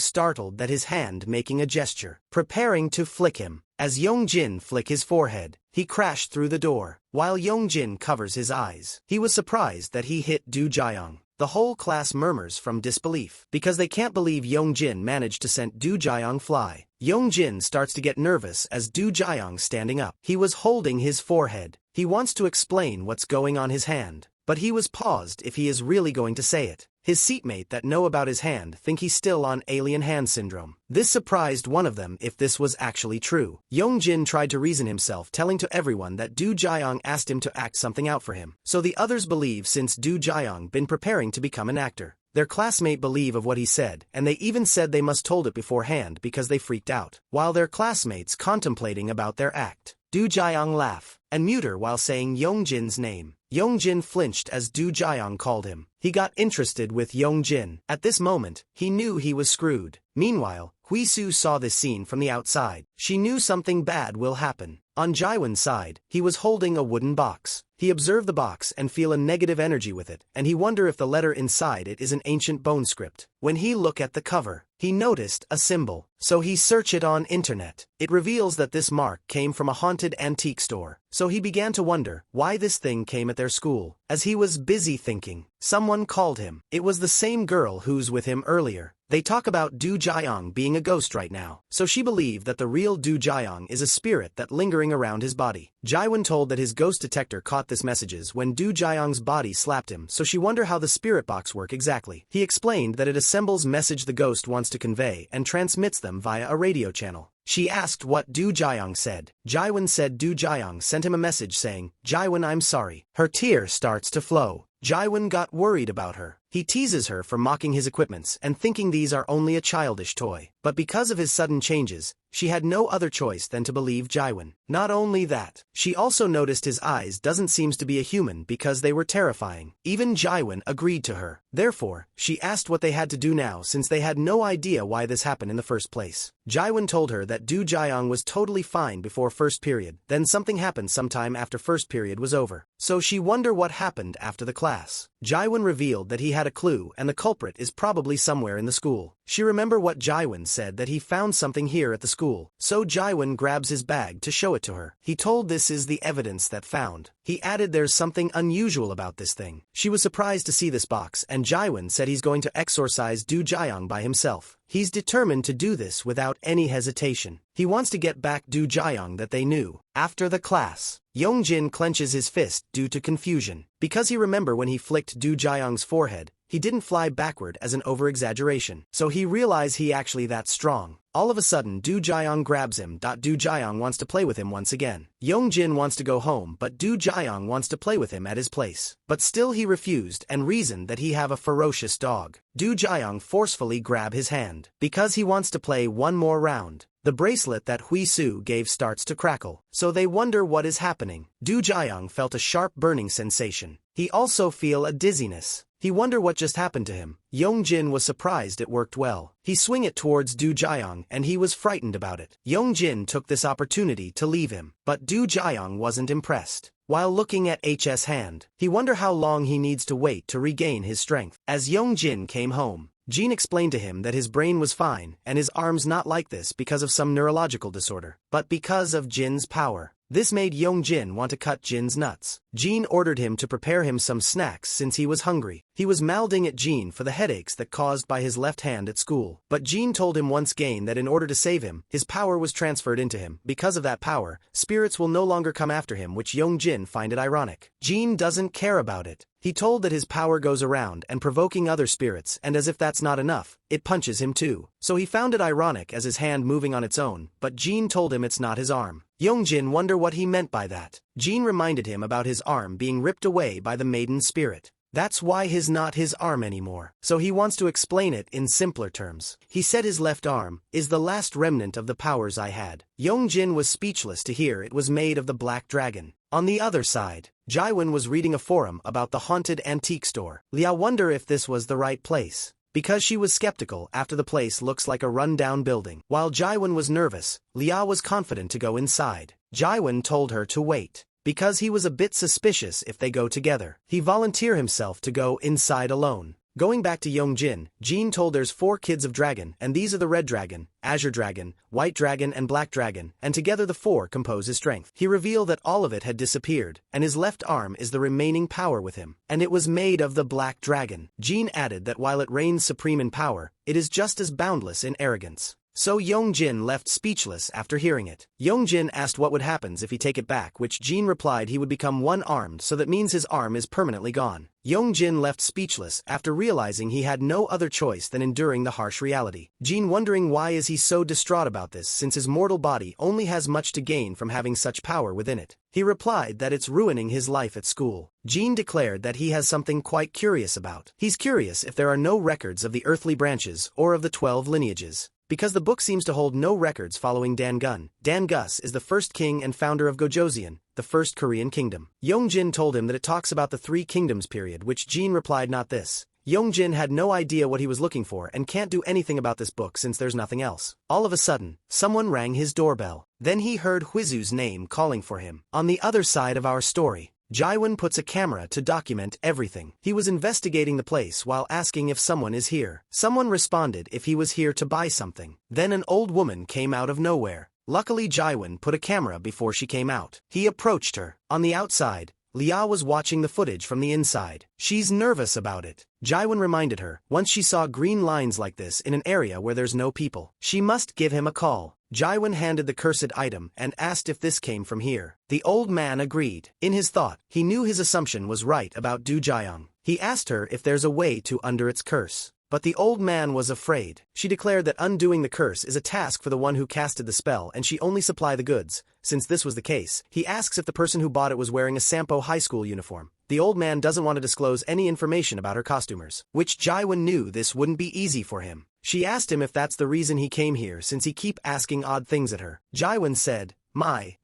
S1: startled that his hand making a gesture, preparing to flick him. As Yongjin flick his forehead, he crashed through the door, while Yongjin covers his eyes. He was surprised that he hit Du Jiang. The whole class murmurs from disbelief, because they can't believe Yongjin managed to send Du Jiang fly. Yongjin starts to get nervous as Du Jiang standing up. He was holding his forehead. He wants to explain what's going on his hand, but he was paused if he is really going to say it. His seatmate that know about his hand think he's still on alien hand syndrome. This surprised one of them if this was actually true. Yongjin tried to reason himself, telling to everyone that Du Jiang asked him to act something out for him. So the others believe since Du Jiang been preparing to become an actor. Their classmate believe of what he said, and they even said they must told it beforehand because they freaked out. While their classmates contemplating about their act, Du Jiang laugh and mute her while saying Yongjin's name. Yongjin flinched as Du Jiang called him. He got interested with Yongjin. At this moment, he knew he was screwed. Meanwhile, Huisu saw this scene from the outside. She knew something bad will happen. On Jaiwan's side, he was holding a wooden box. He observed the box and feel a negative energy with it, and he wonder if the letter inside it is an ancient bone script. When he look at the cover, he noticed a symbol, so he search it on internet. It reveals that this mark came from a haunted antique store, so he began to wonder why this thing came at their school. As he was busy thinking, someone called him. It was the same girl who's with him earlier. They talk about Du Jiang being a ghost right now, so she believed that the real Du Jiang is a spirit that lingering around his body. Jaiwan told that his ghost detector caught this messages when Du Jiang's body slapped him, so she wonder how the spirit box work exactly. He explained that it assembles message the ghost wants to convey and transmits them via a radio channel. She asked what Du Jiang said. Jaiwan said Du Jiang sent him a message saying, "Jaiwan, I'm sorry." Her tear starts to flow. Jaiwan got worried about her. He teases her for mocking his equipments and thinking these are only a childish toy. But because of his sudden changes, she had no other choice than to believe Jaiwan. Not only that, she also noticed his eyes doesn't seem to be a human because they were terrifying. Even Jaiwan agreed to her. Therefore, she asked what they had to do now since they had no idea why this happened in the first place. Jaiwan told her that Du Jiang was totally fine before first period, then something happened sometime after first period was over. So she wondered what happened after the class. Jaiwan revealed that he had a clue and the culprit is probably somewhere in the school. She remembered what Jaiwan said that he found something here at the school, so Jaiwan grabs his bag to show it to her. He told this is the evidence that found. He added there's something unusual about this thing. She was surprised to see this box and Jaiwan said he's going to exorcise Du Jiang by himself. He's determined to do this without any hesitation. He wants to get back Du Jiang that they knew. After the class, Yongjin clenches his fist due to confusion. Because he remember when he flicked Du Jiang's forehead, he didn't fly backward as an over-exaggeration. So he realized he actually that strong. All of a sudden Du Jiang grabs him. Du Jiang wants to play with him once again. Yongjin wants to go home but Du Jiang wants to play with him at his place. But still he refused and reasoned that he have a ferocious dog. Du Jiang forcefully grab his hand. Because he wants to play one more round. The bracelet that Huisu gave starts to crackle, so they wonder what is happening. Du Jiang felt a sharp burning sensation. He also feel a dizziness. He wonder what just happened to him. Yongjin was surprised it worked well. He swing it towards Du Jiang and he was frightened about it. Yongjin took this opportunity to leave him, but Du Jiang wasn't impressed. While looking at H's hand, he wonder how long he needs to wait to regain his strength. As Yongjin came home, Jin explained to him that his brain was fine and his arms not like this because of some neurological disorder, but because of Jin's power. This made Yongjin want to cut Jin's nuts. Jin ordered him to prepare him some snacks since he was hungry. He was mouthing at Jin for the headaches that caused by his left hand at school. But Jin told him once again that in order to save him, his power was transferred into him. Because of that power, spirits will no longer come after him, which Yongjin find it ironic. Jin doesn't care about it. He told that his power goes around and provoking other spirits, and as if that's not enough, it punches him too. So he found it ironic as his hand moving on its own, but Jin told him it's not his arm. Yongjin wonder what he meant by that. Jin reminded him about his arm being ripped away by the maiden spirit. That's why his not his arm anymore. So he wants to explain it in simpler terms. He said his left arm is the last remnant of the powers I had. Yongjin was speechless to hear it was made of the black dragon. On the other side, Jaiwan was reading a forum about the haunted antique store. Lia wonder if this was the right place, because she was skeptical after the place looks like a run-down building. While Jaiwan was nervous, Lia was confident to go inside. Jaiwan told her to wait, because he was a bit suspicious if they go together. He volunteered himself to go inside alone. Going back to Yongjin, Jin told there's 4 kids of dragon, and these are the red dragon, azure dragon, white dragon and black dragon, and together the 4 compose his strength. He revealed that all of it had disappeared, and his left arm is the remaining power with him, and it was made of the black dragon. Jin added that while it reigns supreme in power, it is just as boundless in arrogance. So Yongjin left speechless after hearing it. Yongjin asked what would happen if he take it back, which Jin replied he would become one-armed, so that means his arm is permanently gone. Yongjin left speechless after realizing he had no other choice than enduring the harsh reality. Jin wondering why is he so distraught about this since his mortal body only has much to gain from having such power within it. He replied that it's ruining his life at school. Jin declared that he has something quite curious about. He's curious if there are no records of the earthly branches or of the 12 lineages. because the book seems to hold no records following Dan Gun. Dan Gus is the first king and founder of Gojoseon, the first Korean kingdom. Yongjin told him that it talks about the Three Kingdoms period, which Jin replied not this. Yongjin had no idea what he was looking for and can't do anything about this book since there's nothing else. All of a sudden, someone rang his doorbell. Then he heard Huizu's name calling for him. On the other side of our story, Jaiwon puts a camera to document everything. He was investigating the place while asking if someone is here. Someone responded if he was here to buy something. Then an old woman came out of nowhere. Luckily Jaiwon put a camera before she came out. He approached her. On the outside, Lia was watching the footage from the inside. She's nervous about it. Jaiwon reminded her, once she saw green lines like this in an area where there's no people. She must give him a call. Jaiwon handed the cursed item and asked if this came from here. The old man agreed. In his thought, he knew his assumption was right about Du Jiang. He asked her if there's a way to undo its curse. But the old man was afraid. She declared that undoing the curse is a task for the one who casted the spell and she only supply the goods. Since this was the case, he asks if the person who bought it was wearing a Sampo high school uniform. The old man doesn't want to disclose any information about her costumers, which Jaiwon knew this wouldn't be easy for him. She asked him if that's the reason he came here since he keep asking odd things at her. Jaiwon said,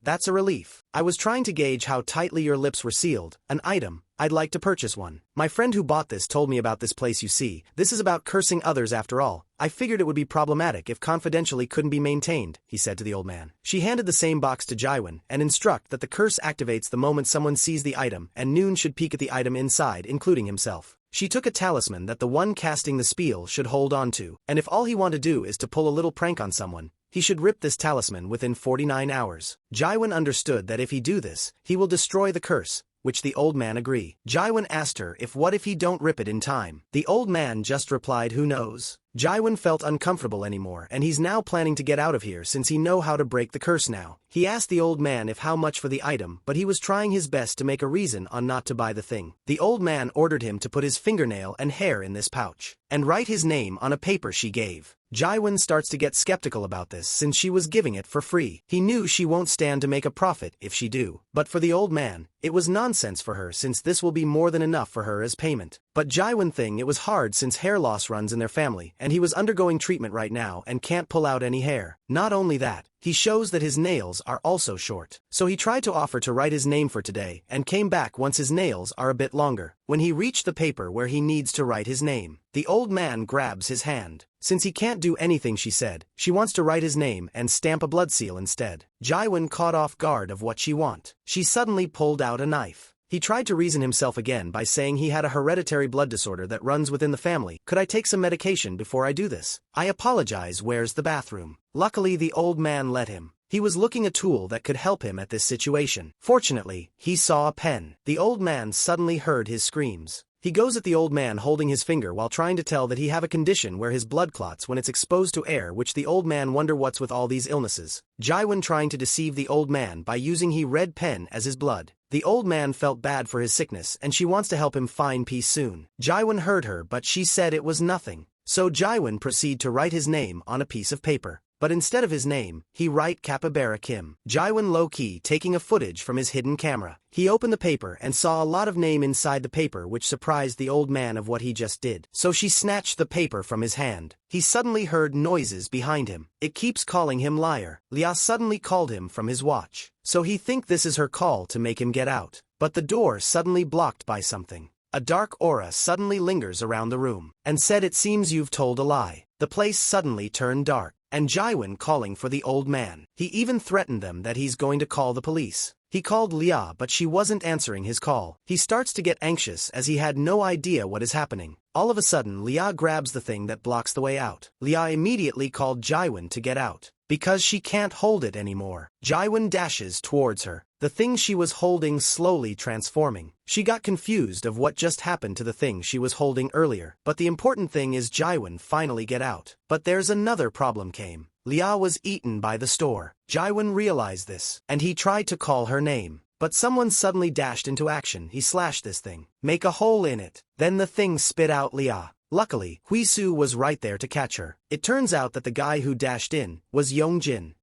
S1: that's a relief. I was trying to gauge how tightly your lips were sealed. An item. I'd like to purchase one. My friend who bought this told me about this place you see. This is about cursing others after all. I figured it would be problematic if confidentially couldn't be maintained, he said to the old man. She handed the same box to Jaiwon and instruct that the curse activates the moment someone sees the item and Noon should peek at the item inside, including himself. She took a talisman that the one casting the spell should hold on to, and if all he wanted to do is to pull a little prank on someone, he should rip this talisman within 49 hours. Jaiwon understood that if he do this, he will destroy the curse, which the old man agreed. Jaiwon asked her if what if he don't rip it in time. The old man just replied who knows. Jaiwon felt uncomfortable anymore and he's now planning to get out of here since he know how to break the curse now. He asked the old man if how much for the item but he was trying his best to make a reason on not to buy the thing. The old man ordered him to put his fingernail and hair in this pouch and write his name on a paper she gave. Jaiwon starts to get skeptical about this since she was giving it for free. He knew she won't stand to make a profit if she do. But for the old man, it was nonsense for her since this will be more than enough for her as payment. But Jaiwon thing it was hard since hair loss runs in their family and he was undergoing treatment right now and can't pull out any hair. Not only that, he shows that his nails are also short. So he tried to offer to write his name for today and came back once his nails are a bit longer. When he reached the paper where he needs to write his name, the old man grabs his hand. Since he can't do anything she said, she wants to write his name and stamp a blood seal instead. Jaiwon caught off guard of what she want. She suddenly pulled out a knife. He tried to reason himself again by saying he had a hereditary blood disorder that runs within the family. Could I take some medication before I do this? I apologize, where's the bathroom? Luckily the old man let him. He was looking a tool that could help him at this situation. Fortunately, he saw a pen. The old man suddenly heard his screams. He goes at the old man holding his finger while trying to tell that he have a condition where his blood clots when it's exposed to air, which the old man wonder what's with all these illnesses. Jaiwon trying to deceive the old man by using he red pen as his blood. The old man felt bad for his sickness and she wants to help him find peace soon. Jaiwon heard her but she said it was nothing. So Jaiwon proceed to write his name on a piece of paper. But instead of his name, he write Capybara Kim. Jaiwon low-key taking a footage from his hidden camera. He opened the paper and saw a lot of name inside the paper which surprised the old man of what he just did. So she snatched the paper from his hand. He suddenly heard noises behind him. It keeps calling him liar. Lia suddenly called him from his watch. So he think this is her call to make him get out. But the door suddenly blocked by something. A dark aura suddenly lingers around the room. And said it seems you've told a lie. The place suddenly turned dark. And Jaiwon calling for the old man. He even threatened them that he's going to call the police. He called Lia but she wasn't answering his call. He starts to get anxious as he had no idea what is happening. All of a sudden Lia grabs the thing that blocks the way out. Lia immediately called Jaiwon to get out. Because she can't hold it anymore. Jaiwon dashes towards her. The thing she was holding slowly transforming. She got confused of what just happened to the thing she was holding earlier. But the important thing is Jaiwon finally get out. But there's another problem came. Lia was eaten by the store. Jaiwon realized this, and he tried to call her name. But someone suddenly dashed into action. He slashed this thing. Make a hole in it. Then the thing spit out Lia. Luckily, Huisu was right there to catch her. It turns out that the guy who dashed in was Yongjin.